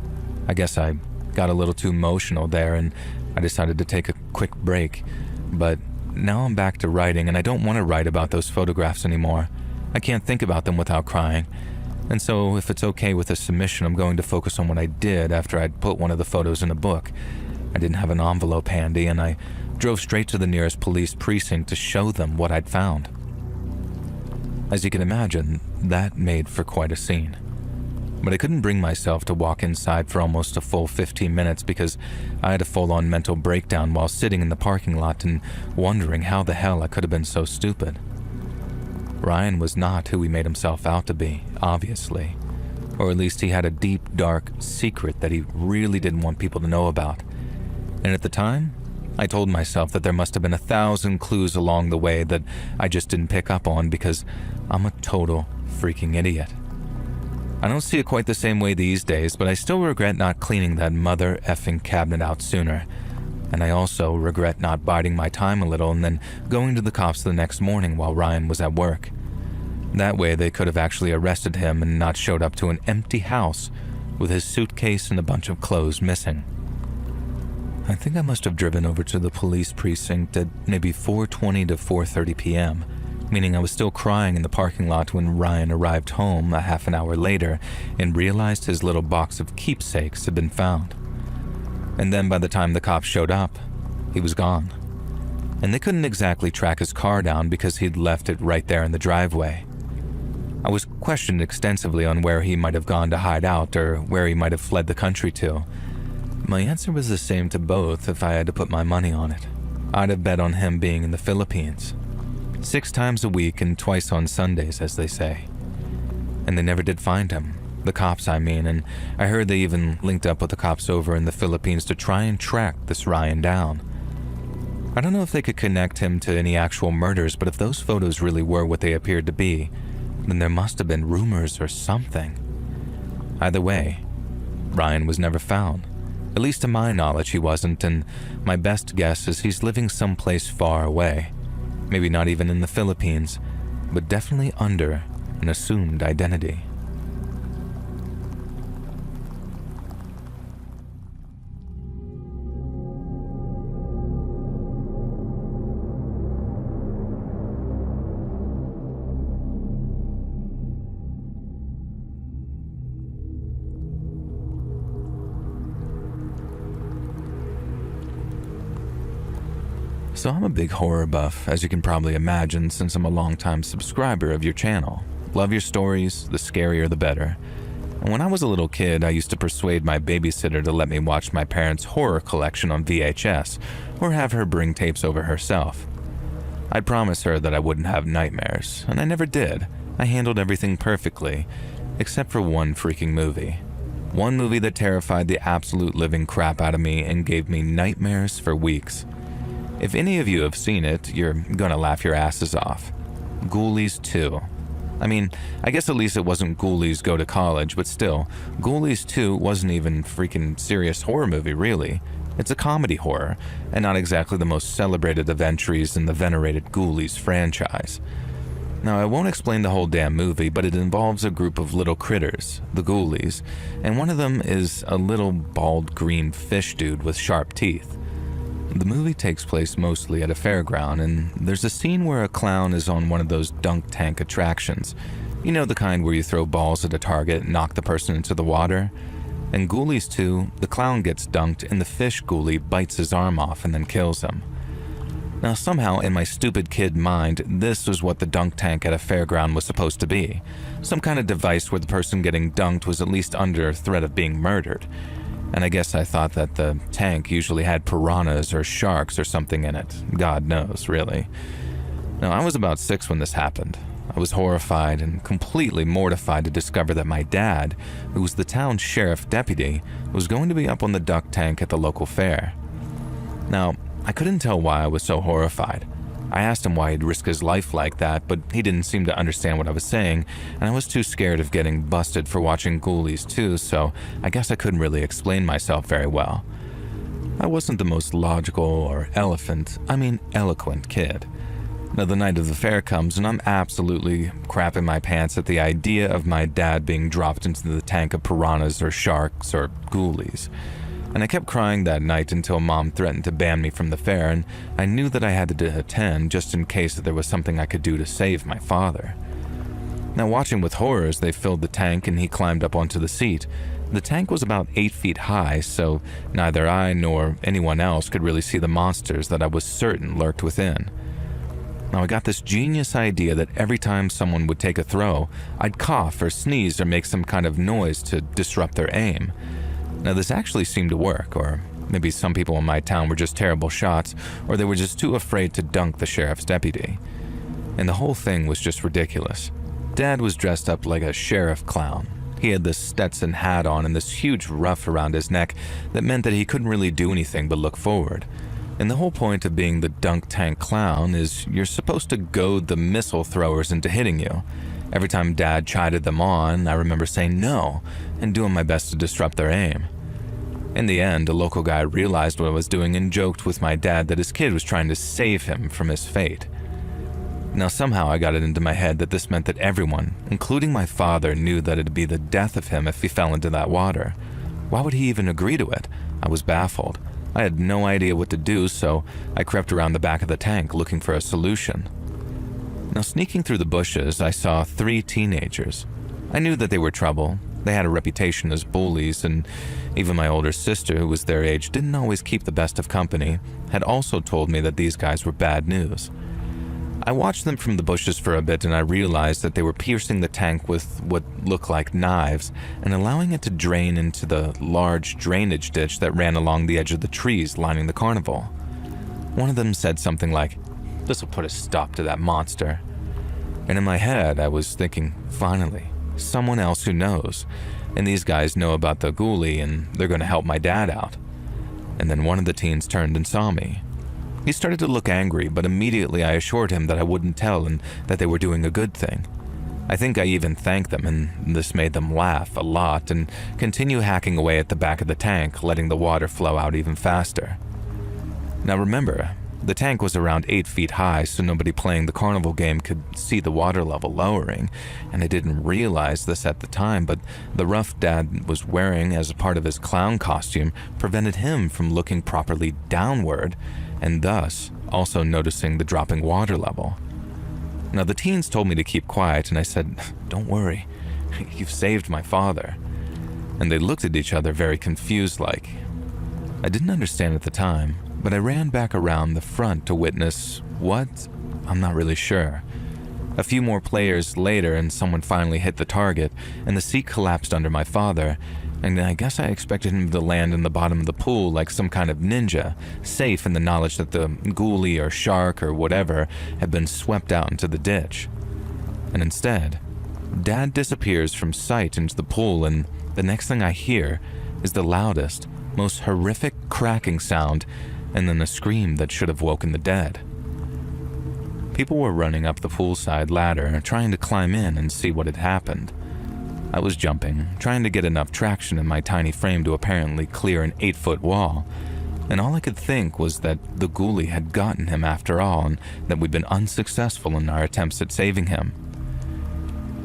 Speaker 1: I guess I got a little too emotional there and I decided to take a quick break, but now I'm back to writing and I don't want to write about those photographs anymore. I can't think about them without crying. And so if it's okay with the submission, I'm going to focus on what I did after I'd put one of the photos in a book. I didn't have an envelope handy and I drove straight to the nearest police precinct to show them what I'd found. As you can imagine, that made for quite a scene. But I couldn't bring myself to walk inside for almost a full 15 minutes because I had a full-on mental breakdown while sitting in the parking lot and wondering how the hell I could have been so stupid. Ryan was not who he made himself out to be, obviously. Or at least he had a deep, dark secret that he really didn't want people to know about. And at the time, I told myself that there must have been 1,000 clues along the way that I just didn't pick up on because I'm a total freaking idiot. I don't see it quite the same way these days, but I still regret not cleaning that mother effing cabinet out sooner. And I also regret not biding my time a little and then going to the cops the next morning while Ryan was at work. That way they could have actually arrested him and not showed up to an empty house with his suitcase and a bunch of clothes missing. I think I must have driven over to the police precinct at maybe 4:20 to 4:30 p.m., meaning I was still crying in the parking lot when Ryan arrived home a half an hour later and realized his little box of keepsakes had been found. And then by the time the cops showed up, he was gone. And they couldn't exactly track his car down because he'd left it right there in the driveway. I was questioned extensively on where he might have gone to hide out or where he might have fled the country to. My answer was the same to both if I had to put my money on it. I'd have bet on him being in the Philippines. 6 times a week and twice on Sundays, as they say. And they never did find him. The cops, I mean, and I heard they even linked up with the cops over in the Philippines to try and track this Ryan down. I don't know if they could connect him to any actual murders, but if those photos really were what they appeared to be, then there must have been rumors or something. Either way, Ryan was never found. At least to my knowledge he wasn't, and my best guess is he's living someplace far away. Maybe not even in the Philippines, but definitely under an assumed identity. So I'm a big horror buff, as you can probably imagine, since I'm a longtime subscriber of your channel. Love your stories, the scarier the better. And when I was a little kid, I used to persuade my babysitter to let me watch my parents' horror collection on VHS, or have her bring tapes over herself. I'd promise her that I wouldn't have nightmares, and I never did. I handled everything perfectly, except for one freaking movie. One movie that terrified the absolute living crap out of me and gave me nightmares for weeks. If any of you have seen it, you're gonna laugh your asses off. Ghoulies 2. I mean, I guess at least it wasn't Ghoulies Go to College, but still, Ghoulies 2 wasn't even freaking serious horror movie, really. It's a comedy horror, and not exactly the most celebrated of entries in the venerated Ghoulies franchise. Now, I won't explain the whole damn movie, but it involves a group of little critters, the Ghoulies, and one of them is a little bald green fish dude with sharp teeth. The movie takes place mostly at a fairground, and there's a scene where a clown is on one of those dunk tank attractions. You know, the kind where you throw balls at a target and knock the person into the water? In Ghoulies 2, the clown gets dunked and the fish ghoulie bites his arm off and then kills him. Now somehow in my stupid kid mind, this was what the dunk tank at a fairground was supposed to be. Some kind of device where the person getting dunked was at least under threat of being murdered. And I guess I thought that the tank usually had piranhas or sharks or something in it. God knows, really. Now, I was about 6 when this happened. I was horrified and completely mortified to discover that my dad, who was the town sheriff deputy, was going to be up on the duck tank at the local fair. Now, I couldn't tell why I was so horrified. I asked him why he'd risk his life like that, but he didn't seem to understand what I was saying, and I was too scared of getting busted for watching Ghoulies 2, so I guess I couldn't really explain myself very well. I wasn't the most logical or eloquent kid. Now the night of the fair comes and I'm absolutely crapping my pants at the idea of my dad being dropped into the tank of piranhas or sharks or ghoulies. And I kept crying that night until Mom threatened to ban me from the fair, and I knew that I had to attend just in case there was something I could do to save my father. Now watching with horror as they filled the tank and he climbed up onto the seat. The tank was about 8 feet high, so neither I nor anyone else could really see the monsters that I was certain lurked within. Now I got this genius idea that every time someone would take a throw, I'd cough or sneeze or make some kind of noise to disrupt their aim. Now this actually seemed to work, or maybe some people in my town were just terrible shots, or they were just too afraid to dunk the sheriff's deputy. And the whole thing was just ridiculous. Dad was dressed up like a sheriff clown. He had this Stetson hat on and this huge ruff around his neck that meant that he couldn't really do anything but look forward. And the whole point of being the dunk tank clown is you're supposed to goad the missile throwers into hitting you. Every time Dad chided them on, I remember saying no and doing my best to disrupt their aim. In the end, a local guy realized what I was doing and joked with my dad that his kid was trying to save him from his fate. Now somehow I got it into my head that this meant that everyone, including my father, knew that it'd be the death of him if he fell into that water. Why would he even agree to it? I was baffled. I had no idea what to do, so I crept around the back of the tank looking for a solution. Now sneaking through the bushes, I saw 3 teenagers. I knew that they were trouble. They had a reputation as bullies, and even my older sister, who was their age, didn't always keep the best of company, had also told me that these guys were bad news. I watched them from the bushes for a bit, and I realized that they were piercing the tank with what looked like knives and allowing it to drain into the large drainage ditch that ran along the edge of the trees lining the carnival. One of them said something like, "This'll put a stop to that monster." And in my head, I was thinking, finally, someone else who knows. And these guys know about the ghoulie, and they're going to help my dad out. And then one of the teens turned and saw me. He started to look angry, but immediately I assured him that I wouldn't tell and that they were doing a good thing. I think I even thanked them, and this made them laugh a lot and continue hacking away at the back of the tank, letting the water flow out even faster. Now remember, the tank was around 8 feet high, so nobody playing the carnival game could see the water level lowering, and I didn't realize this at the time, but the rough Dad was wearing as a part of his clown costume prevented him from looking properly downward, and thus also noticing the dropping water level. Now the teens told me to keep quiet, and I said, "Don't worry, you've saved my father." And they looked at each other very confused like. I didn't understand at the time, but I ran back around the front to witness what? I'm not really sure. A few more players later, and someone finally hit the target, and the seat collapsed under my father, and I guess I expected him to land in the bottom of the pool like some kind of ninja, safe in the knowledge that the ghoulie or shark or whatever had been swept out into the ditch. And instead, Dad disappears from sight into the pool, and the next thing I hear is the loudest, most horrific cracking sound, and then a scream that should have woken the dead. People were running up the poolside ladder, trying to climb in and see what had happened. I was jumping, trying to get enough traction in my tiny frame to apparently clear an 8-foot wall, and all I could think was that the ghoulie had gotten him after all, and that we'd been unsuccessful in our attempts at saving him.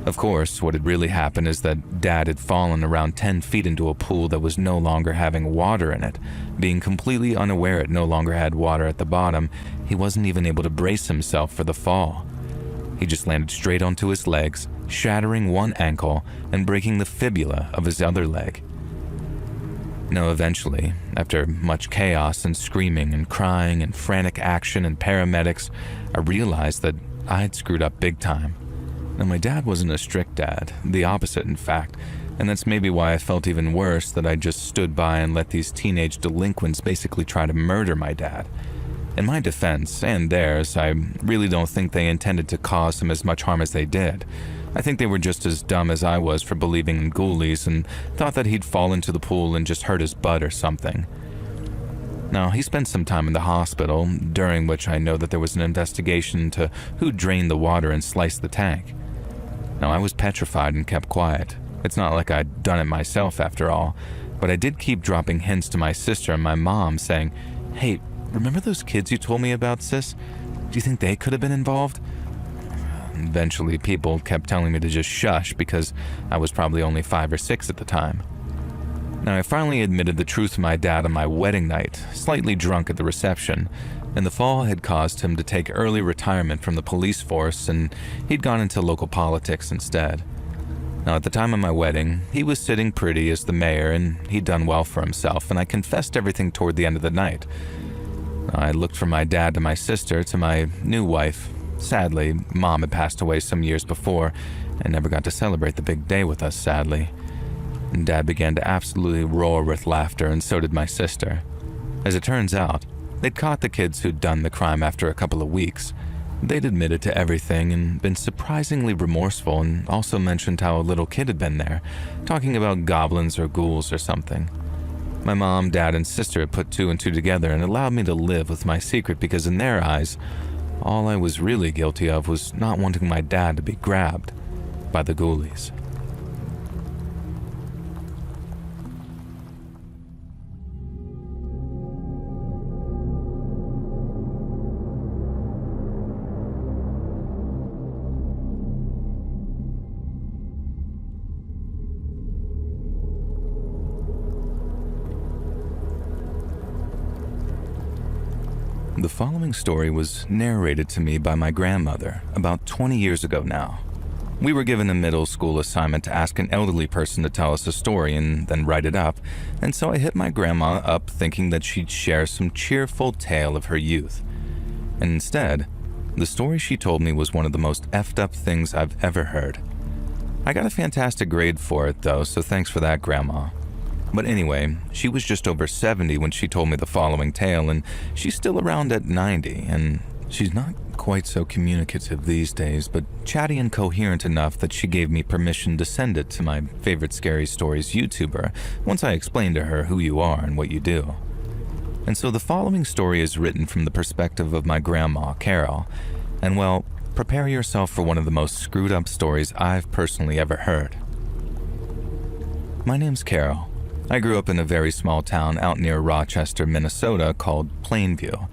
Speaker 1: Of course, what had really happened is that Dad had fallen around 10 feet into a pool that was no longer having water in it. Being completely unaware it no longer had water at the bottom, he wasn't even able to brace himself for the fall. He just landed straight onto his legs, shattering one ankle and breaking the fibula of his other leg. Now eventually, after much chaos and screaming and crying and frantic action and paramedics, I realized that I had screwed up big time. Now my dad wasn't a strict dad, the opposite in fact, and that's maybe why I felt even worse that I just stood by and let these teenage delinquents basically try to murder my dad. In my defense, and theirs, I really don't think they intended to cause him as much harm as they did. I think they were just as dumb as I was for believing in ghoulies and thought that he'd fall into the pool and just hurt his butt or something. Now, he spent some time in the hospital, during which I know that there was an investigation into who drained the water and sliced the tank. Now, I was petrified and kept quiet. It's not like I'd done it myself after all, but I did keep dropping hints to my sister and my mom saying, "Hey, remember those kids you told me about, sis? Do you think they could have been involved?" Eventually, people kept telling me to just shush because I was probably only 5 or 6 at the time. Now, I finally admitted the truth to my dad on my wedding night, slightly drunk at the reception, and the fall had caused him to take early retirement from the police force, and he'd gone into local politics instead. Now, at the time of my wedding, he was sitting pretty as the mayor, and he'd done well for himself, and I confessed everything toward the end of the night. I looked from my dad to my sister to my new wife. Sadly, Mom had passed away some years before and never got to celebrate the big day with us, sadly. And Dad began to absolutely roar with laughter, and so did my sister. As it turns out, they'd caught the kids who'd done the crime after a couple of weeks. They'd admitted to everything and been surprisingly remorseful, and also mentioned how a little kid had been there, talking about goblins or ghouls or something. My mom, dad, and sister had put 2 and 2 together and allowed me to live with my secret because in their eyes, all I was really guilty of was not wanting my dad to be grabbed. by the ghoulies. The following story was narrated to me by my grandmother about 20 years ago now. We were given a middle school assignment to ask an elderly person to tell us a story and then write it up, and so I hit my grandma up thinking that she'd share some cheerful tale of her youth. And instead, the story she told me was one of the most effed up things I've ever heard. I got a fantastic grade for it though, so thanks for that, Grandma. But anyway, she was just over 70 when she told me the following tale, and she's still around at 90, and she's not quite so communicative these days, but chatty and coherent enough that she gave me permission to send it to my favorite scary stories YouTuber once I explained to her who you are and what you do. And so the following story is written from the perspective of my grandma, Carol, and well, prepare yourself for one of the most screwed up stories I've personally ever heard. My name's Carol. I grew up in a very small town out near Rochester, Minnesota called Plainview.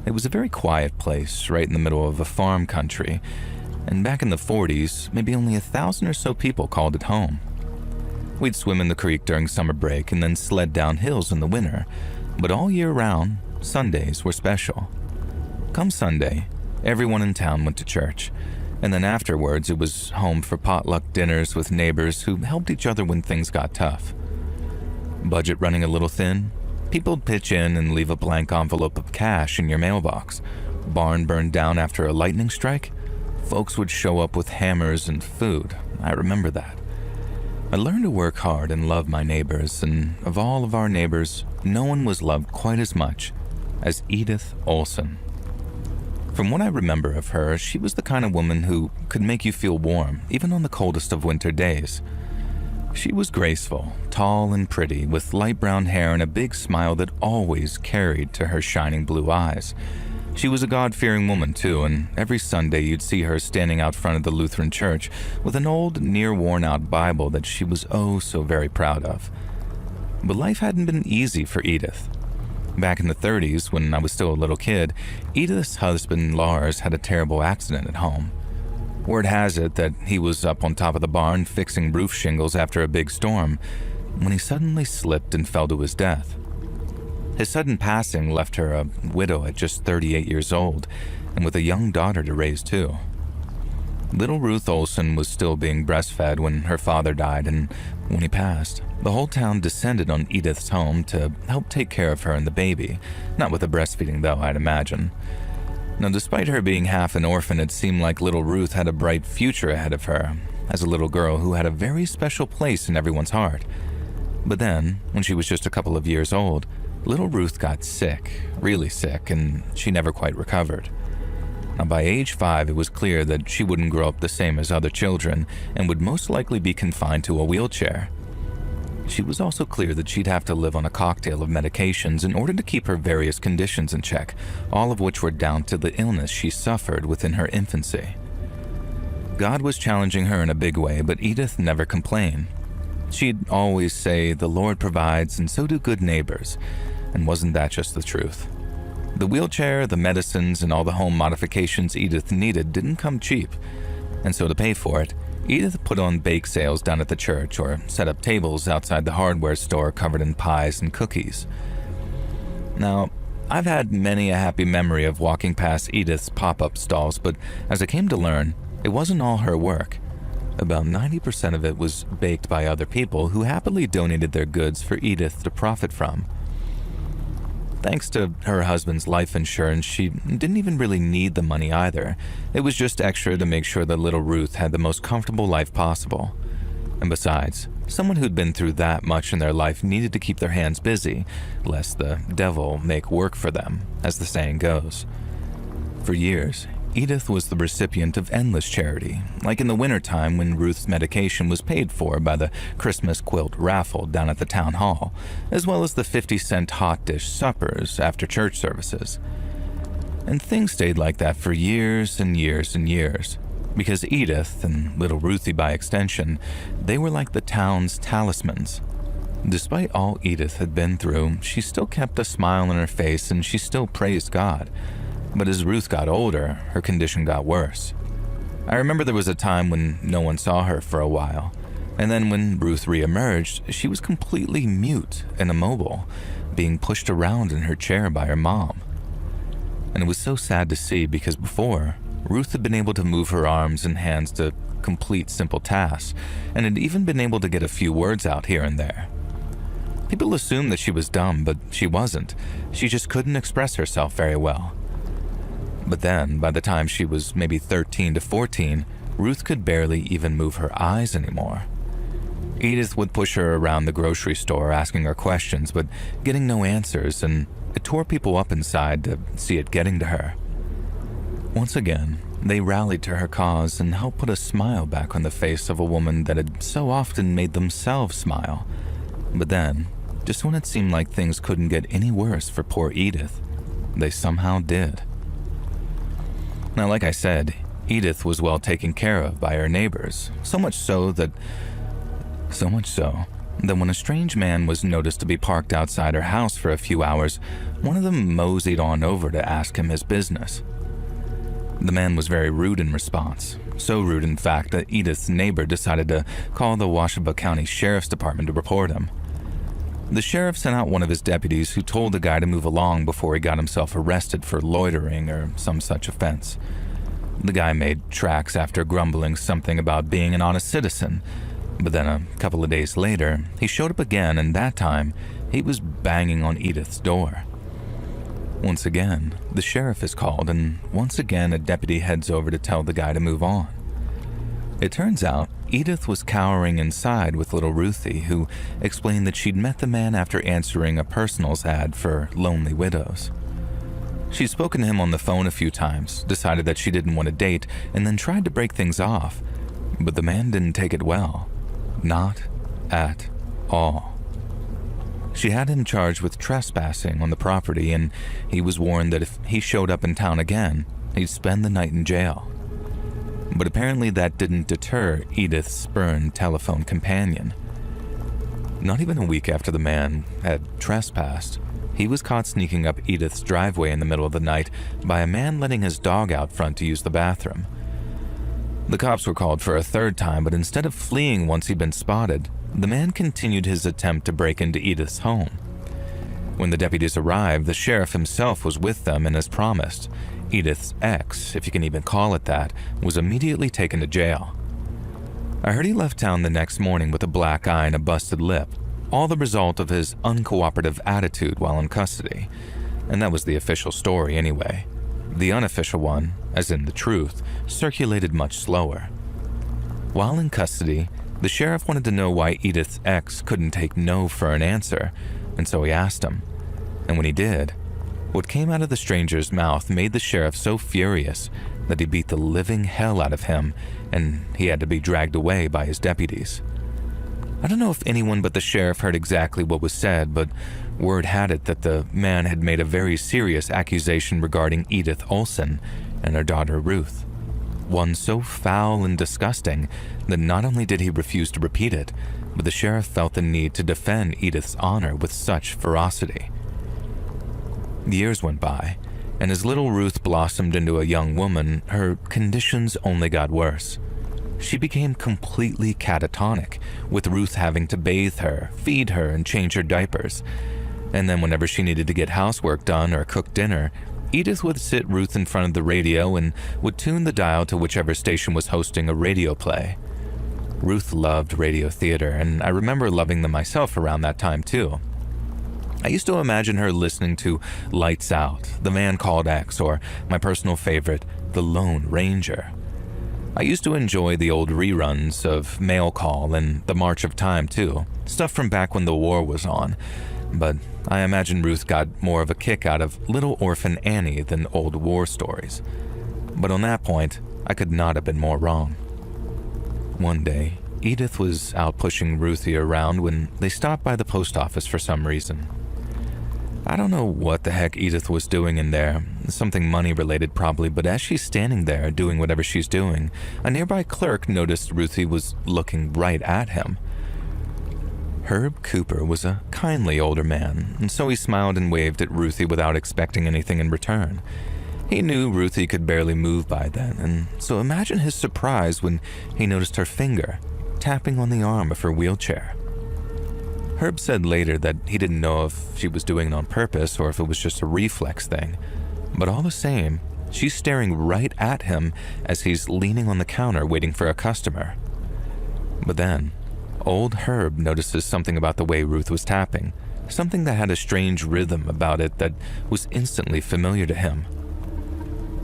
Speaker 1: It was a very quiet place right in the middle of a farm country, and back in the 40s, maybe only 1,000 or so people called it home. We'd swim in the creek during summer break and then sled down hills in the winter, but all year round, Sundays were special. Come Sunday, everyone in town went to church, and then afterwards it was home for potluck dinners with neighbors who helped each other when things got tough. Budget running a little thin? People'd pitch in and leave a blank envelope of cash in your mailbox. Barn burned down after a lightning strike? Folks would show up with hammers and food. I remember that. I learned to work hard and love my neighbors, and of all of our neighbors, no one was loved quite as much as Edith Olson. From what I remember of her, she was the kind of woman who could make you feel warm, even on the coldest of winter days. She was graceful, tall and pretty, with light brown hair and a big smile that always carried to her shining blue eyes. She was a God-fearing woman too, and every Sunday you'd see her standing out front of the Lutheran church with an old, near-worn-out Bible that she was oh so very proud of. But life hadn't been easy for Edith. Back in the 30s, when I was still a little kid, Edith's husband Lars had a terrible accident at home. Word has it that he was up on top of the barn fixing roof shingles after a big storm when he suddenly slipped and fell to his death. His sudden passing left her a widow at just 38 years old and with a young daughter to raise too. Little Ruth Olson was still being breastfed when her father died, and when he passed, the whole town descended on Edith's home to help take care of her and the baby, not with the breastfeeding though, I'd imagine. Now, despite her being half an orphan, it seemed like little Ruth had a bright future ahead of her, as a little girl who had a very special place in everyone's heart. But then, when she was just a couple of years old, little Ruth got sick, really sick, and she never quite recovered. Now, by age 5, it was clear that she wouldn't grow up the same as other children and would most likely be confined to a wheelchair. She was also clear that she'd have to live on a cocktail of medications in order to keep her various conditions in check, all of which were down to the illness she suffered within her infancy. God was challenging her in a big way, but Edith never complained. She'd always say, "The Lord provides, and so do good neighbors," and wasn't that just the truth? The wheelchair, the medicines, and all the home modifications Edith needed didn't come cheap, and so to pay for it, Edith put on bake sales down at the church or set up tables outside the hardware store covered in pies and cookies. Now, I've had many a happy memory of walking past Edith's pop-up stalls, but as I came to learn, it wasn't all her work. About 90% of it was baked by other people who happily donated their goods for Edith to profit from. Thanks to her husband's life insurance, she didn't even really need the money either. It was just extra to make sure that little Ruth had the most comfortable life possible. And besides, someone who'd been through that much in their life needed to keep their hands busy, lest the devil make work for them, as the saying goes. For years, Edith was the recipient of endless charity, like in the wintertime when Ruth's medication was paid for by the Christmas quilt raffle down at the town hall, as well as the 50-cent hot dish suppers after church services. And things stayed like that for years and years and years, because Edith, and little Ruthie by extension, they were like the town's talismans. Despite all Edith had been through, she still kept a smile on her face and she still praised God. But as Ruth got older, her condition got worse. I remember there was a time when no one saw her for a while, and then when Ruth re-emerged, she was completely mute and immobile, being pushed around in her chair by her mom. And it was so sad to see because before, Ruth had been able to move her arms and hands to complete simple tasks, and had even been able to get a few words out here and there. People assumed that she was dumb, but she wasn't. She just couldn't express herself very well. But then, by the time she was maybe 13 to 14, Ruth could barely even move her eyes anymore. Edith would push her around the grocery store asking her questions, but getting no answers, and it tore people up inside to see it getting to her. Once again, they rallied to her cause and helped put a smile back on the face of a woman that had so often made themselves smile. But then, just when it seemed like things couldn't get any worse for poor Edith, they somehow did. Now, like I said, Edith was well taken care of by her neighbors, so much so that when a strange man was noticed to be parked outside her house for a few hours, one of them moseyed on over to ask him his business. The man was very rude in response, so rude in fact that Edith's neighbor decided to call the Washita County Sheriff's Department to report him. The sheriff sent out one of his deputies who told the guy to move along before he got himself arrested for loitering or some such offense. The guy made tracks after grumbling something about being an honest citizen, but then a couple of days later, he showed up again, and that time, he was banging on Edith's door. Once again, the sheriff is called, and once again a deputy heads over to tell the guy to move on. It turns out Edith was cowering inside with little Ruthie, who explained that she'd met the man after answering a personals ad for lonely widows. She'd spoken to him on the phone a few times, decided that she didn't want to date, and then tried to break things off. But the man didn't take it well. Not at all. She had him charged with trespassing on the property, and he was warned that if he showed up in town again, he'd spend the night in jail. But apparently that didn't deter Edith's spurned telephone companion. Not even a week after the man had trespassed, he was caught sneaking up Edith's driveway in the middle of the night by a man letting his dog out front to use the bathroom. The cops were called for a third time, but instead of fleeing once he'd been spotted, the man continued his attempt to break into Edith's home. When the deputies arrived, the sheriff himself was with them, and as promised, Edith's ex, if you can even call it that, was immediately taken to jail. I heard he left town the next morning with a black eye and a busted lip, all the result of his uncooperative attitude while in custody. And that was the official story anyway. The unofficial one, as in the truth, circulated much slower. While in custody, the sheriff wanted to know why Edith's ex couldn't take no for an answer, and so he asked him. And when he did, what came out of the stranger's mouth made the sheriff so furious that he beat the living hell out of him, and he had to be dragged away by his deputies. I don't know if anyone but the sheriff heard exactly what was said, but word had it that the man had made a very serious accusation regarding Edith Olson and her daughter Ruth. One so foul and disgusting that not only did he refuse to repeat it, but the sheriff felt the need to defend Edith's honor with such ferocity. Years went by, and as little Ruth blossomed into a young woman, her conditions only got worse. She became completely catatonic, with Ruth having to bathe her, feed her, and change her diapers. And then whenever she needed to get housework done or cook dinner, Edith would sit Ruth in front of the radio and would tune the dial to whichever station was hosting a radio play. Ruth loved radio theater, and I remember loving them myself around that time too. I used to imagine her listening to Lights Out, The Man Called X, or my personal favorite, The Lone Ranger. I used to enjoy the old reruns of Mail Call and The March of Time too, stuff from back when the war was on, but I imagine Ruth got more of a kick out of Little Orphan Annie than old war stories. But on that point, I could not have been more wrong. One day, Edith was out pushing Ruthie around when they stopped by the post office for some reason. I don't know what the heck Edith was doing in there, something money related probably, but as she's standing there doing whatever she's doing, a nearby clerk noticed Ruthie was looking right at him. Herb Cooper was a kindly older man, and so he smiled and waved at Ruthie without expecting anything in return. He knew Ruthie could barely move by then, and so imagine his surprise when he noticed her finger tapping on the arm of her wheelchair. Herb said later that he didn't know if she was doing it on purpose or if it was just a reflex thing, but all the same, she's staring right at him as he's leaning on the counter waiting for a customer. But then, old Herb notices something about the way Ruth was tapping, something that had a strange rhythm about it that was instantly familiar to him.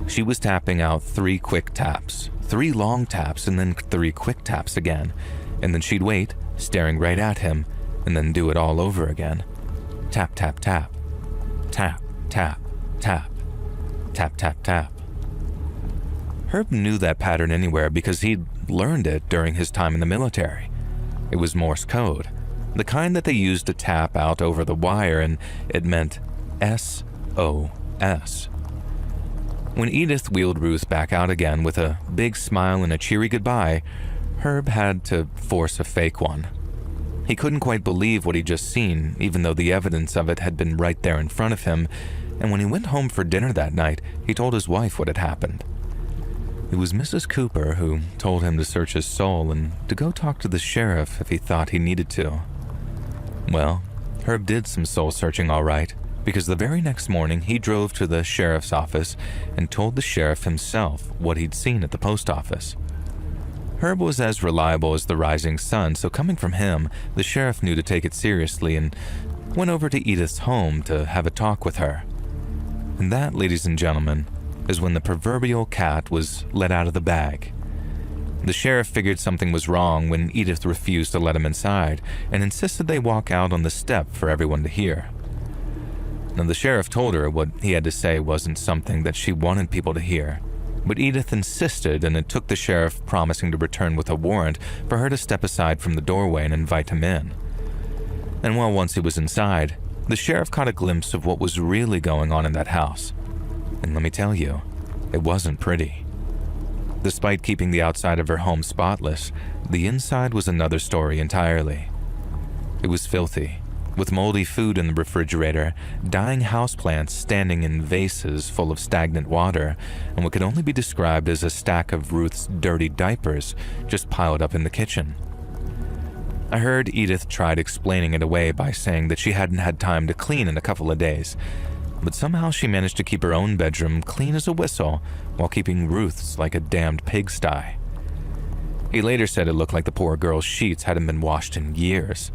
Speaker 1: She was tapping out 3 quick taps, 3 long taps, and then 3 quick taps again, and then she'd wait, staring right at him, and then do it all over again. Tap, tap, tap. Tap, tap, tap. Tap, tap, tap. Herb knew that pattern anywhere because he'd learned it during his time in the military. It was Morse code, the kind that they used to tap out over the wire, and it meant SOS. When Edith wheeled Ruth back out again with a big smile and a cheery goodbye, Herb had to force a fake one. He couldn't quite believe what he'd just seen, even though the evidence of it had been right there in front of him, and when he went home for dinner that night, he told his wife what had happened. It was Mrs. Cooper who told him to search his soul and to go talk to the sheriff if he thought he needed to. Well, Herb did some soul searching all right, because the very next morning he drove to the sheriff's office and told the sheriff himself what he'd seen at the post office. Herb was as reliable as the rising sun, so coming from him, the sheriff knew to take it seriously and went over to Edith's home to have a talk with her. And that, ladies and gentlemen, is when the proverbial cat was let out of the bag. The sheriff figured something was wrong when Edith refused to let him inside and insisted they walk out on the step for everyone to hear. Now, the sheriff told her what he had to say wasn't something that she wanted people to hear, but Edith insisted, and it took the sheriff promising to return with a warrant for her to step aside from the doorway and invite him in. And while once he was inside, the sheriff caught a glimpse of what was really going on in that house. And let me tell you, it wasn't pretty. Despite keeping the outside of her home spotless, the inside was another story entirely. It was filthy, with moldy food in the refrigerator, dying houseplants standing in vases full of stagnant water, and what could only be described as a stack of Ruth's dirty diapers just piled up in the kitchen. I heard Edith tried explaining it away by saying that she hadn't had time to clean in a couple of days, but somehow she managed to keep her own bedroom clean as a whistle while keeping Ruth's like a damned pigsty. He later said it looked like the poor girl's sheets hadn't been washed in years,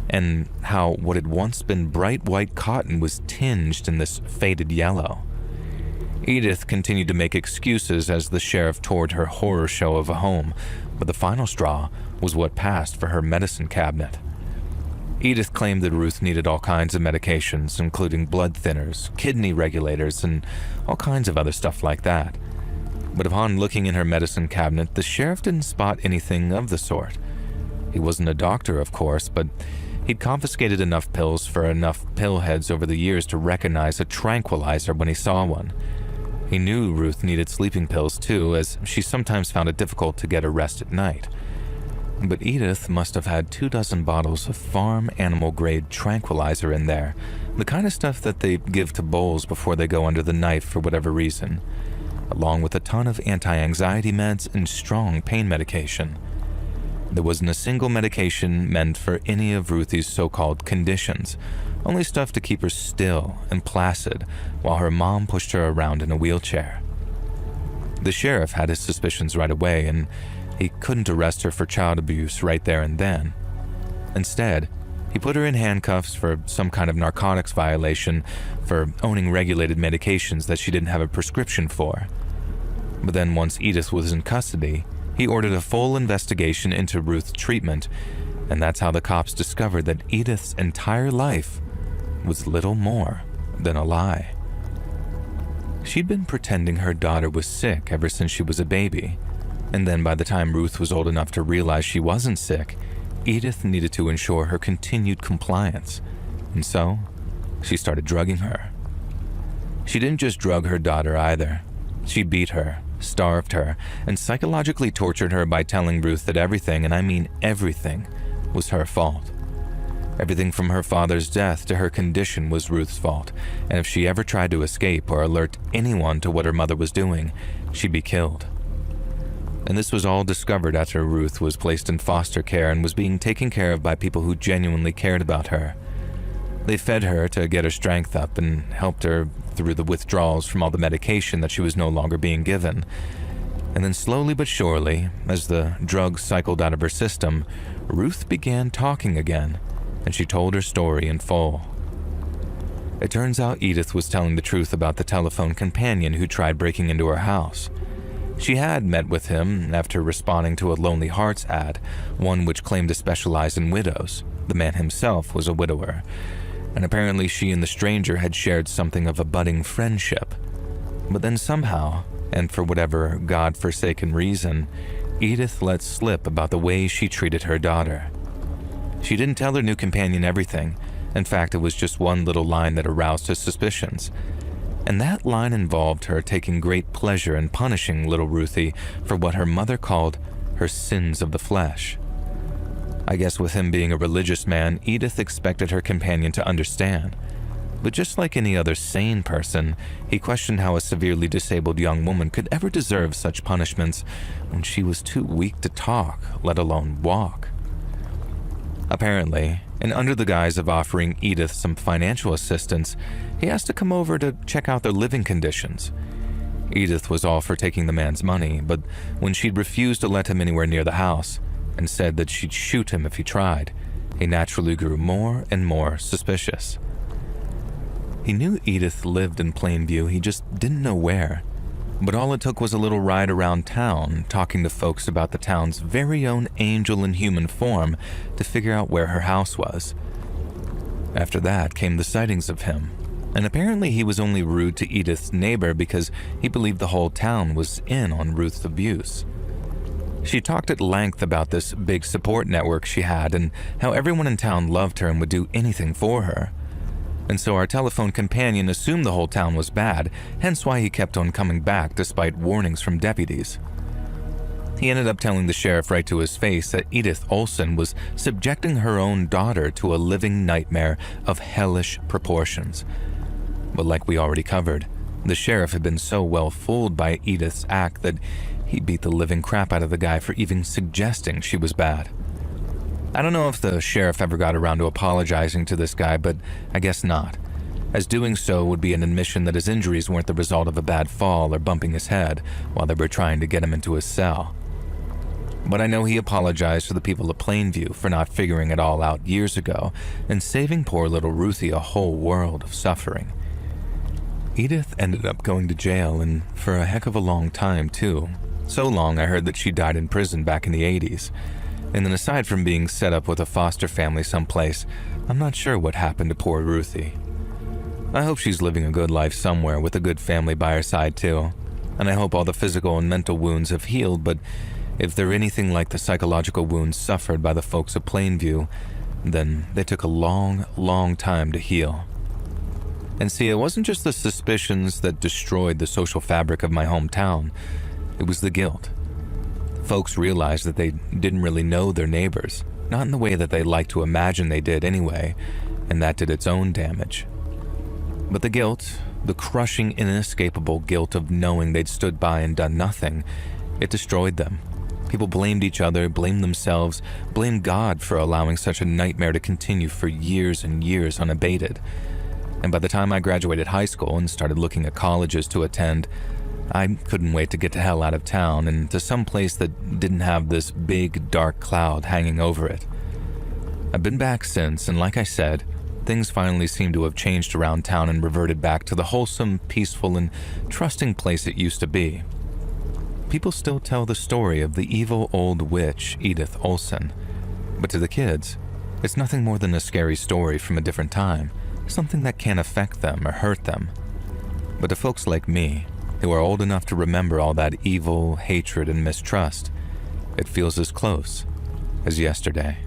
Speaker 1: and how what had once been bright white cotton was tinged in this faded yellow. Edith continued to make excuses as the sheriff toured her horror show of a home, but the final straw was what passed for her medicine cabinet. Edith claimed that Ruth needed all kinds of medications, including blood thinners, kidney regulators, and all kinds of other stuff like that. But upon looking in her medicine cabinet, the sheriff didn't spot anything of the sort. He wasn't a doctor, of course, but he'd confiscated enough pills for enough pillheads over the years to recognize a tranquilizer when he saw one. He knew Ruth needed sleeping pills too, as she sometimes found it difficult to get a rest at night. But Edith must have had 24 bottles of farm animal-grade tranquilizer in there, the kind of stuff that they give to bulls before they go under the knife for whatever reason, along with a ton of anti-anxiety meds and strong pain medication. There wasn't a single medication meant for any of Ruthie's so-called conditions, only stuff to keep her still and placid while her mom pushed her around in a wheelchair. The sheriff had his suspicions right away, and he couldn't arrest her for child abuse right there and then. Instead, he put her in handcuffs for some kind of narcotics violation for owning regulated medications that she didn't have a prescription for. But then once Edith was in custody, he ordered a full investigation into Ruth's treatment, and that's how the cops discovered that Edith's entire life was little more than a lie. She'd been pretending her daughter was sick ever since she was a baby, and then by the time Ruth was old enough to realize she wasn't sick, Edith needed to ensure her continued compliance. And so, she started drugging her. She didn't just drug her daughter either. She beat her, starved her, and psychologically tortured her by telling Ruth that everything, and I mean everything, was her fault. Everything from her father's death to her condition was Ruth's fault, and if she ever tried to escape or alert anyone to what her mother was doing, she'd be killed. And this was all discovered after Ruth was placed in foster care and was being taken care of by people who genuinely cared about her. They fed her to get her strength up and helped her through the withdrawals from all the medication that she was no longer being given. And then slowly but surely, as the drugs cycled out of her system, Ruth began talking again, and she told her story in full. It turns out Edith was telling the truth about the telephone companion who tried breaking into her house. She had met with him after responding to a Lonely Hearts ad, one which claimed to specialize in widows. The man himself was a widower, and apparently she and the stranger had shared something of a budding friendship. But then somehow, and for whatever God-forsaken reason, Edith let slip about the way she treated her daughter. She didn't tell her new companion everything. In fact, it was just one little line that aroused his suspicions. And that line involved her taking great pleasure in punishing little Ruthie for what her mother called her sins of the flesh. I guess with him being a religious man, Edith expected her companion to understand. But just like any other sane person, he questioned how a severely disabled young woman could ever deserve such punishments when she was too weak to talk, let alone walk. Apparently, and under the guise of offering Edith some financial assistance, he asked to come over to check out their living conditions. Edith was all for taking the man's money, but when she'd refused to let him anywhere near the house and said that she'd shoot him if he tried, he naturally grew more and more suspicious. He knew Edith lived in Plainview, he just didn't know where. But all it took was a little ride around town, talking to folks about the town's very own angel in human form to figure out where her house was. After that came the sightings of him, and apparently he was only rude to Edith's neighbor because he believed the whole town was in on Ruth's abuse. She talked at length about this big support network she had and how everyone in town loved her and would do anything for her. And so our telephone companion assumed the whole town was bad, hence why he kept on coming back despite warnings from deputies. He ended up telling the sheriff right to his face that Edith Olsen was subjecting her own daughter to a living nightmare of hellish proportions. But like we already covered, the sheriff had been so well fooled by Edith's act that he beat the living crap out of the guy for even suggesting she was bad. I don't know if the sheriff ever got around to apologizing to this guy, but I guess not, as doing so would be an admission that his injuries weren't the result of a bad fall or bumping his head while they were trying to get him into his cell. But I know he apologized to the people of Plainview for not figuring it all out years ago and saving poor little Ruthie a whole world of suffering. Edith ended up going to jail, and for a heck of a long time too. So long I heard that she died in prison back in the 80s. And then aside from being set up with a foster family someplace, I'm not sure what happened to poor Ruthie. I hope she's living a good life somewhere with a good family by her side too. And I hope all the physical and mental wounds have healed, but if they're anything like the psychological wounds suffered by the folks of Plainview, then they took a long, long time to heal. And see, it wasn't just the suspicions that destroyed the social fabric of my hometown, it was the guilt. Folks realized that they didn't really know their neighbors, not in the way that they liked to imagine they did anyway, and that did its own damage. But the guilt, the crushing, inescapable guilt of knowing they'd stood by and done nothing, it destroyed them. People blamed each other, blamed themselves, blamed God for allowing such a nightmare to continue for years and years unabated. And by the time I graduated high school and started looking at colleges to attend, I couldn't wait to get the hell out of town and to some place that didn't have this big, dark cloud hanging over it. I've been back since, and like I said, things finally seem to have changed around town and reverted back to the wholesome, peaceful, and trusting place it used to be. People still tell the story of the evil old witch, Edith Olsen. But to the kids, it's nothing more than a scary story from a different time, something that can't affect them or hurt them. But to folks like me, who are old enough to remember all that evil, hatred, and mistrust, it feels as close as yesterday.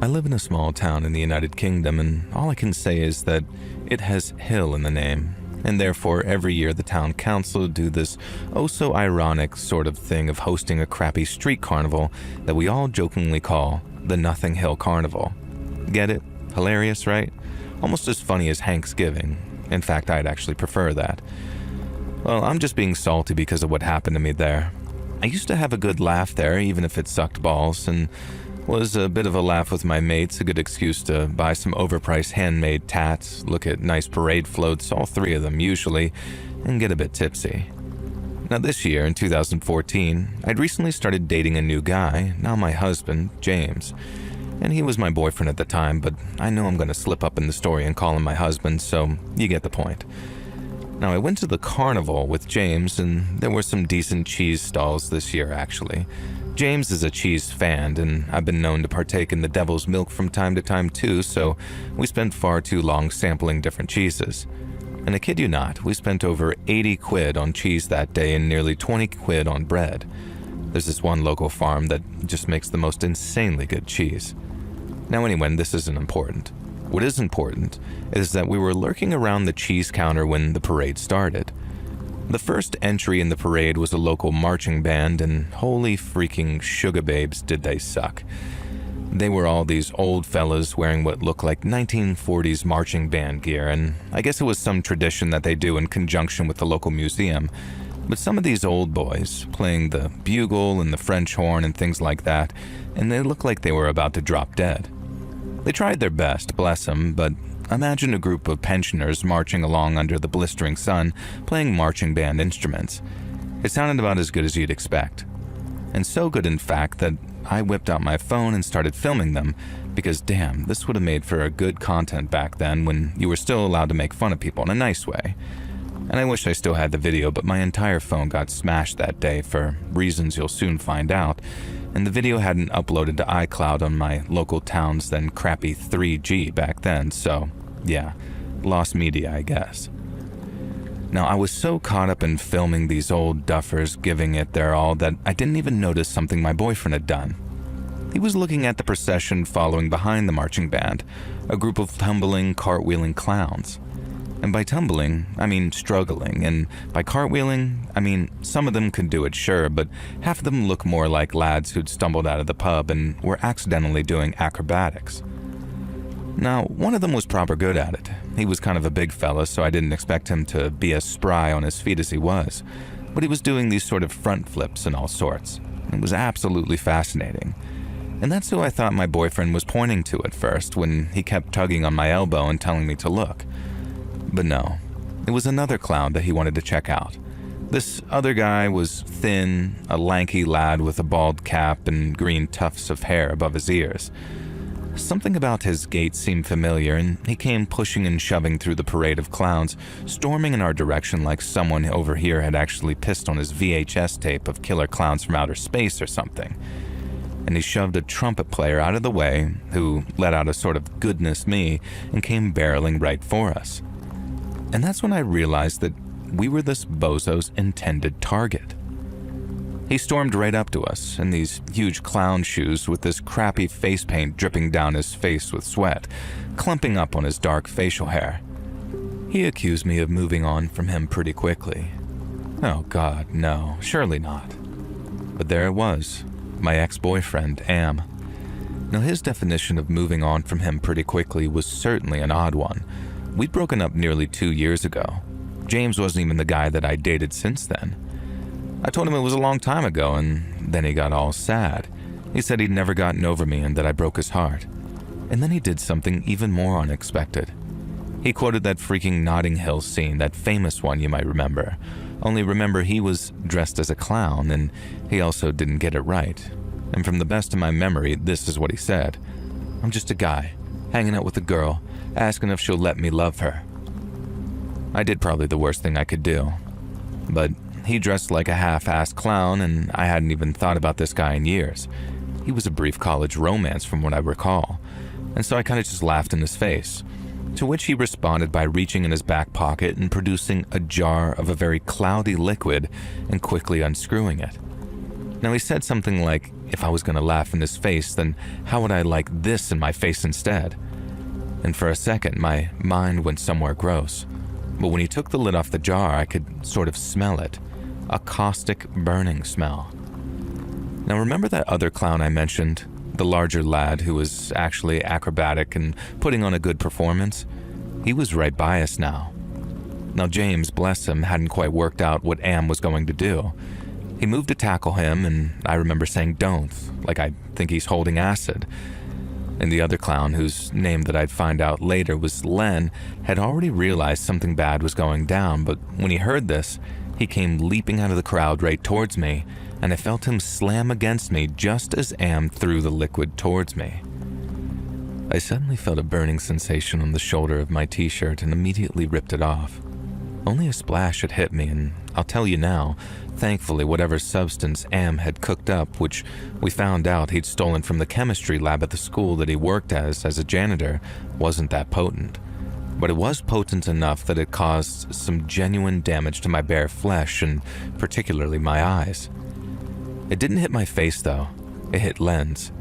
Speaker 1: I live in a small town in the United Kingdom, and all I can say is that it has hill in the name, and therefore every year the town council do this oh-so-ironic sort of thing of hosting a crappy street carnival that we all jokingly call the Nothing Hill Carnival. Get it? Hilarious, right? Almost as funny as Thanksgiving. In fact, I'd actually prefer that. Well, I'm just being salty because of what happened to me there. I used to have a good laugh there, even if it sucked balls, and was a bit of a laugh with my mates, a good excuse to buy some overpriced handmade tats, look at nice parade floats, all three of them usually, and get a bit tipsy. Now this year, in 2014, I'd recently started dating a new guy, now my husband, James. And he was my boyfriend at the time, but I know I'm going to slip up in the story and call him my husband, so you get the point. Now I went to the carnival with James, and there were some decent cheese stalls this year actually. James is a cheese fan, and I've been known to partake in the devil's milk from time to time too, so we spent far too long sampling different cheeses. And I kid you not, we spent over 80 quid on cheese that day and nearly 20 quid on bread. There's this one local farm that just makes the most insanely good cheese. Now anyway, this isn't important. What is important is that we were lurking around the cheese counter when the parade started. The first entry in the parade was a local marching band, and holy freaking sugar babes did they suck. They were all these old fellas wearing what looked like 1940s marching band gear, and I guess it was some tradition that they do in conjunction with the local museum. But some of these old boys, playing the bugle and the French horn and things like that, and they looked like they were about to drop dead. They tried their best, bless them, but imagine a group of pensioners marching along under the blistering sun, playing marching band instruments. It sounded about as good as you'd expect. And so good, in fact, that I whipped out my phone and started filming them, because damn, this would have made for a good content back then when you were still allowed to make fun of people in a nice way. And I wish I still had the video, but my entire phone got smashed that day for reasons you'll soon find out, and the video hadn't uploaded to iCloud on my local town's then crappy 3G back then, so yeah, lost media, I guess. Now, I was so caught up in filming these old duffers giving it their all that I didn't even notice something my boyfriend had done. He was looking at the procession following behind the marching band, a group of tumbling, cartwheeling clowns. And by tumbling, I mean struggling, and by cartwheeling, I mean some of them could do it, sure, but half of them look more like lads who'd stumbled out of the pub and were accidentally doing acrobatics. Now, one of them was proper good at it. He was kind of a big fella, so I didn't expect him to be as spry on his feet as he was, but he was doing these sort of front flips and all sorts. It was absolutely fascinating. And that's who I thought my boyfriend was pointing to at first when he kept tugging on my elbow and telling me to look. But no, it was another clown that he wanted to check out. This other guy was thin, a lanky lad with a bald cap and green tufts of hair above his ears. Something about his gait seemed familiar, and he came pushing and shoving through the parade of clowns, storming in our direction like someone over here had actually pissed on his VHS tape of Killer Clowns from Outer Space or something. And he shoved a trumpet player out of the way, who let out a sort of goodness me and came barreling right for us. And that's when I realized that we were this bozo's intended target. He stormed right up to us in these huge clown shoes with this crappy face paint dripping down his face with sweat, clumping up on his dark facial hair. He accused me of moving on from him pretty quickly. Oh God, no, surely not. But there it was, my ex-boyfriend, Am. Now his definition of moving on from him pretty quickly was certainly an odd one. We'd broken up nearly 2 years ago. James wasn't even the guy that I dated since then. I told him it was a long time ago, and then he got all sad. He said he'd never gotten over me and that I broke his heart. And then he did something even more unexpected. He quoted that freaking Notting Hill scene, that famous one you might remember. Only remember, he was dressed as a clown, and he also didn't get it right. And from the best of my memory, this is what he said. "I'm just a guy, hanging out with a girl, asking if she'll let me love her." I did probably the worst thing I could do. But he dressed like a half-assed clown, and I hadn't even thought about this guy in years. He was a brief college romance from what I recall, and so I kind of just laughed in his face. To which he responded by reaching in his back pocket and producing a jar of a very cloudy liquid and quickly unscrewing it. Now he said something like, if I was going to laugh in his face, then how would I like this in my face instead? And for a second, my mind went somewhere gross. But when he took the lid off the jar, I could sort of smell it. A caustic, burning smell. Now remember that other clown I mentioned? The larger lad who was actually acrobatic and putting on a good performance? He was right by us now. Now James, bless him, hadn't quite worked out what Am was going to do. He moved to tackle him, and I remember saying don't, like I think he's holding acid. And the other clown, whose name that I'd find out later was Len, had already realized something bad was going down, but when he heard this, he came leaping out of the crowd right towards me, and I felt him slam against me just as Am threw the liquid towards me. I suddenly felt a burning sensation on the shoulder of my t-shirt and immediately ripped it off. Only a splash had hit me, and I'll tell you now, thankfully whatever substance Am had cooked up, which we found out he'd stolen from the chemistry lab at the school that he worked as a janitor, wasn't that potent. But it was potent enough that it caused some genuine damage to my bare flesh and particularly my eyes. It didn't hit my face though, it hit Len's.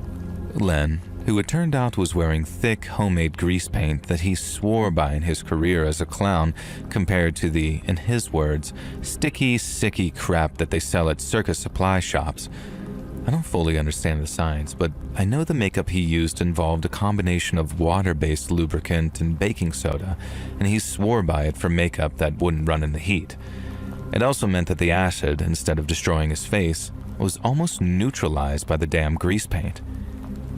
Speaker 1: Len, who it turned out was wearing thick homemade grease paint that he swore by in his career as a clown compared to the, in his words, sticky, sicky crap that they sell at circus supply shops. I don't fully understand the science, but I know the makeup he used involved a combination of water-based lubricant and baking soda, and he swore by it for makeup that wouldn't run in the heat. It also meant that the acid, instead of destroying his face, was almost neutralized by the damn grease paint.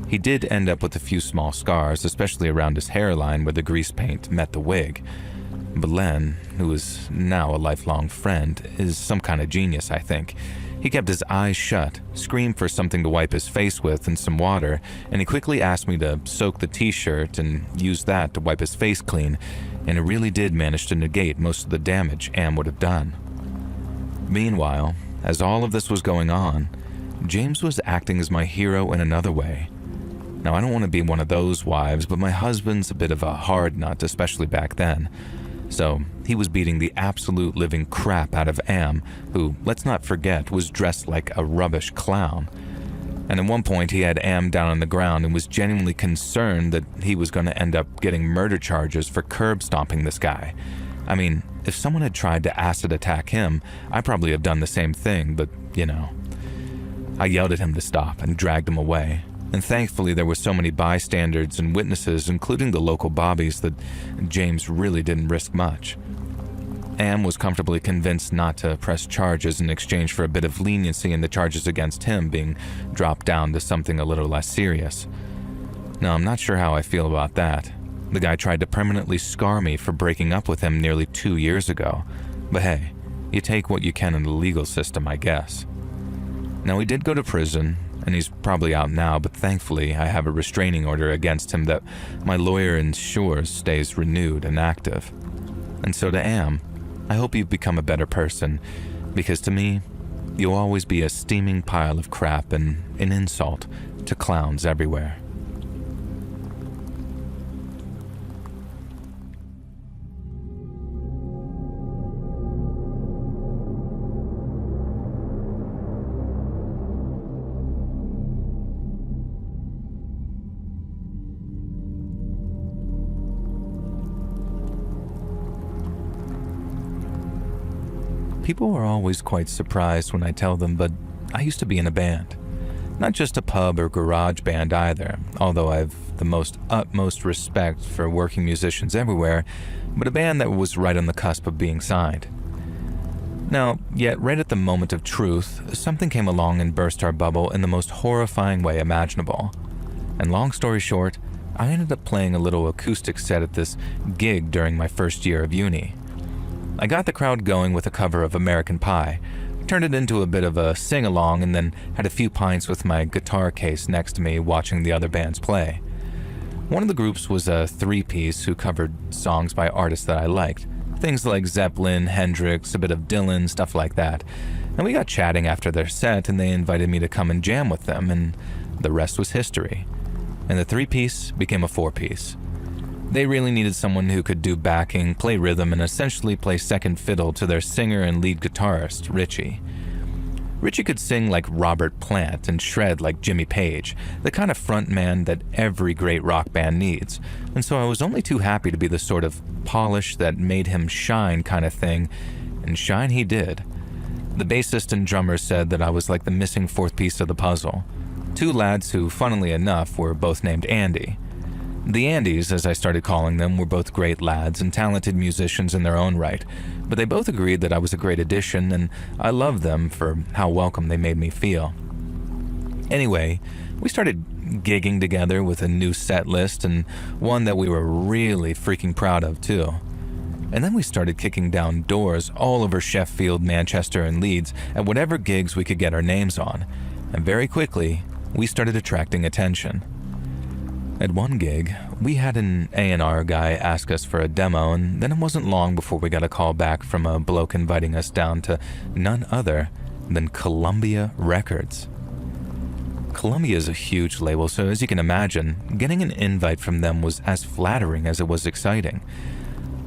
Speaker 1: He did end up with a few small scars, especially around his hairline where the grease paint met the wig. But Len, who is now a lifelong friend, is some kind of genius, I think. He kept his eyes shut, screamed for something to wipe his face with and some water, and he quickly asked me to soak the t-shirt and use that to wipe his face clean, and it really did manage to negate most of the damage Am would have done. Meanwhile, as all of this was going on, James was acting as my hero in another way. Now, I don't want to be one of those wives, but my husband's a bit of a hard nut, especially back then. So he was beating the absolute living crap out of Am, who, let's not forget, was dressed like a rubbish clown. And at one point he had Am down on the ground and was genuinely concerned that he was going to end up getting murder charges for curb stomping this guy. I mean, if someone had tried to acid attack him, I'd probably have done the same thing, but, you know. I yelled at him to stop and dragged him away. And thankfully there were so many bystanders and witnesses, including the local bobbies, that James really didn't risk much. Am was comfortably convinced not to press charges in exchange for a bit of leniency in the charges against him being dropped down to something a little less serious. Now, I'm not sure how I feel about that. The guy tried to permanently scar me for breaking up with him nearly 2 years ago. But hey, you take what you can in the legal system, I guess. Now, he did go to prison, and he's probably out now, but thankfully I have a restraining order against him that my lawyer ensures stays renewed and active. And so to Am, I hope you've become a better person, because to me, you'll always be a steaming pile of crap and an insult to clowns everywhere. People are always quite surprised when I tell them, but I used to be in a band. Not just a pub or garage band either, although I've the utmost respect for working musicians everywhere, but a band that was right on the cusp of being signed. Now, yet right at the moment of truth, something came along and burst our bubble in the most horrifying way imaginable. And long story short, I ended up playing a little acoustic set at this gig during my first year of uni. I got the crowd going with a cover of American Pie, turned it into a bit of a sing-along, and then had a few pints with my guitar case next to me watching the other bands play. One of the groups was a three-piece who covered songs by artists that I liked. Things like Zeppelin, Hendrix, a bit of Dylan, stuff like that. And we got chatting after their set, and they invited me to come and jam with them, and the rest was history. And the three-piece became a four-piece. They really needed someone who could do backing, play rhythm, and essentially play second fiddle to their singer and lead guitarist, Richie. Richie could sing like Robert Plant and shred like Jimmy Page, the kind of front man that every great rock band needs, and so I was only too happy to be the sort of polish that made him shine kind of thing, and shine he did. The bassist and drummer said that I was like the missing fourth piece of the puzzle. Two lads who, funnily enough, were both named Andy. The Andys, as I started calling them, were both great lads and talented musicians in their own right, but they both agreed that I was a great addition, and I loved them for how welcome they made me feel. Anyway, we started gigging together with a new set list, and one that we were really freaking proud of too. And then we started kicking down doors all over Sheffield, Manchester, and Leeds at whatever gigs we could get our names on, and very quickly, we started attracting attention. At one gig, we had an A&R guy ask us for a demo, and then it wasn't long before we got a call back from a bloke inviting us down to none other than Columbia Records. Columbia is a huge label, so as you can imagine, getting an invite from them was as flattering as it was exciting.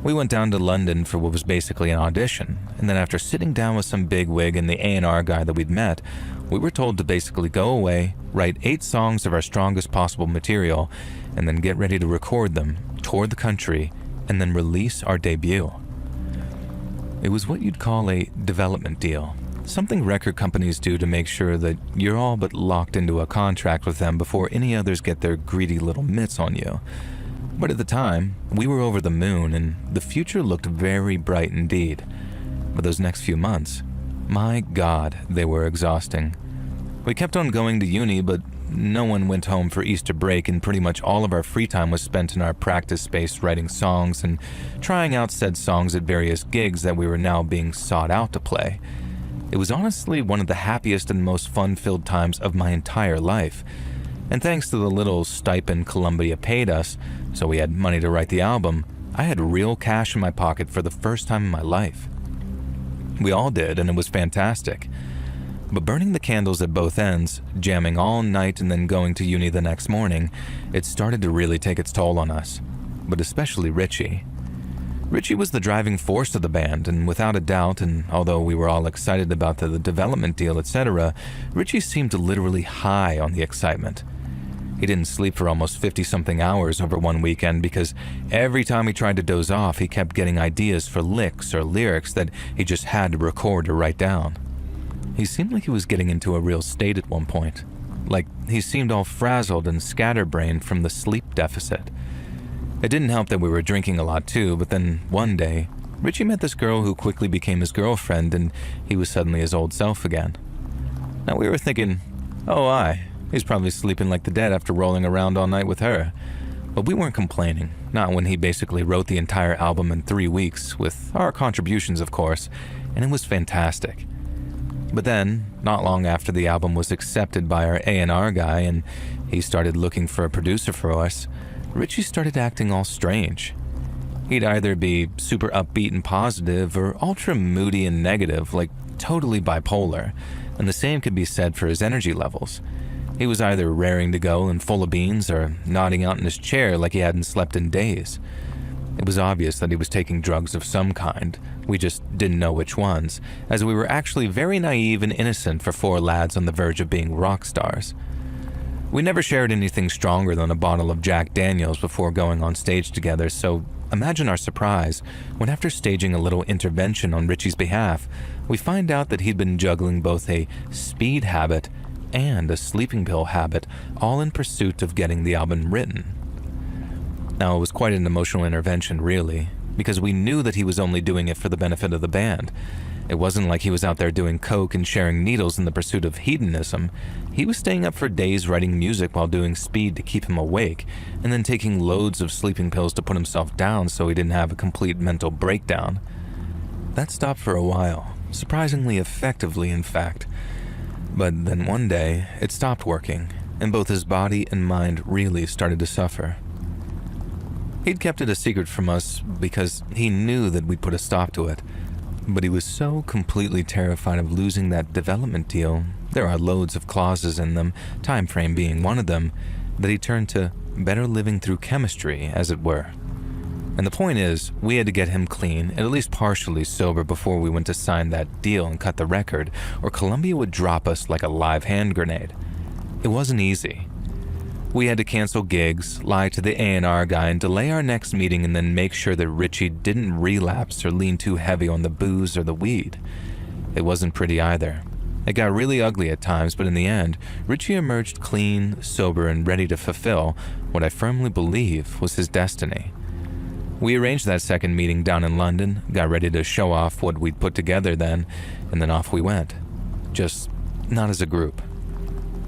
Speaker 1: We went down to London for what was basically an audition, and then after sitting down with some bigwig and the A&R guy that we'd met, we were told to basically go away, write 8 songs of our strongest possible material, and then get ready to record them, tour the country, and then release our debut. It was what you'd call a development deal, something record companies do to make sure that you're all but locked into a contract with them before any others get their greedy little mitts on you. But at the time, we were over the moon, and the future looked very bright indeed. But those next few months, my God, they were exhausting. We kept on going to uni, but no one went home for Easter break, and pretty much all of our free time was spent in our practice space writing songs and trying out said songs at various gigs that we were now being sought out to play. It was honestly one of the happiest and most fun-filled times of my entire life. And thanks to the little stipend Columbia paid us, so we had money to write the album, I had real cash in my pocket for the first time in my life. We all did, and it was fantastic. But burning the candles at both ends, jamming all night and then going to uni the next morning, it started to really take its toll on us, but especially Richie. Richie was the driving force of the band, and without a doubt, and although we were all excited about the development deal, etc., Richie seemed to literally high on the excitement. He didn't sleep for almost 50-something hours over one weekend because every time he tried to doze off, he kept getting ideas for licks or lyrics that he just had to record or write down. He seemed like he was getting into a real state at one point. Like he seemed all frazzled and scatterbrained from the sleep deficit. It didn't help that we were drinking a lot too, but then one day, Richie met this girl who quickly became his girlfriend, and he was suddenly his old self again. Now we were thinking, oh aye, he's probably sleeping like the dead after rolling around all night with her. But we weren't complaining, not when he basically wrote the entire album in 3 weeks, with our contributions of course, and it was fantastic. But then, not long after the album was accepted by our A&R guy and he started looking for a producer for us, Richie started acting all strange. He'd either be super upbeat and positive or ultra moody and negative, like totally bipolar, and the same could be said for his energy levels. He was either raring to go and full of beans or nodding out in his chair like he hadn't slept in days. It was obvious that he was taking drugs of some kind. We just didn't know which ones, as we were actually very naive and innocent for 4 lads on the verge of being rock stars. We never shared anything stronger than a bottle of Jack Daniels before going on stage together, so imagine our surprise when after staging a little intervention on Richie's behalf, we find out that he'd been juggling both a speed habit and a sleeping pill habit, all in pursuit of getting the album written. Now, it was quite an emotional intervention, really, because we knew that he was only doing it for the benefit of the band. It wasn't like he was out there doing coke and sharing needles in the pursuit of hedonism. He was staying up for days writing music while doing speed to keep him awake, and then taking loads of sleeping pills to put himself down so he didn't have a complete mental breakdown. That stopped for a while, surprisingly effectively in fact. But then one day, it stopped working, and both his body and mind really started to suffer. He'd kept it a secret from us because he knew that we'd put a stop to it. But he was so completely terrified of losing that development deal, there are loads of clauses in them, time frame being one of them, that he turned to better living through chemistry, as it were. And the point is, we had to get him clean and at least partially sober before we went to sign that deal and cut the record, or Columbia would drop us like a live hand grenade. It wasn't easy. We had to cancel gigs, lie to the A&R guy, and delay our next meeting, and then make sure that Richie didn't relapse or lean too heavy on the booze or the weed. It wasn't pretty either. It got really ugly at times, but in the end, Richie emerged clean, sober, and ready to fulfill what I firmly believe was his destiny. We arranged that second meeting down in London, got ready to show off what we'd put together then, and then off we went. Just not as a group.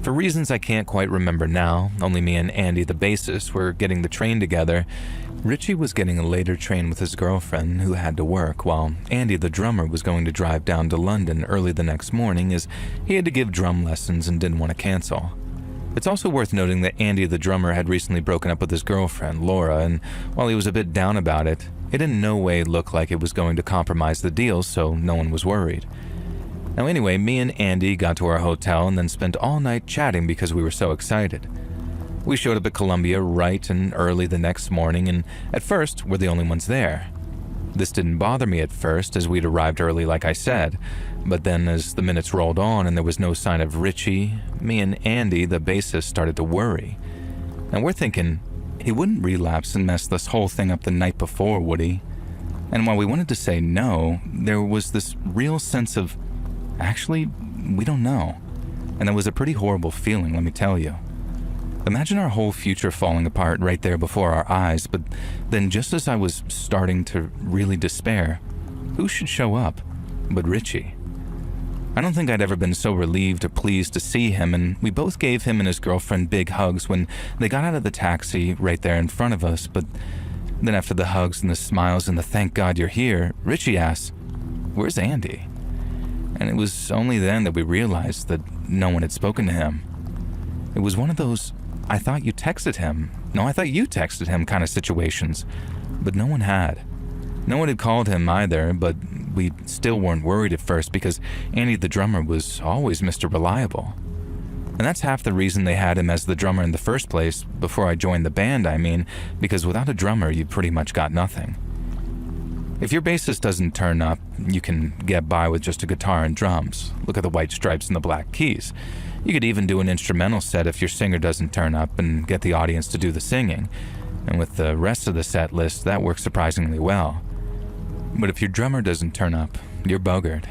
Speaker 1: For reasons I can't quite remember now, only me and Andy, the bassist, were getting the train together. Richie was getting a later train with his girlfriend who had to work, while Andy, the drummer, was going to drive down to London early the next morning as he had to give drum lessons and didn't want to cancel. It's also worth noting that Andy, the drummer, had recently broken up with his girlfriend, Laura, and while he was a bit down about it, it in no way looked like it was going to compromise the deal, so no one was worried. Now anyway, me and Andy got to our hotel and then spent all night chatting because we were so excited. We showed up at Columbia right and early the next morning, and at first, we're the only ones there. This didn't bother me at first, as we'd arrived early like I said, but then as the minutes rolled on and there was no sign of Richie, me and Andy, the bassist, started to worry. And we're thinking, he wouldn't relapse and mess this whole thing up the night before, would he? And while we wanted to say no, there was this real sense of, actually, we don't know. And that was a pretty horrible feeling, let me tell you. Imagine our whole future falling apart right there before our eyes, but then just as I was starting to really despair, who should show up but Richie? I don't think I'd ever been so relieved or pleased to see him, and we both gave him and his girlfriend big hugs when they got out of the taxi right there in front of us. But then after the hugs and the smiles and the thank God you're here, Richie asked, "Where's Andy?" And it was only then that we realized that no one had spoken to him. It was one of those, I thought you texted him. No, I thought you texted him kind of situations. But no one had. No one had called him either, but we still weren't worried at first because Andy the drummer was always Mr. Reliable. And that's half the reason they had him as the drummer in the first place, before I joined the band, I mean, because without a drummer, you pretty much got nothing. If your bassist doesn't turn up, you can get by with just a guitar and drums. Look at the white stripes and the black keys. You could even do an instrumental set if your singer doesn't turn up and get the audience to do the singing. And with the rest of the set list, that works surprisingly well. But if your drummer doesn't turn up, you're buggered.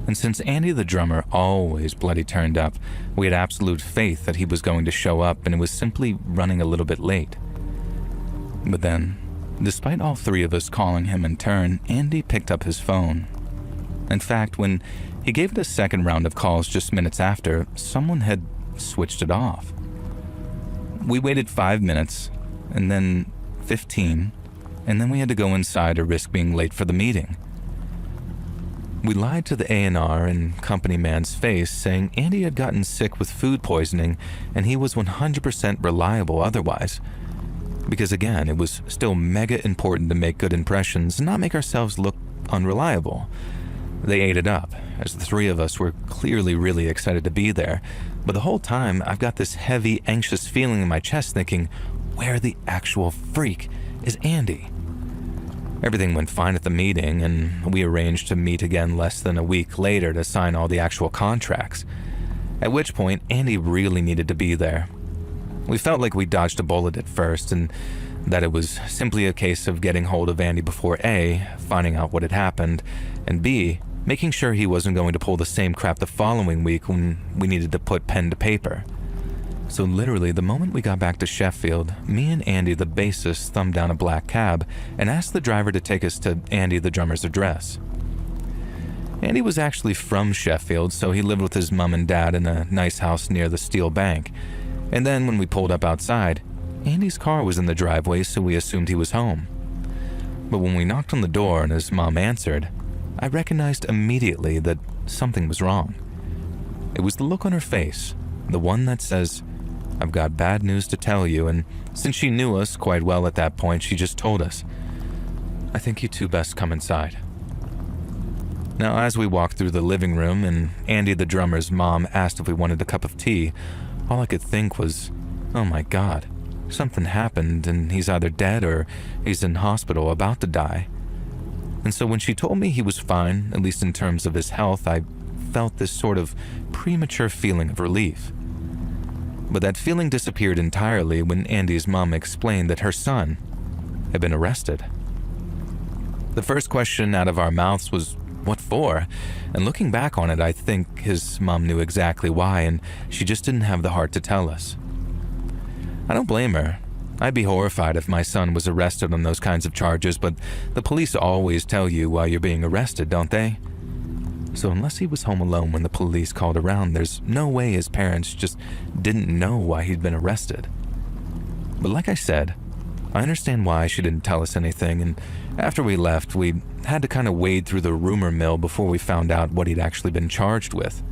Speaker 1: And since Andy the drummer always bloody turned up, we had absolute faith that he was going to show up, and it was simply running a little bit late. But then, despite all three of us calling him in turn, Andy picked up his phone. In fact, when he gave it a second round of calls just minutes after, someone had switched it off. We waited 5 minutes, and then 15, and then we had to go inside or risk being late for the meeting. We lied to the A&R and company man's face, saying Andy had gotten sick with food poisoning and he was 100% reliable otherwise. Because again, it was still mega important to make good impressions and not make ourselves look unreliable. They ate it up, as the three of us were clearly really excited to be there, but the whole time I've got this heavy, anxious feeling in my chest thinking, where the actual freak is Andy? Everything went fine at the meeting, and we arranged to meet again less than a week later to sign all the actual contracts, at which point Andy really needed to be there. We felt like we dodged a bullet at first, and that it was simply a case of getting hold of Andy before A, finding out what had happened, and B, making sure he wasn't going to pull the same crap the following week when we needed to put pen to paper. So literally, the moment we got back to Sheffield, me and Andy the bassist thumbed down a black cab and asked the driver to take us to Andy the drummer's address. Andy was actually from Sheffield, so he lived with his mom and dad in a nice house near the Steel Bank. And then when we pulled up outside, Andy's car was in the driveway, so we assumed he was home. But when we knocked on the door and his mom answered, I recognized immediately that something was wrong. It was the look on her face, the one that says, I've got bad news to tell you, and since she knew us quite well at that point, she just told us, I think you two best come inside. Now, as we walked through the living room and Andy the drummer's mom asked if we wanted a cup of tea, all I could think was, oh my God, something happened and he's either dead or he's in hospital about to die. And so when she told me he was fine, at least in terms of his health, I felt this sort of premature feeling of relief. But that feeling disappeared entirely when Andy's mom explained that her son had been arrested. The first question out of our mouths was, "What for?" And looking back on it, I think his mom knew exactly why, and she just didn't have the heart to tell us. I don't blame her. I'd be horrified if my son was arrested on those kinds of charges, but the police always tell you why you're being arrested, don't they? So unless he was home alone when the police called around, there's no way his parents just didn't know why he'd been arrested. But like I said, I understand why she didn't tell us anything, and after we left, we had to kind of wade through the rumor mill before we found out what he'd actually been charged with.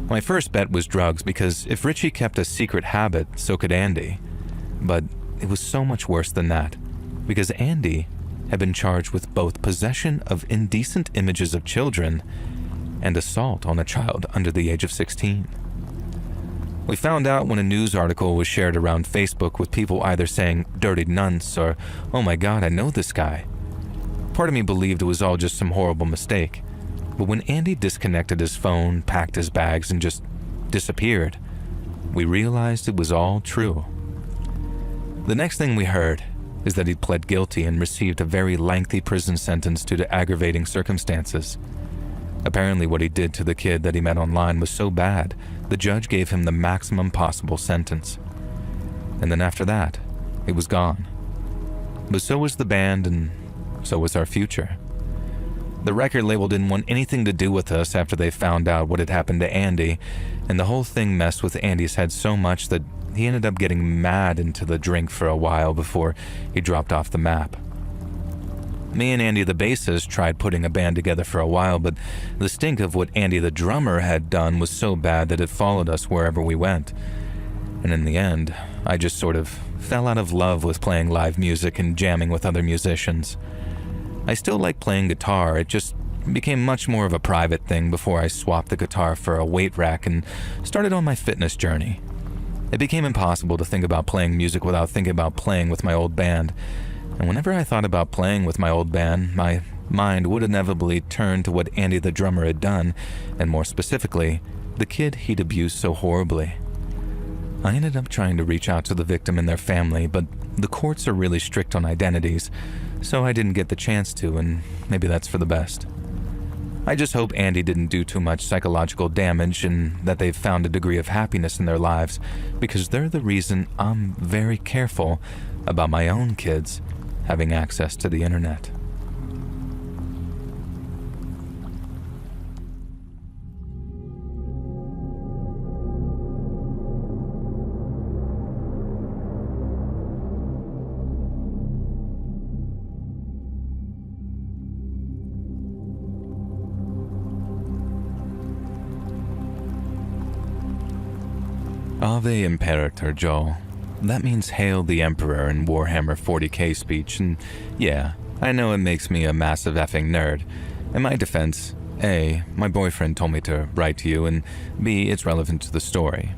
Speaker 1: My first bet was drugs, because if Richie kept a secret habit, so could Andy. But it was so much worse than that, because Andy had been charged with both possession of indecent images of children and assault on a child under the age of 16. We found out when a news article was shared around Facebook with people either saying "dirty nunts" or "oh my god, I know this guy." Part of me believed it was all just some horrible mistake, but when Andy disconnected his phone, packed his bags, and just disappeared, we realized it was all true. The next thing we heard is that he'd pled guilty and received a very lengthy prison sentence due to aggravating circumstances. Apparently what he did to the kid that he met online was so bad, the judge gave him the maximum possible sentence. And then after that, it was gone. But so was the band, and so was our future. The record label didn't want anything to do with us after they found out what had happened to Andy, and the whole thing messed with Andy's head so much that he ended up getting mad into the drink for a while before he dropped off the map. Me and Andy the bassist tried putting a band together for a while, but the stink of what Andy the drummer had done was so bad that it followed us wherever we went. And in the end, I just sort of fell out of love with playing live music and jamming with other musicians. I still like playing guitar, it just became much more of a private thing before I swapped the guitar for a weight rack and started on my fitness journey. It became impossible to think about playing music without thinking about playing with my old band. And whenever I thought about playing with my old band, my mind would inevitably turn to what Andy the drummer had done, and more specifically, the kid he'd abused so horribly. I ended up trying to reach out to the victim and their family, but the courts are really strict on identities, so I didn't get the chance to, and maybe that's for the best. I just hope Andy didn't do too much psychological damage and that they've found a degree of happiness in their lives, because they're the reason I'm very careful about my own kids having access to the internet. Ave Imperator, Joel. That means Hail the Emperor in Warhammer 40k speech, and yeah, I know it makes me a massive effing nerd. In my defense, A, my boyfriend told me to write to you, and B, it's relevant to the story.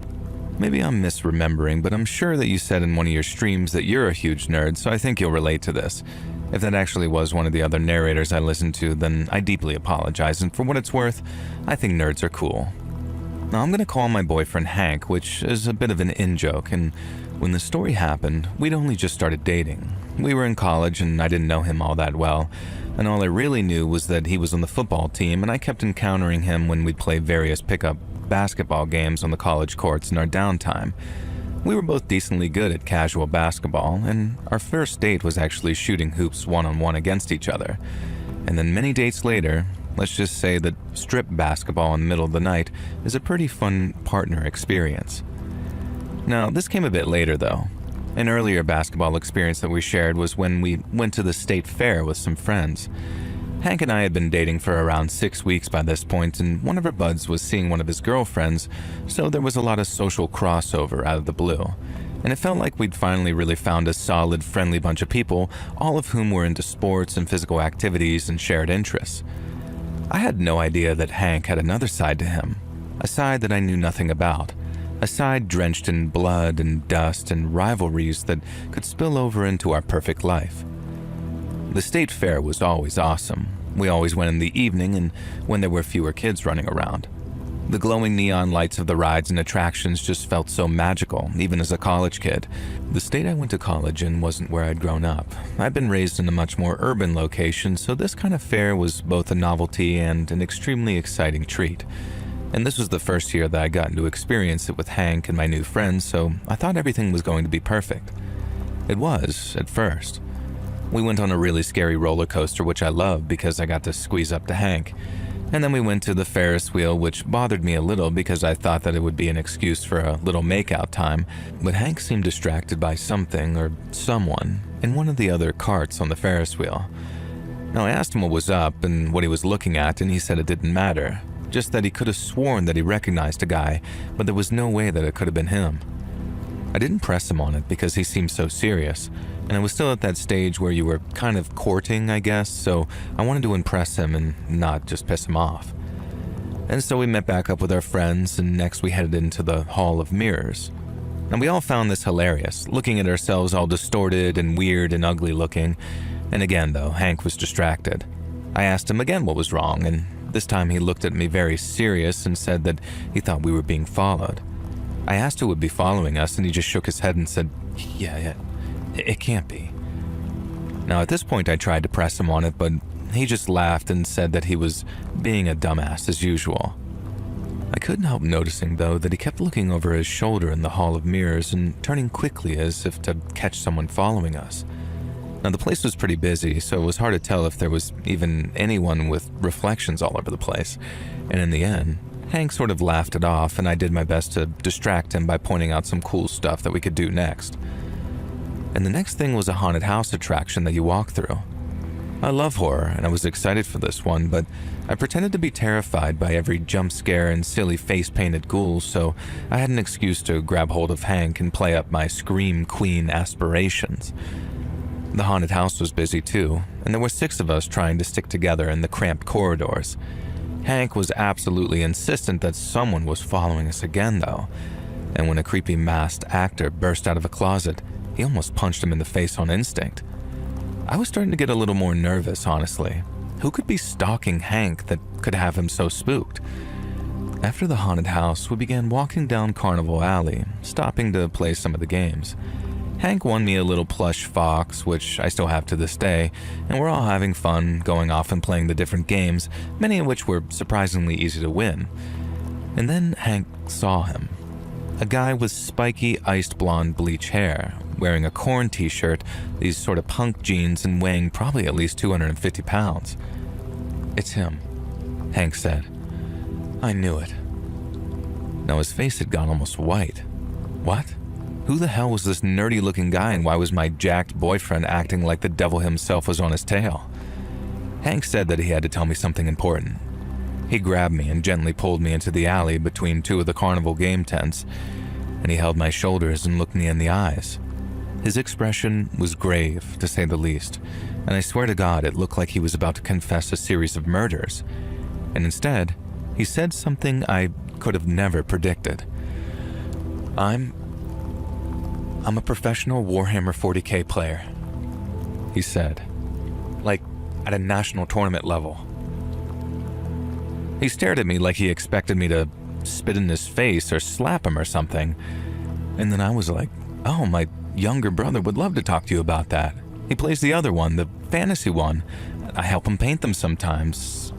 Speaker 1: Maybe I'm misremembering, but I'm sure that you said in one of your streams that you're a huge nerd, so I think you'll relate to this. If that actually was one of the other narrators I listened to, then I deeply apologize, and for what it's worth, I think nerds are cool. Now I'm gonna call my boyfriend Hank, which is a bit of an in-joke, and when the story happened, we'd only just started dating. We were in college and I didn't know him all that well, and all I really knew was that he was on the football team, and I kept encountering him when we'd play various pickup basketball games on the college courts in our downtime. We were both decently good at casual basketball, and our first date was actually shooting hoops one-on-one against each other. And then many dates later, let's just say that strip basketball in the middle of the night is a pretty fun partner experience. Now, this came a bit later though. An earlier basketball experience that we shared was when we went to the state fair with some friends. Hank and I had been dating for around 6 weeks by this point, and one of our buds was seeing one of his girlfriends, so there was a lot of social crossover out of the blue. And it felt like we'd finally really found a solid, friendly bunch of people, all of whom were into sports and physical activities and shared interests. I had no idea that Hank had another side to him, a side that I knew nothing about, A side drenched in blood and dust and rivalries that could spill over into our perfect life. The state fair was always awesome. We always went in the evening and when there were fewer kids running around. The glowing neon lights of the rides and attractions just felt so magical, even as a college kid. The state I went to college in wasn't where I'd grown up. I'd been raised in a much more urban location, so this kind of fair was both a novelty and an extremely exciting treat. And this was the first year that I'd gotten to experience it with Hank and my new friends, so I thought everything was going to be perfect. It was, at first. We went on a really scary roller coaster, which I loved because I got to squeeze up to Hank. And then we went to the Ferris wheel, which bothered me a little because I thought that it would be an excuse for a little makeout time, but Hank seemed distracted by something or someone in one of the other carts on the Ferris wheel. Now I asked him what was up and what he was looking at, and he said it didn't matter, just that he could have sworn that he recognized a guy, but there was no way that it could have been him. I didn't press him on it because he seemed so serious, and I was still at that stage where you were kind of courting, I guess, so I wanted to impress him and not just piss him off. And so we met back up with our friends, and next we headed into the Hall of Mirrors. And we all found this hilarious, looking at ourselves all distorted and weird and ugly looking. And again, though, Hank was distracted. I asked him again what was wrong, and this time he looked at me very serious and said that he thought we were being followed. I asked who would be following us, and he just shook his head and said, yeah, it can't be. Now at this point I tried to press him on it, but he just laughed and said that he was being a dumbass as usual. I couldn't help noticing, though, that he kept looking over his shoulder in the Hall of Mirrors and turning quickly as if to catch someone following us. Now the place was pretty busy, so it was hard to tell if there was even anyone with reflections all over the place, and in the end, Hank sort of laughed it off, and I did my best to distract him by pointing out some cool stuff that we could do next. And the next thing was a haunted house attraction that you walk through. I love horror, and I was excited for this one, but I pretended to be terrified by every jump scare and silly face-painted ghouls, so I had an excuse to grab hold of Hank and play up my Scream Queen aspirations. The haunted house was busy too, and there were 6 of us trying to stick together in the cramped corridors. Hank was absolutely insistent that someone was following us again, though, and when a creepy masked actor burst out of a closet, he almost punched him in the face on instinct. I was starting to get a little more nervous, honestly. Who could be stalking Hank that could have him so spooked? After the haunted house, we began walking down Carnival Alley, stopping to play some of the games. Hank won me a little plush fox, which I still have to this day, and we're all having fun going off and playing the different games, many of which were surprisingly easy to win. And then Hank saw him. A guy with spiky, iced blonde bleach hair, wearing a Korn t-shirt, these sort of punk jeans, and weighing probably at least 250 pounds. "It's him," Hank said. I knew it. Now his face had gone almost white. What? Who the hell was this nerdy-looking guy, and why was my jacked boyfriend acting like the devil himself was on his tail? Hank said that he had to tell me something important. He grabbed me and gently pulled me into the alley between 2 of the carnival game tents, and he held my shoulders and looked me in the eyes. His expression was grave, to say the least, and I swear to God it looked like he was about to confess a series of murders. And instead, he said something I could have never predicted. I'm a professional Warhammer 40K player, he said, like at a national tournament level. He stared at me like he expected me to spit in his face or slap him or something. And then I was like, oh, my younger brother would love to talk to you about that. He plays the other one, the fantasy one. I help him paint them sometimes.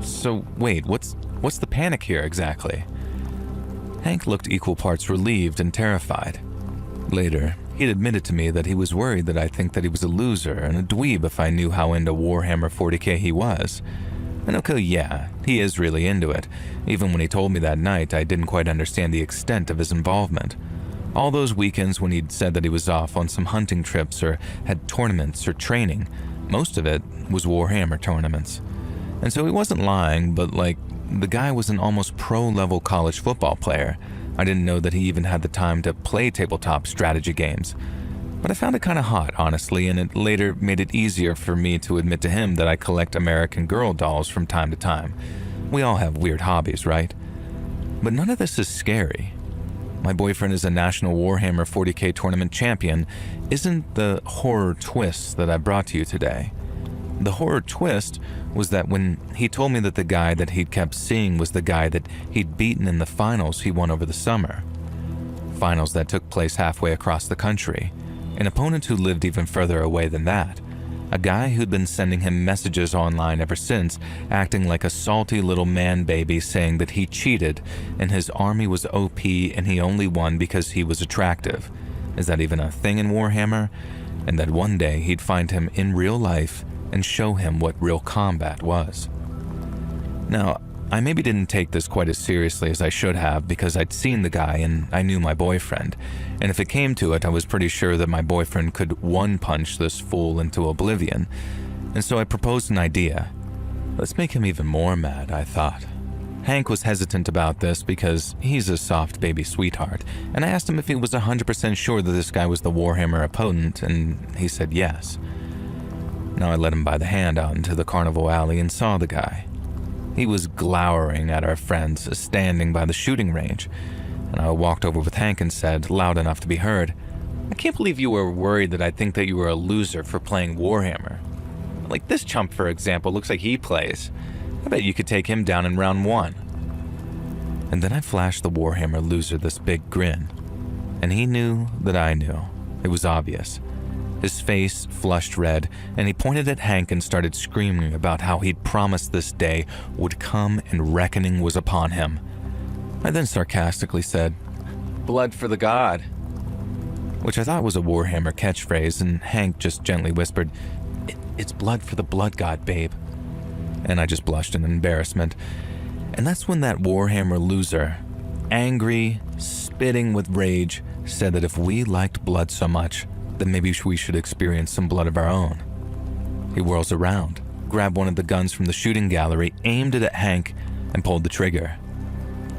Speaker 1: So wait, what's the panic here exactly? Hank looked equal parts relieved and terrified. Later, he'd admitted to me that he was worried that I'd think that he was a loser and a dweeb if I knew how into Warhammer 40K he was. And okay, yeah, he is really into it. Even when he told me that night, I didn't quite understand the extent of his involvement. All those weekends when he'd said that he was off on some hunting trips or had tournaments or training, most of it was Warhammer tournaments. And so he wasn't lying, but like, the guy was an almost pro-level college football player. I didn't know that he even had the time to play tabletop strategy games. But I found it kind of hot, honestly, and it later made it easier for me to admit to him that I collect American Girl dolls from time to time. We all have weird hobbies, right? But none of this is scary. my boyfriend is a national Warhammer 40k tournament champion isn't the horror twist that I brought to you today. The horror twist was that when he told me that the guy that he'd kept seeing was the guy that he'd beaten in the finals he won over the summer. Finals that took place halfway across the country. An opponent who lived even further away than that. A guy who'd been sending him messages online ever since, acting like a salty little man baby saying that he cheated and his army was OP and he only won because he was attractive. Is that even a thing in Warhammer? And that one day he'd find him in real life and show him what real combat was. Now, I maybe didn't take this quite as seriously as I should have because I'd seen the guy and I knew my boyfriend, and if it came to it, I was pretty sure that my boyfriend could one-punch this fool into oblivion, and so I proposed an idea. Let's make him even more mad, I thought. Hank was hesitant about this because he's a soft baby sweetheart, and I asked him if he was 100% sure that this guy was the Warhammer opponent, and he said yes. Now I led him by the hand out into the carnival alley and saw the guy. He was glowering at our friends standing by the shooting range, and I walked over with Hank and said, loud enough to be heard, "I can't believe you were worried that I'd think that you were a loser for playing Warhammer. Like this chump, for example, looks like he plays. I bet you could take him down in round 1. And then I flashed the Warhammer loser this big grin, and he knew that I knew. It was obvious. His face flushed red, and he pointed at Hank and started screaming about how he'd promised this day would come and reckoning was upon him. I then sarcastically said, "Blood for the god," which I thought was a Warhammer catchphrase, and Hank just gently whispered, It's blood for the blood god, babe." And I just blushed in embarrassment. And that's when that Warhammer loser, angry, spitting with rage, said that if we liked blood so much, then maybe we should experience some blood of our own. He whirls around, grabbed one of the guns from the shooting gallery, aimed it at Hank, and pulled the trigger.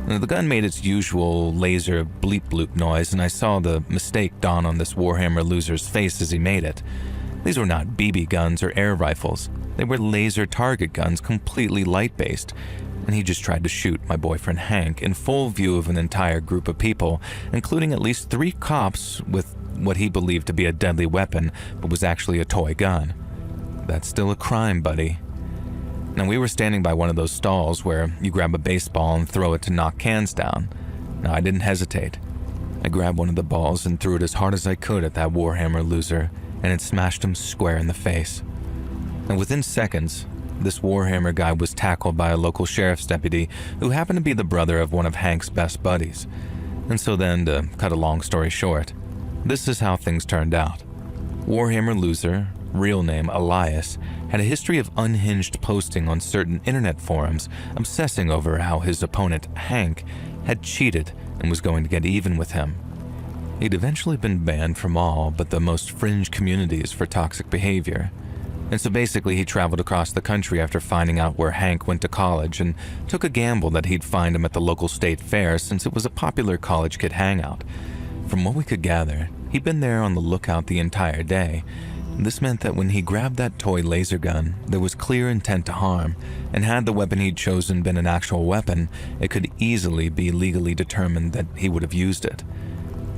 Speaker 1: Now, the gun made its usual laser bleep-bloop noise, and I saw the mistake dawn on this Warhammer loser's face as he made it. These were not BB guns or air rifles. They were laser target guns, completely light-based, and he just tried to shoot my boyfriend Hank in full view of an entire group of people, including at least 3 cops with what he believed to be a deadly weapon, but was actually a toy gun. That's still a crime, buddy. Now, we were standing by one of those stalls where you grab a baseball and throw it to knock cans down. Now, I didn't hesitate. I grabbed one of the balls and threw it as hard as I could at that Warhammer loser, and it smashed him square in the face. And within seconds, this Warhammer guy was tackled by a local sheriff's deputy who happened to be the brother of one of Hank's best buddies. And so then, to cut a long story short, this is how things turned out. Warhammer loser, real name Elias, had a history of unhinged posting on certain internet forums, obsessing over how his opponent, Hank, had cheated and was going to get even with him. He'd eventually been banned from all but the most fringe communities for toxic behavior. And so basically he traveled across the country after finding out where Hank went to college and took a gamble that he'd find him at the local state fair since it was a popular college kid hangout. From what we could gather, he'd been there on the lookout the entire day. This meant that when he grabbed that toy laser gun, there was clear intent to harm, and had the weapon he'd chosen been an actual weapon, it could easily be legally determined that he would have used it.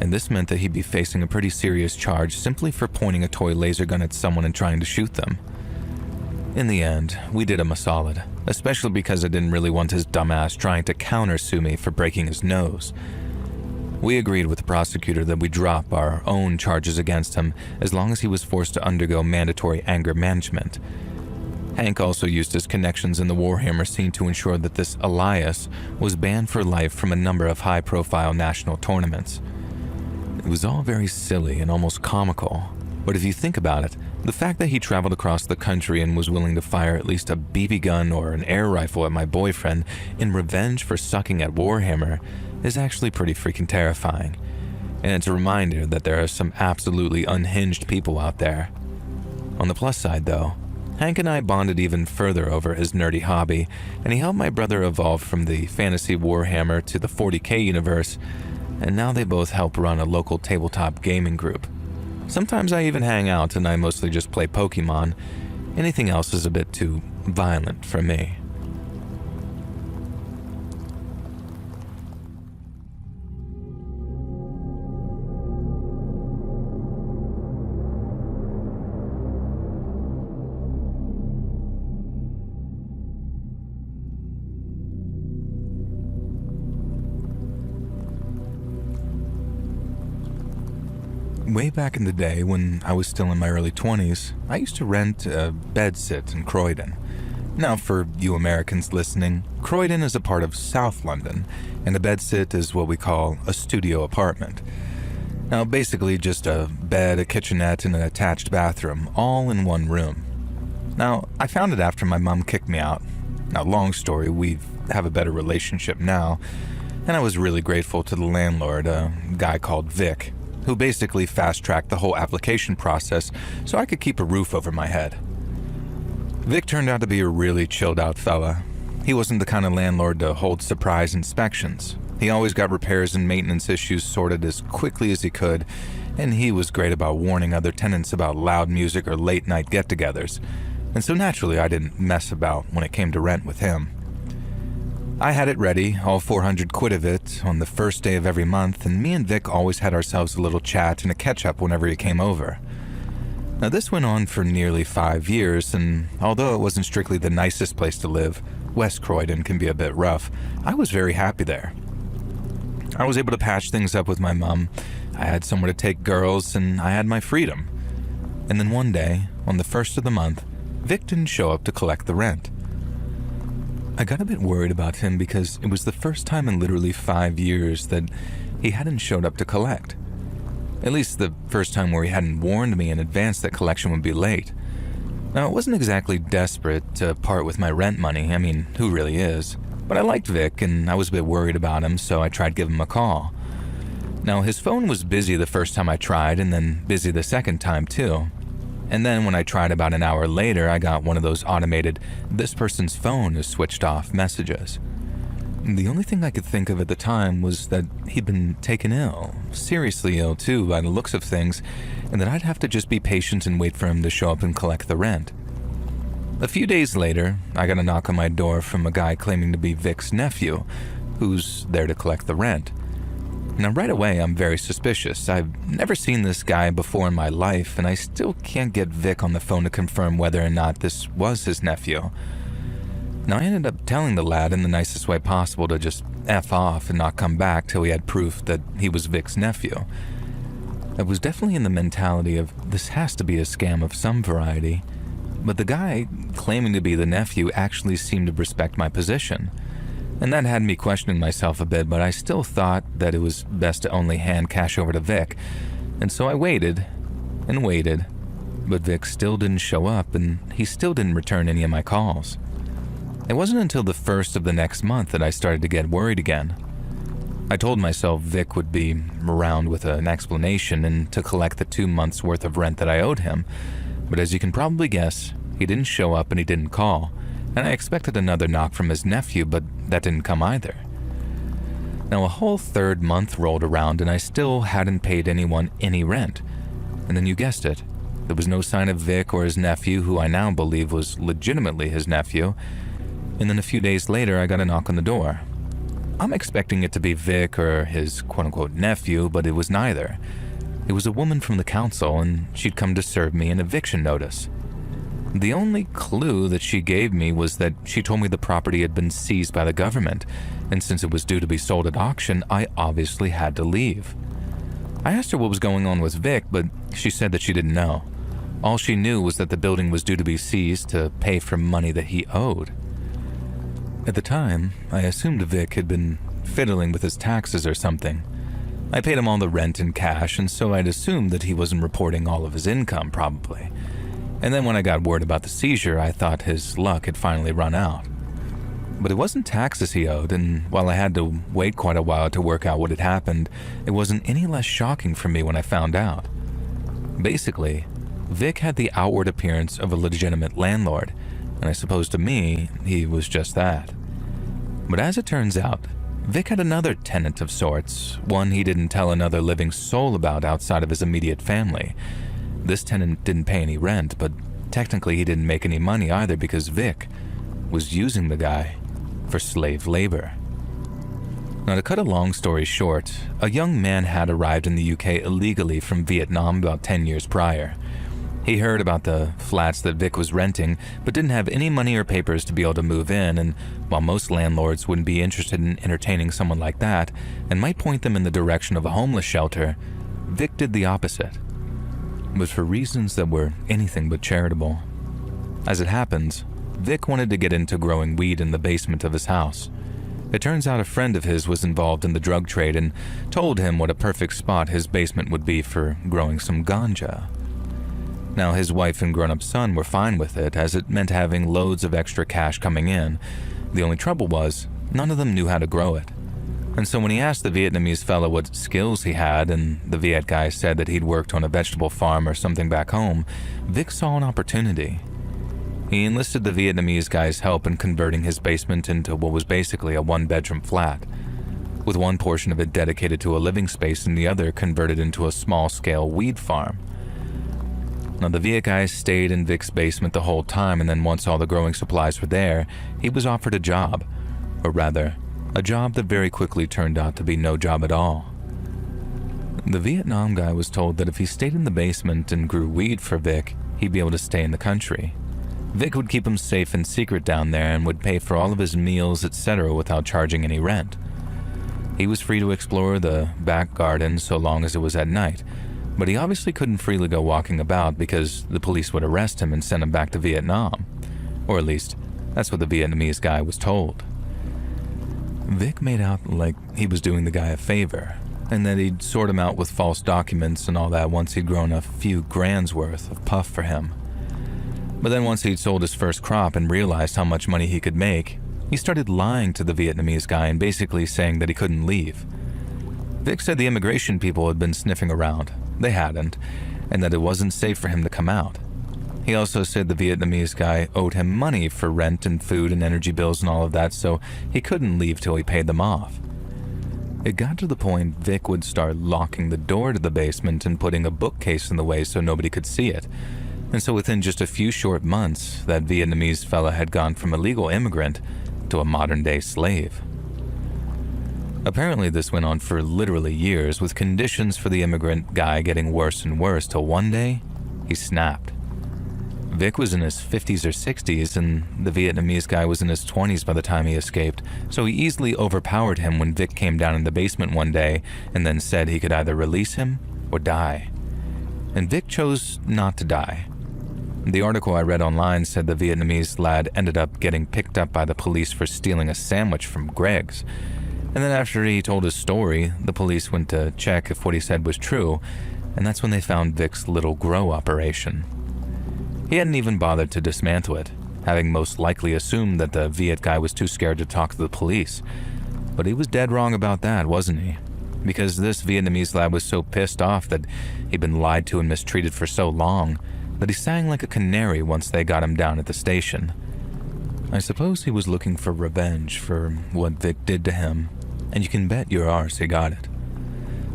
Speaker 1: And this meant that he'd be facing a pretty serious charge simply for pointing a toy laser gun at someone and trying to shoot them. In the end, we did him a solid, especially because I didn't really want his dumbass trying to countersue me for breaking his nose. We agreed with the prosecutor that we drop our own charges against him as long as he was forced to undergo mandatory anger management. Hank also used his connections in the Warhammer scene to ensure that this Elias was banned for life from a number of high-profile national tournaments. It was all very silly and almost comical, but if you think about it, the fact that he traveled across the country and was willing to fire at least a BB gun or an air rifle at my boyfriend in revenge for sucking at Warhammer is actually pretty freaking terrifying. And it's a reminder that there are some absolutely unhinged people out there. On the plus side though, Hank and I bonded even further over his nerdy hobby, and he helped my brother evolve from the fantasy Warhammer to the 40k universe, and now they both help run a local tabletop gaming group. Sometimes I even hang out and I mostly just play Pokemon. Anything else is a bit too violent for me. Way back in the day when I was still in my early 20s, I used to rent a bedsit in Croydon. Now, for you Americans listening, Croydon is a part of South London, and a bedsit is what we call a studio apartment. Now, basically just a bed, a kitchenette, and an attached bathroom, all in one room. Now, I found it after my mom kicked me out. Now, long story, we have a better relationship now, and I was really grateful to the landlord, a guy called Vic, who basically fast-tracked the whole application process so I could keep a roof over my head. Vic turned out to be a really chilled-out fella. He wasn't the kind of landlord to hold surprise inspections. He always got repairs and maintenance issues sorted as quickly as he could, and he was great about warning other tenants about loud music or late-night get-togethers. And so naturally I didn't mess about when it came to rent with him. I had it ready, all 400 quid of it, on the first day of every month, and me and Vic always had ourselves a little chat and a catch-up whenever he came over. Now this went on for nearly 5 years, and although it wasn't strictly the nicest place to live, West Croydon can be a bit rough, I was very happy there. I was able to patch things up with my mom, I had somewhere to take girls, and I had my freedom. And then one day, on the first of the month, Vic didn't show up to collect the rent. I got a bit worried about him because it was the first time in literally 5 years that he hadn't showed up to collect. At least the first time where he hadn't warned me in advance that collection would be late. Now, I wasn't exactly desperate to part with my rent money, I mean, who really is? But I liked Vic and I was a bit worried about him, so I tried giving him a call. Now, his phone was busy the first time I tried and then busy the second time too. And then when I tried about an hour later, I got one of those automated, "this person's phone is switched off" messages. The only thing I could think of at the time was that he'd been taken ill, seriously ill too by the looks of things, and that I'd have to just be patient and wait for him to show up and collect the rent. A few days later, I got a knock on my door from a guy claiming to be Vic's nephew, who's there to collect the rent. Now right away, I'm very suspicious. I've never seen this guy before in my life, and I still can't get Vic on the phone to confirm whether or not this was his nephew. Now I ended up telling the lad in the nicest way possible to just F off and not come back till he had proof that he was Vic's nephew. I was definitely in the mentality of this has to be a scam of some variety, but the guy claiming to be the nephew actually seemed to respect my position. And that had me questioning myself a bit, but I still thought that it was best to only hand cash over to Vic. And so I waited and waited, but Vic still didn't show up and he still didn't return any of my calls. It wasn't until the first of the next month that I started to get worried again. I told myself Vic would be around with an explanation and to collect the 2 months' worth of rent that I owed him, but as you can probably guess, he didn't show up and he didn't call. And I expected another knock from his nephew, but that didn't come either. Now a whole third month rolled around and I still hadn't paid anyone any rent. And then you guessed it, there was no sign of Vic or his nephew, who I now believe was legitimately his nephew. And then a few days later, I got a knock on the door. I'm expecting it to be Vic or his quote-unquote nephew, but it was neither. It was a woman from the council, and she'd come to serve me an eviction notice. The only clue that she gave me was that she told me the property had been seized by the government, and since it was due to be sold at auction, I obviously had to leave. I asked her what was going on with Vic, but she said that she didn't know. All she knew was that the building was due to be seized to pay for money that he owed. At the time, I assumed Vic had been fiddling with his taxes or something. I paid him all the rent in cash, and so I'd assumed that he wasn't reporting all of his income, probably. And then when I got word about the seizure, I thought his luck had finally run out. But it wasn't taxes he owed, and while I had to wait quite a while to work out what had happened, it wasn't any less shocking for me when I found out. Basically, Vic had the outward appearance of a legitimate landlord, and I suppose to me, he was just that. But as it turns out, Vic had another tenant of sorts, one he didn't tell another living soul about outside of his immediate family. This tenant didn't pay any rent, but technically he didn't make any money either because Vic was using the guy for slave labor. Now, to cut a long story short, a young man had arrived in the UK illegally from Vietnam about 10 years prior. He heard about the flats that Vic was renting, but didn't have any money or papers to be able to move in, and while most landlords wouldn't be interested in entertaining someone like that and might point them in the direction of a homeless shelter, Vic did the opposite, but for reasons that were anything but charitable. As it happens, Vic wanted to get into growing weed in the basement of his house. It turns out a friend of his was involved in the drug trade and told him what a perfect spot his basement would be for growing some ganja. Now, his wife and grown-up son were fine with it, as it meant having loads of extra cash coming in. The only trouble was, none of them knew how to grow it. And so when he asked the Vietnamese fellow what skills he had, and the Viet guy said that he'd worked on a vegetable farm or something back home, Vic saw an opportunity. He enlisted the Vietnamese guy's help in converting his basement into what was basically a one-bedroom flat, with one portion of it dedicated to a living space and the other converted into a small-scale weed farm. Now, the Viet guy stayed in Vic's basement the whole time, and then once all the growing supplies were there, he was offered a job, or rather, a job that very quickly turned out to be no job at all. The Vietnam guy was told that if he stayed in the basement and grew weed for Vic, he'd be able to stay in the country. Vic would keep him safe and secret down there and would pay for all of his meals, etc. without charging any rent. He was free to explore the back garden so long as it was at night, but he obviously couldn't freely go walking about because the police would arrest him and send him back to Vietnam. Or at least, that's what the Vietnamese guy was told. Vic made out like he was doing the guy a favor, and that he'd sort him out with false documents and all that once he'd grown a few grand's worth of puff for him. But then once he'd sold his first crop and realized how much money he could make, he started lying to the Vietnamese guy and basically saying that he couldn't leave. Vic said the immigration people had been sniffing around. They hadn't, and that it wasn't safe for him to come out. He also said the Vietnamese guy owed him money for rent and food and energy bills and all of that, so he couldn't leave till he paid them off. It got to the point Vic would start locking the door to the basement and putting a bookcase in the way so nobody could see it. And so within just a few short months, that Vietnamese fella had gone from a legal immigrant to a modern-day slave. Apparently this went on for literally years, with conditions for the immigrant guy getting worse and worse, till one day, he snapped. Vic was in his 50s or 60s, and the Vietnamese guy was in his 20s by the time he escaped, so he easily overpowered him when Vic came down in the basement one day and then said he could either release him or die. And Vic chose not to die. The article I read online said the Vietnamese lad ended up getting picked up by the police for stealing a sandwich from Greg's. And then after he told his story, the police went to check if what he said was true, and that's when they found Vic's little grow operation. He hadn't even bothered to dismantle it, having most likely assumed that the Viet guy was too scared to talk to the police. But he was dead wrong about that, wasn't he? Because this Vietnamese lad was so pissed off that he'd been lied to and mistreated for so long that he sang like a canary once they got him down at the station. I suppose he was looking for revenge for what Vic did to him, and you can bet your arse he got it.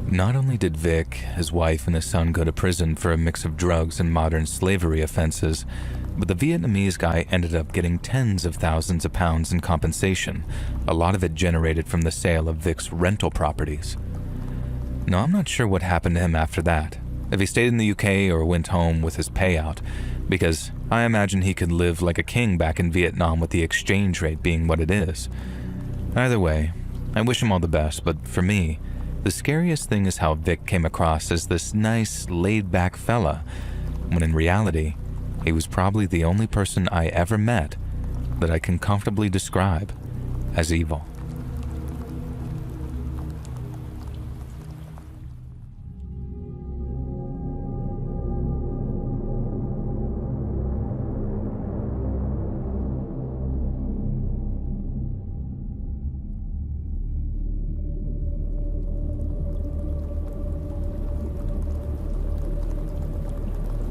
Speaker 1: Not only did Vic, his wife, and his son go to prison for a mix of drugs and modern slavery offenses, but the Vietnamese guy ended up getting tens of thousands of pounds in compensation, a lot of it generated from the sale of Vic's rental properties. Now, I'm not sure what happened to him after that, if he stayed in the UK or went home with his payout, because I imagine he could live like a king back in Vietnam with the exchange rate being what it is. Either way, I wish him all the best, but for me, the scariest thing is how Vic came across as this nice, laid-back fella, when in reality, he was probably the only person I ever met that I can comfortably describe as evil.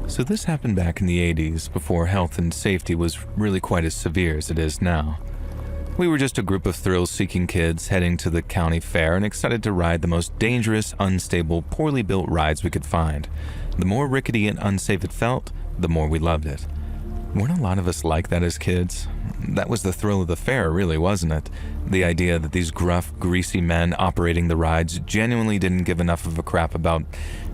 Speaker 1: So this happened back in the 80s, before health and safety was really quite as severe as it is now. We were just a group of thrill-seeking kids heading to the county fair and excited to ride the most dangerous, unstable, poorly built rides we could find. The more rickety and unsafe it felt, the more we loved it. Weren't a lot of us like that as kids? That was the thrill of the fair, really, wasn't it? The idea that these gruff, greasy men operating the rides genuinely didn't give enough of a crap about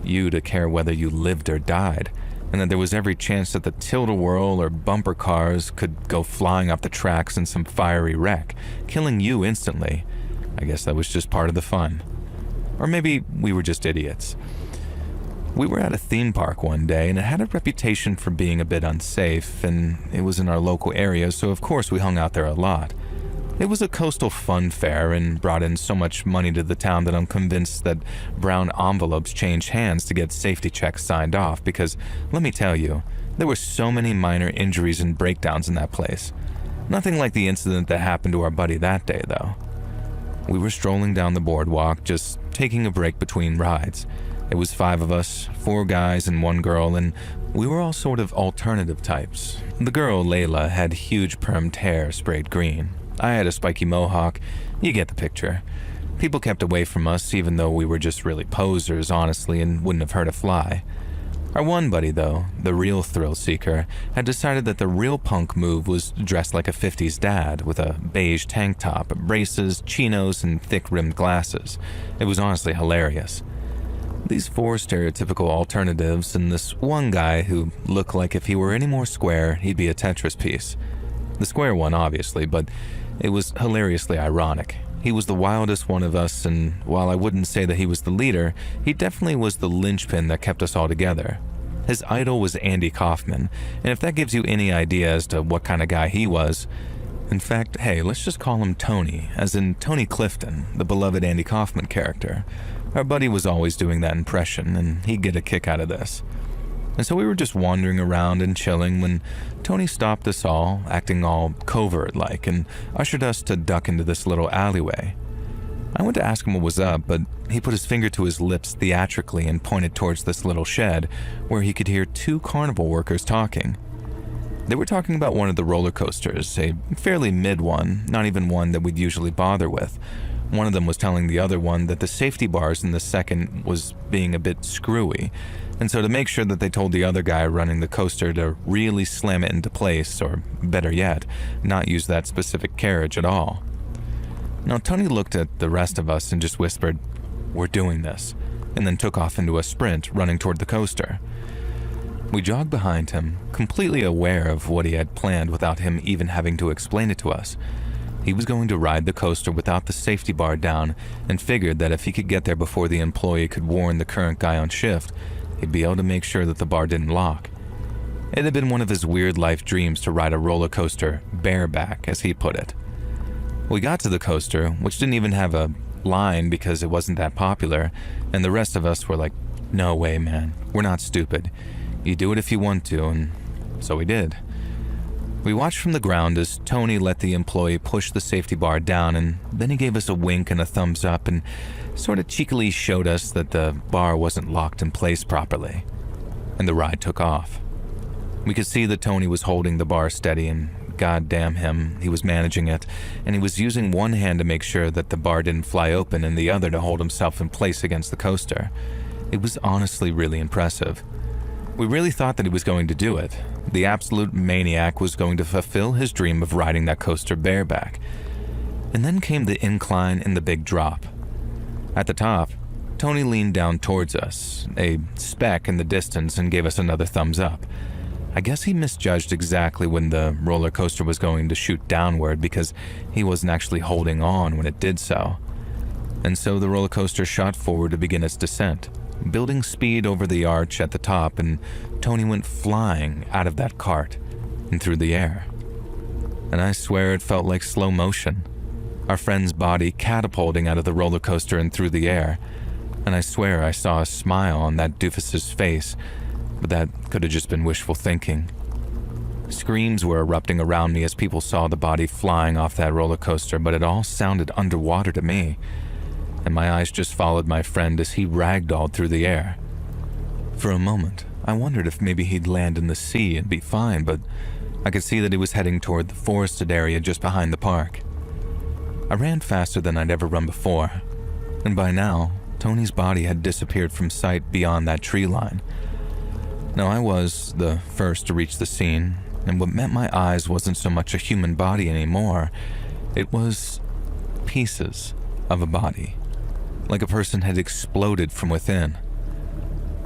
Speaker 1: you to care whether you lived or died, and that there was every chance that the tilt-a-whirl or bumper cars could go flying off the tracks in some fiery wreck, killing you instantly. I guess that was just part of the fun. Or maybe we were just idiots. We were at a theme park one day, and it had a reputation for being a bit unsafe, and it was in our local area, so of course we hung out there a lot. It was a coastal fun fair and brought in so much money to the town that I'm convinced that brown envelopes changed hands to get safety checks signed off because, let me tell you, there were so many minor injuries and breakdowns in that place. Nothing like the incident that happened to our buddy that day, though. We were strolling down the boardwalk, just taking a break between rides. It was 5 of us, 4 guys and 1 girl, and we were all sort of alternative types. The girl, Layla, had huge permed hair sprayed green. I had a spiky mohawk. You get the picture. People kept away from us even though we were just really posers, honestly, and wouldn't have hurt a fly. Our one buddy, though, the real thrill seeker, had decided that the real punk move was dressed like a 50s dad with a beige tank top, braces, chinos, and thick-rimmed glasses. It was honestly hilarious. These 4 stereotypical alternatives and this one guy who looked like if he were any more square, he'd be a Tetris piece. The square one, obviously, but it was hilariously ironic. He was the wildest one of us, and while I wouldn't say that he was the leader, he definitely was the linchpin that kept us all together. His idol was Andy Kaufman, and if that gives you any idea as to what kind of guy he was, in fact, hey, let's just call him Tony, as in Tony Clifton, the beloved Andy Kaufman character. Our buddy was always doing that impression, and he'd get a kick out of this. And so we were just wandering around and chilling when Tony stopped us all, acting all covert-like, and ushered us to duck into this little alleyway. I went to ask him what was up, but he put his finger to his lips theatrically and pointed towards this little shed where he could hear 2 carnival workers talking. They were talking about one of the roller coasters, a fairly mid one, not even one that we'd usually bother with. One of them was telling the other one that the safety bars in the second was being a bit screwy, and so to make sure that they told the other guy running the coaster to really slam it into place, or better yet, not use that specific carriage at all. Now Tony looked at the rest of us and just whispered, "We're doing this," and then took off into a sprint, running toward the coaster. We jogged behind him, completely aware of what he had planned without him even having to explain it to us. He was going to ride the coaster without the safety bar down and figured that if he could get there before the employee could warn the current guy on shift, he'd be able to make sure that the bar didn't lock. It had been one of his weird life dreams to ride a roller coaster bareback, as he put it. We got to the coaster, which didn't even have a line because it wasn't that popular, and the rest of us were like, "No way, man, we're not stupid. You do it if you want to," and so we did. We watched from the ground as Tony let the employee push the safety bar down, and then he gave us a wink and a thumbs up and sort of cheekily showed us that the bar wasn't locked in place properly. And the ride took off. We could see that Tony was holding the bar steady, and goddamn him, he was managing it, and he was using one hand to make sure that the bar didn't fly open and the other to hold himself in place against the coaster. It was honestly really impressive. We really thought that he was going to do it. The absolute maniac was going to fulfill his dream of riding that coaster bareback. And then came the incline and the big drop. At the top, Tony leaned down towards us, a speck in the distance, and gave us another thumbs up. I guess he misjudged exactly when the roller coaster was going to shoot downward because he wasn't actually holding on when it did so. And so the roller coaster shot forward to begin its descent, building speed over the arch at the top, and Tony went flying out of that cart and through the air. And I swear it felt like slow motion. Our friend's body catapulting out of the roller coaster and through the air. And I swear I saw a smile on that doofus's face, but that could have just been wishful thinking. Screams were erupting around me as people saw the body flying off that roller coaster, but it all sounded underwater to me. And my eyes just followed my friend as he ragdolled through the air. For a moment, I wondered if maybe he'd land in the sea and be fine, but I could see that he was heading toward the forested area just behind the park. I ran faster than I'd ever run before, and by now, Tony's body had disappeared from sight beyond that tree line. Now, I was the first to reach the scene, and what met my eyes wasn't so much a human body anymore. It was pieces of a body. Like a person had exploded from within.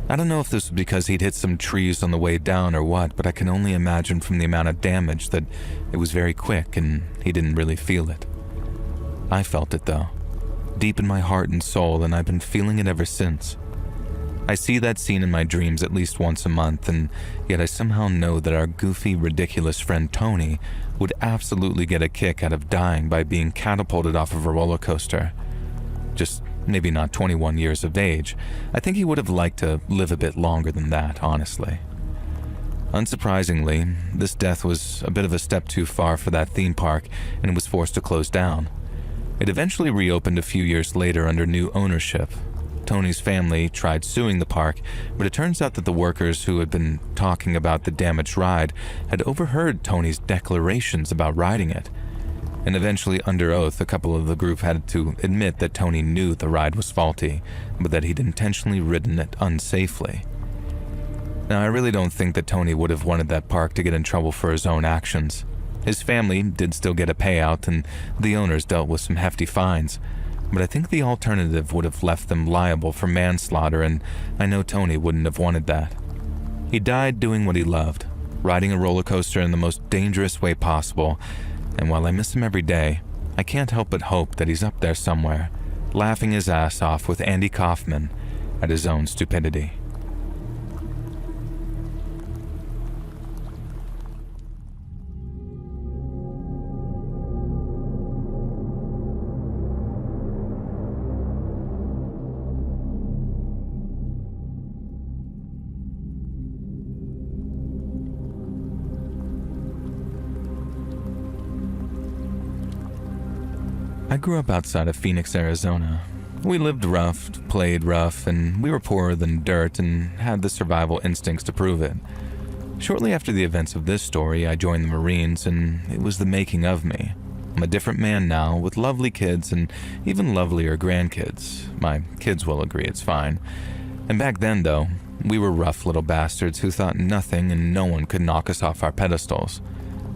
Speaker 1: I don't know if this was because he'd hit some trees on the way down or what, but I can only imagine from the amount of damage that it was very quick and he didn't really feel it. I felt it though, deep in my heart and soul, and I've been feeling it ever since. I see that scene in my dreams at least once a month, and yet I somehow know that our goofy, ridiculous friend Tony would absolutely get a kick out of dying by being catapulted off of a roller coaster. Just maybe not 21 years of age. I think he would have liked to live a bit longer than that, honestly. Unsurprisingly, this death was a bit of a step too far for that theme park and was forced to close down. It eventually reopened a few years later under new ownership. Tony's family tried suing the park, but it turns out that the workers who had been talking about the damaged ride had overheard Tony's declarations about riding it. And eventually, under oath, a couple of the group had to admit that Tony knew the ride was faulty, but that he'd intentionally ridden it unsafely. Now, I really don't think that Tony would have wanted that park to get in trouble for his own actions. His family did still get a payout, and the owners dealt with some hefty fines. But I think the alternative would have left them liable for manslaughter, and I know Tony wouldn't have wanted that. He died doing what he loved, riding a roller coaster in the most dangerous way possible, and while I miss him every day, I can't help but hope that he's up there somewhere, laughing his ass off with Andy Kaufman at his own stupidity. I grew up outside of Phoenix, Arizona. We lived rough, played rough, and we were poorer than dirt and had the survival instincts to prove it. Shortly after the events of this story, I joined the Marines, and it was the making of me. I'm a different man now, with lovely kids and even lovelier grandkids. My kids will agree it's fine. And back then, though, we were rough little bastards who thought nothing and no one could knock us off our pedestals.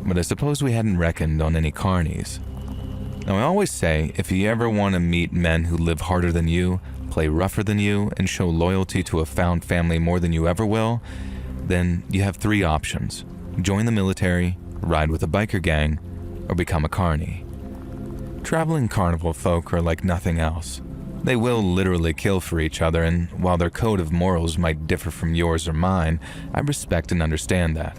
Speaker 1: But I suppose we hadn't reckoned on any carnies. Now, I always say, if you ever want to meet men who live harder than you, play rougher than you, and show loyalty to a found family more than you ever will, then you have three options. Join the military, ride with a biker gang, or become a carny. Traveling carnival folk are like nothing else. They will literally kill for each other, and while their code of morals might differ from yours or mine, I respect and understand that.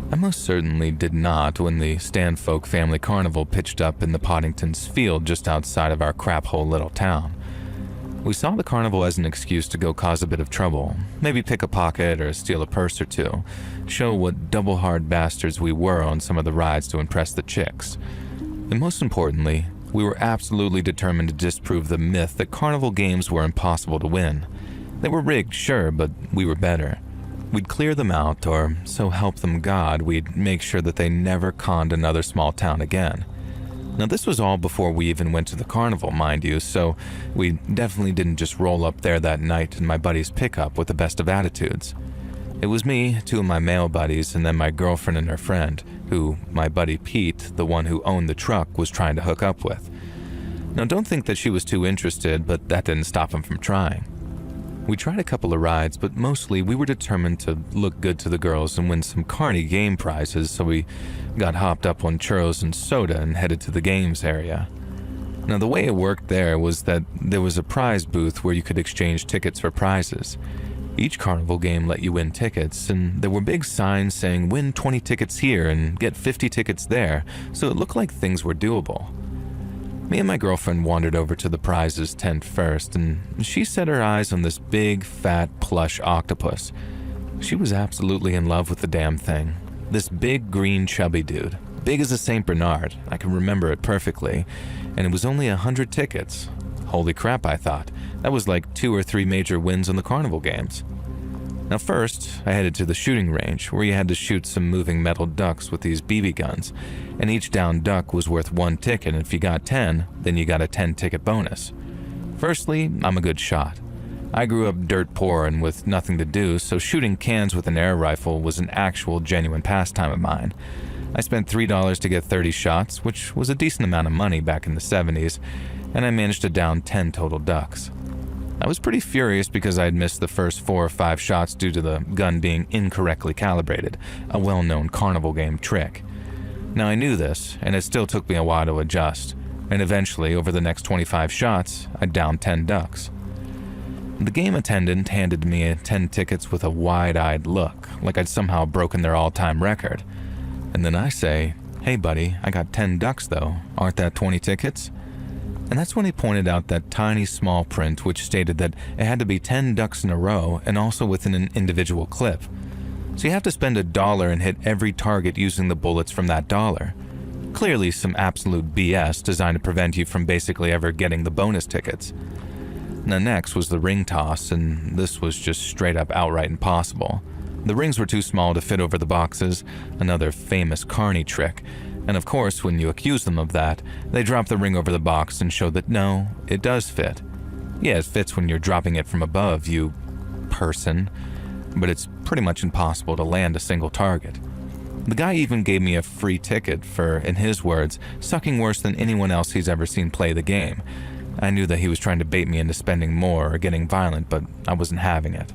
Speaker 1: I most certainly did not when the Stanfolk family carnival pitched up in the Poddington's field just outside of our crap-hole little town. We saw the carnival as an excuse to go cause a bit of trouble, maybe pick a pocket or steal a purse or two, show what double-hard bastards we were on some of the rides to impress the chicks. And most importantly, we were absolutely determined to disprove the myth that carnival games were impossible to win. They were rigged, sure, but we were better. We'd clear them out, or so help them God, we'd make sure that they never conned another small town again. Now, this was all before we even went to the carnival, mind you, so we definitely didn't just roll up there that night in my buddy's pickup with the best of attitudes. It was me, two of my male buddies, and then my girlfriend and her friend, who my buddy Pete, the one who owned the truck, was trying to hook up with. Now, don't think that she was too interested, but that didn't stop him from trying. We tried a couple of rides, but mostly we were determined to look good to the girls and win some carny game prizes, so we got hopped up on churros and soda and headed to the games area. Now, the way it worked there was that there was a prize booth where you could exchange tickets for prizes. Each carnival game let you win tickets, and there were big signs saying win 20 tickets here and get 50 tickets there, so it looked like things were doable. Me and my girlfriend wandered over to the prizes tent first, and she set her eyes on this big, fat, plush octopus. She was absolutely in love with the damn thing. This big, green, chubby dude. Big as a St. Bernard. I can remember it perfectly. And it was only 100 tickets. Holy crap, I thought. That was like 2 or 3 major wins on the carnival games. Now first, I headed to the shooting range, where you had to shoot some moving metal ducks with these BB guns, and each downed duck was worth 1 ticket, and if you got 10, then you got a 10-ticket bonus. Firstly, I'm a good shot. I grew up dirt poor and with nothing to do, so shooting cans with an air rifle was an actual genuine pastime of mine. I spent $3 to get 30 shots, which was a decent amount of money back in the 70s, and I managed to down 10 total ducks. I was pretty furious because I had missed the first 4 or 5 shots due to the gun being incorrectly calibrated, a well-known carnival game trick. Now I knew this, and it still took me a while to adjust, and eventually, over the next 25 shots, I downed 10 ducks. The game attendant handed me 10 tickets with a wide-eyed look, like I'd somehow broken their all-time record. And then I say, "Hey buddy, I got 10 ducks though, aren't that 20 tickets?" And that's when he pointed out that tiny small print which stated that it had to be 10 ducks in a row and also within an individual clip. So you have to spend $1 and hit every target using the bullets from that dollar. Clearly some absolute BS designed to prevent you from basically ever getting the bonus tickets. Now next was the ring toss, and this was just straight up outright impossible. The rings were too small to fit over the boxes, another famous carny trick, and of course when you accuse them of that, they drop the ring over the box and show that no, it does fit. Yeah, it fits when you're dropping it from above, you person, but it's pretty much impossible to land a single target. The guy even gave me a free ticket for, in his words, sucking worse than anyone else he's ever seen play the game. I knew that he was trying to bait me into spending more or getting violent, but I wasn't having it.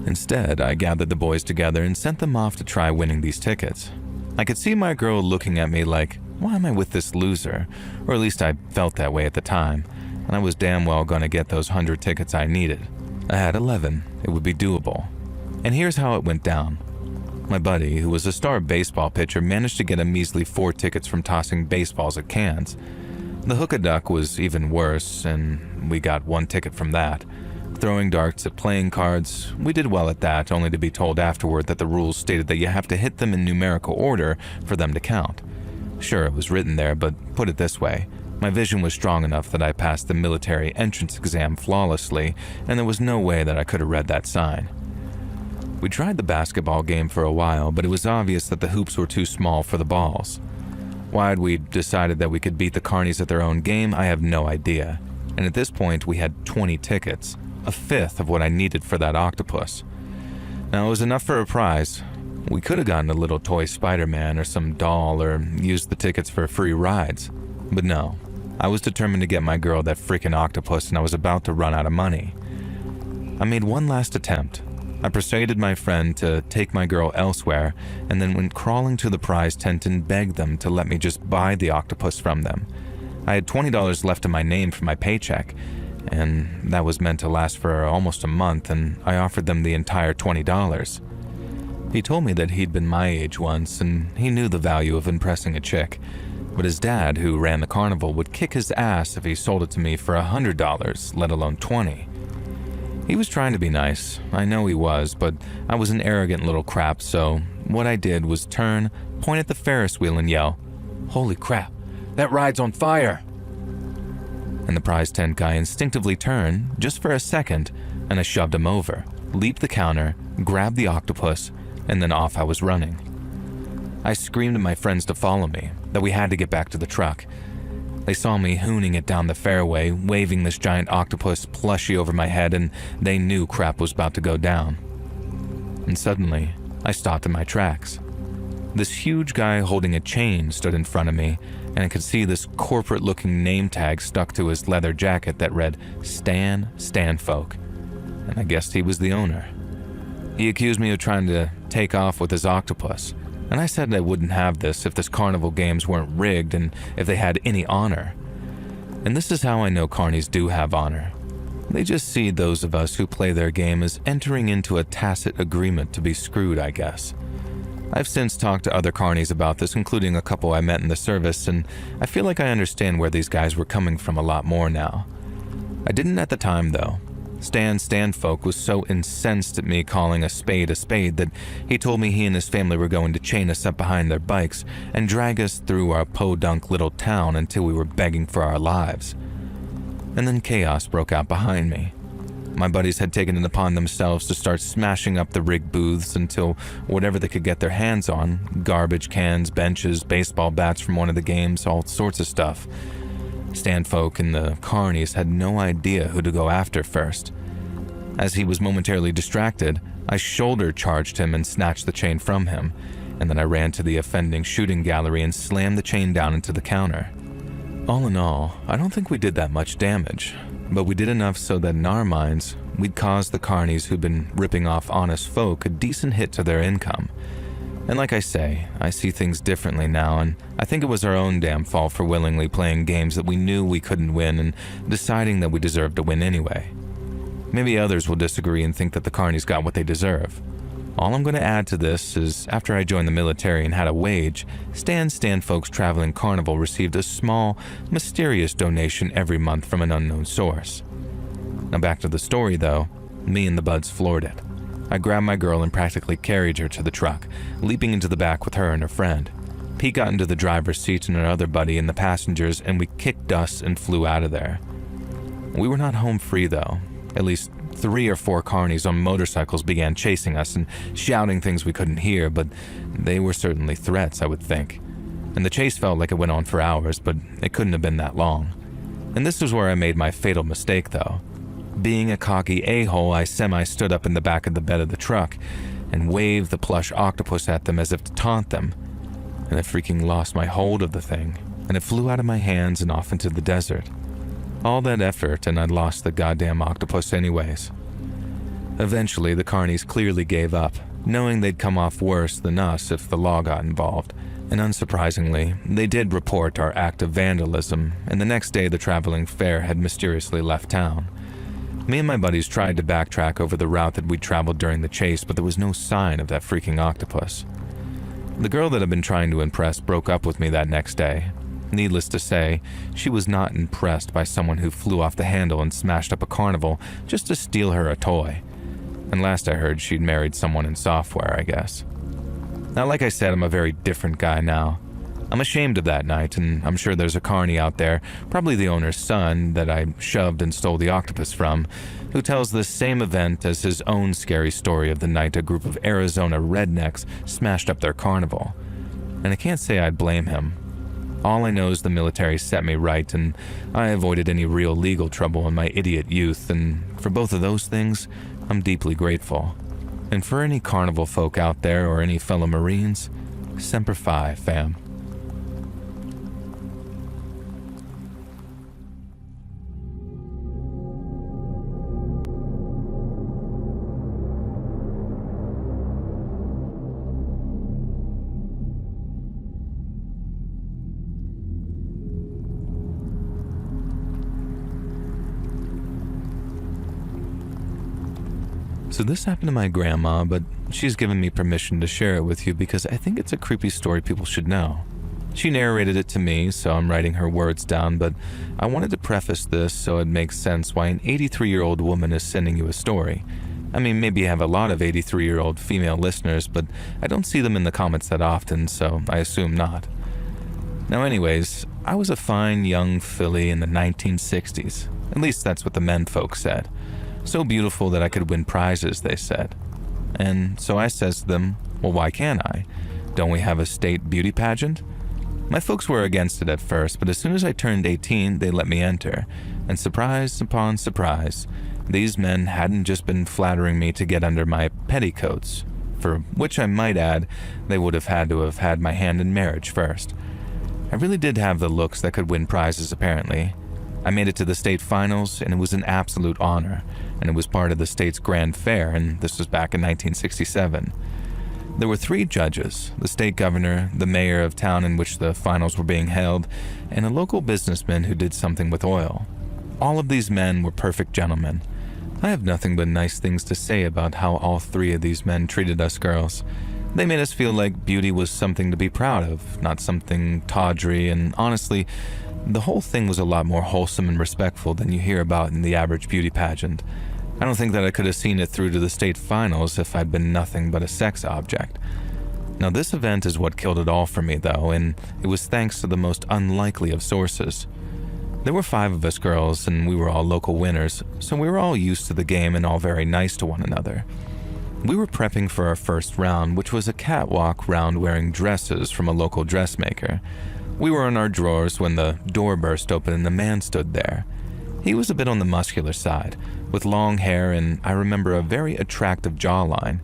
Speaker 1: Instead, I gathered the boys together and sent them off to try winning these tickets. I could see my girl looking at me like, why am I with this loser? Or at least I felt that way at the time, and I was damn well gonna get those 100 tickets I needed. I had 11, it would be doable. And here's how it went down. My buddy, who was a star baseball pitcher, managed to get a measly 4 tickets from tossing baseballs at cans. The hook-a-duck was even worse, and we got 1 ticket from that. Throwing darts at playing cards, we did well at that, only to be told afterward that the rules stated that you have to hit them in numerical order for them to count. Sure, it was written there, but put it this way, my vision was strong enough that I passed the military entrance exam flawlessly, and there was no way that I could have read that sign. We tried the basketball game for a while, but it was obvious that the hoops were too small for the balls. Why we decided that we could beat the carnies at their own game, I have no idea. And at this point, we had 20 tickets, a fifth of what I needed for that octopus. Now, it was enough for a prize. We could have gotten a little toy Spider-Man or some doll or used the tickets for free rides. But no, I was determined to get my girl that freaking octopus, and I was about to run out of money. I made one last attempt. I persuaded my friend to take my girl elsewhere, and then went crawling to the prize tent and begged them to let me just buy the octopus from them. I had $20 left in my name for my paycheck, and that was meant to last for almost a month, and I offered them the entire $20. He told me that he'd been my age once, and he knew the value of impressing a chick, but his dad, who ran the carnival, would kick his ass if he sold it to me for $100, let alone $20. He was trying to be nice, I know he was, but I was an arrogant little crap, so what I did was turn, point at the Ferris wheel and yell, "Holy crap, that ride's on fire!" And the prize tent guy instinctively turned, just for a second, and I shoved him over, leaped the counter, grabbed the octopus, and then off I was running. I screamed at my friends to follow me, that we had to get back to the truck. They saw me hooning it down the fairway, waving this giant octopus plushie over my head, and they knew crap was about to go down. And suddenly, I stopped in my tracks. This huge guy holding a chain stood in front of me, and I could see this corporate-looking name tag stuck to his leather jacket that read, Stan Stanfolk, and I guessed he was the owner. He accused me of trying to take off with his octopus, and I said I wouldn't have this if this carnival games weren't rigged and if they had any honor. And this is how I know carnies do have honor. They just see those of us who play their game as entering into a tacit agreement to be screwed, I guess. I've since talked to other carnies about this, including a couple I met in the service, and I feel like I understand where these guys were coming from a lot more now. I didn't at the time, though. Stan Stanfolk was so incensed at me calling a spade that he told me he and his family were going to chain us up behind their bikes and drag us through our podunk little town until we were begging for our lives. And then chaos broke out behind me. My buddies had taken it upon themselves to start smashing up the rig booths until whatever they could get their hands on, garbage cans, benches, baseball bats from one of the games, all sorts of stuff. Stanfolk and the carnies had no idea who to go after first. As he was momentarily distracted, I shoulder charged him and snatched the chain from him, and then I ran to the offending shooting gallery and slammed the chain down into the counter. All in all, I don't think we did that much damage, but we did enough so that in our minds, we'd caused the carnies who'd been ripping off honest folk a decent hit to their income. And like I say, I see things differently now, and I think it was our own damn fault for willingly playing games that we knew we couldn't win and deciding that we deserved to win anyway. Maybe others will disagree and think that the carnies got what they deserve. All I'm going to add to this is after I joined the military and had a wage, Stan Folks Traveling Carnival received a small, mysterious donation every month from an unknown source. Now back to the story though, me and the buds floored it. I grabbed my girl and practically carried her to the truck, leaping into the back with her and her friend. Pete got into the driver's seat and our other buddy in the passengers, and we kicked dust and flew out of there. We were not home free though. At least 3 or 4 carnies on motorcycles began chasing us and shouting things we couldn't hear, but they were certainly threats, I would think. And the chase felt like it went on for hours, but it couldn't have been that long. And this was where I made my fatal mistake though. Being a cocky a-hole, I semi-stood up in the back of the bed of the truck and waved the plush octopus at them as if to taunt them. And I freaking lost my hold of the thing, and it flew out of my hands and off into the desert. All that effort, and I'd lost the goddamn octopus anyways. Eventually, the carnies clearly gave up, knowing they'd come off worse than us if the law got involved. And unsurprisingly, they did report our act of vandalism, and the next day the traveling fair had mysteriously left town. Me and my buddies tried to backtrack over the route that we'd traveled during the chase, but there was no sign of that freaking octopus. The girl that I'd been trying to impress broke up with me that next day. Needless to say, she was not impressed by someone who flew off the handle and smashed up a carnival just to steal her a toy. And last I heard, she'd married someone in software, I guess. Now, like I said, I'm a very different guy now. I'm ashamed of that night, and I'm sure there's a carny out there, probably the owner's son that I shoved and stole the octopus from, who tells this same event as his own scary story of the night a group of Arizona rednecks smashed up their carnival. And I can't say I'd blame him. All I know is the military set me right, and I avoided any real legal trouble in my idiot youth, and for both of those things, I'm deeply grateful. And for any carnival folk out there or any fellow Marines, Semper Fi, fam. So this happened to my grandma, but she's given me permission to share it with you because I think it's a creepy story people should know. She narrated it to me, so I'm writing her words down, but I wanted to preface this so it makes sense why an 83-year-old woman is sending you a story. I mean, maybe you have a lot of 83-year-old female listeners, but I don't see them in the comments that often, so I assume not. Now anyways, I was a fine young filly in the 1960s. At least that's what the men folks said. So beautiful that I could win prizes, they said. And so I says to them, well, why can't I? Don't we have a state beauty pageant? My folks were against it at first, but as soon as I turned 18, they let me enter. And surprise upon surprise, these men hadn't just been flattering me to get under my petticoats, for which I might add, they would have had my hand in marriage first. I really did have the looks that could win prizes, apparently. I made it to the state finals, and it was an absolute honor, and it was part of the state's grand fair, and this was back in 1967. There were 3 judges, the state governor, the mayor of town in which the finals were being held, and a local businessman who did something with oil. All of these men were perfect gentlemen. I have nothing but nice things to say about how all 3 of these men treated us girls. They made us feel like beauty was something to be proud of, not something tawdry, and honestly, the whole thing was a lot more wholesome and respectful than you hear about in the average beauty pageant. I don't think that I could have seen it through to the state finals if I'd been nothing but a sex object. Now this event is what killed it all for me though, and it was thanks to the most unlikely of sources. There were 5 of us girls, and we were all local winners, so we were all used to the game and all very nice to one another. We were prepping for our first round, which was a catwalk round wearing dresses from a local dressmaker. We were in our drawers when the door burst open and the man stood there. He was a bit on the muscular side, with long hair and I remember a very attractive jawline.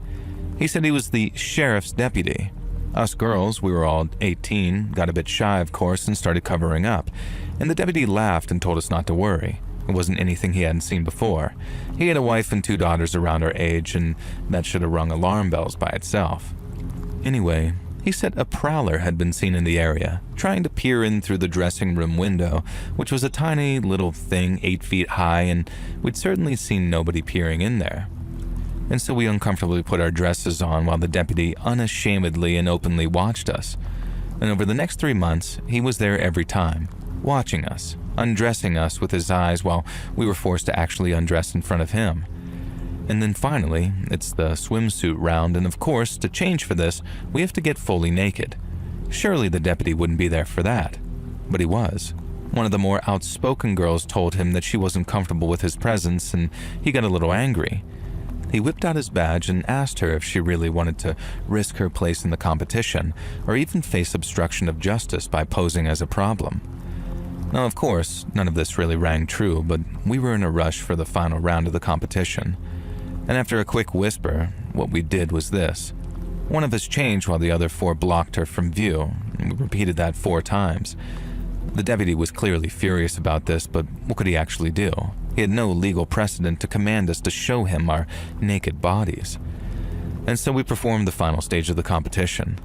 Speaker 1: He said he was the sheriff's deputy. Us girls, we were all 18, got a bit shy of course and started covering up, and the deputy laughed and told us not to worry. It wasn't anything he hadn't seen before. He had a wife and 2 daughters around our age, and that should have rung alarm bells by itself. Anyway, He said a prowler had been seen in the area, trying to peer in through the dressing room window, which was a tiny little thing 8 feet high, and we'd certainly seen nobody peering in there. And so we uncomfortably put our dresses on while the deputy unashamedly and openly watched us. And over the next 3 months, he was there every time, watching us, undressing us with his eyes while we were forced to actually undress in front of him. And then finally, it's the swimsuit round, and of course, to change for this, we have to get fully naked. Surely the deputy wouldn't be there for that. But he was. One of the more outspoken girls told him that she wasn't comfortable with his presence, and he got a little angry. He whipped out his badge and asked her if she really wanted to risk her place in the competition, or even face obstruction of justice by posing as a problem. Now, of course, none of this really rang true, but we were in a rush for the final round of the competition. And after a quick whisper, what we did was this. One of us changed while the other 4 blocked her from view, and we repeated that 4 times. The deputy was clearly furious about this, but what could he actually do? He had no legal precedent to command us to show him our naked bodies. And so we performed the final stage of the competition.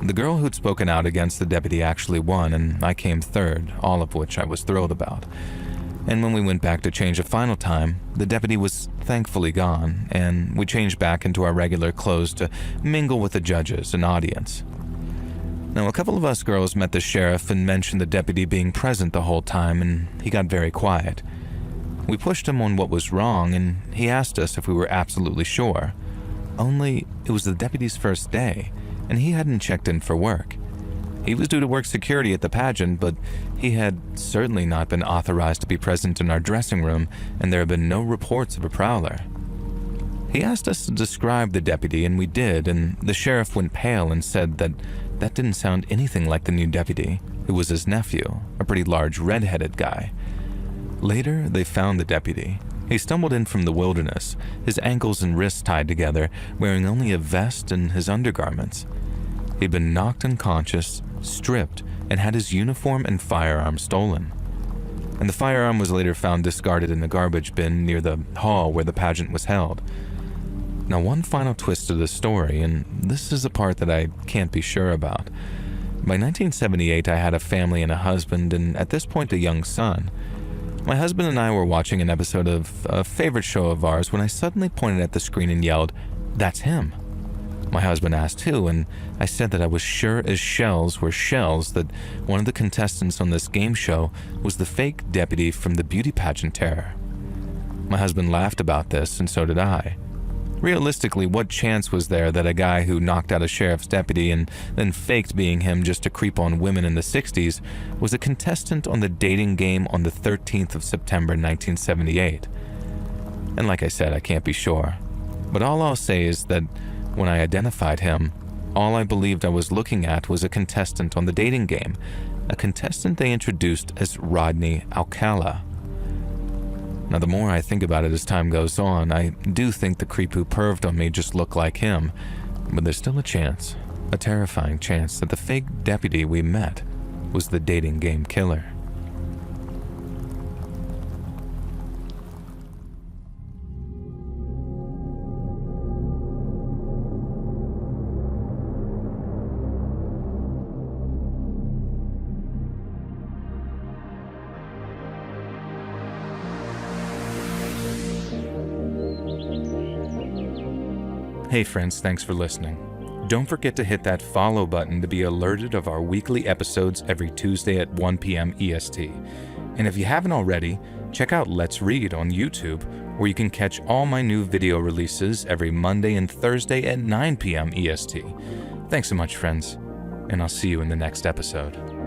Speaker 1: The girl who'd spoken out against the deputy actually won, and I came third, all of which I was thrilled about. And when we went back to change a final time, the deputy was thankfully gone, and we changed back into our regular clothes to mingle with the judges and audience. Now, a couple of us girls met the sheriff and mentioned the deputy being present the whole time, and he got very quiet. We pushed him on what was wrong, and he asked us if we were absolutely sure. Only, it was the deputy's first day, and he hadn't checked in for work. He was due to work security at the pageant, but he had certainly not been authorized to be present in our dressing room, and there had been no reports of a prowler. He asked us to describe the deputy, and we did, and the sheriff went pale and said that didn't sound anything like the new deputy, who was his nephew, a pretty large red-headed guy. Later, they found the deputy. He stumbled in from the wilderness, his ankles and wrists tied together, wearing only a vest and his undergarments. He'd been knocked unconscious, stripped, and had his uniform and firearm stolen. And the firearm was later found discarded in the garbage bin near the hall where the pageant was held. Now, one final twist to the story, and this is the part that I can't be sure about. By 1978, I had a family and a husband, and at this point a young son. My husband and I were watching an episode of a favorite show of ours when I suddenly pointed at the screen and yelled, "That's him!" My husband asked who, and I said that I was sure as shells were shells that one of the contestants on this game show was the fake deputy from the beauty pageant terror. My husband laughed about this, and so did I. Realistically, what chance was there that a guy who knocked out a sheriff's deputy and then faked being him just to creep on women in the 60s was a contestant on the dating game on the 13th of September 1978? And like I said, I can't be sure. But all I'll say is that when I identified him, all I believed I was looking at was a contestant on the dating game, a contestant they introduced as Rodney Alcala. Now, the more I think about it as time goes on, I do think the creep who perved on me just looked like him, but there's still a chance, a terrifying chance, that the fake deputy we met was the dating game killer. Hey friends, thanks for listening. Don't forget to hit that follow button to be alerted of our weekly episodes every Tuesday at 1 p.m. EST. And if you haven't already, check out Let's Read on YouTube, where you can catch all my new video releases every Monday and Thursday at 9 p.m. EST. Thanks so much, friends, and I'll see you in the next episode.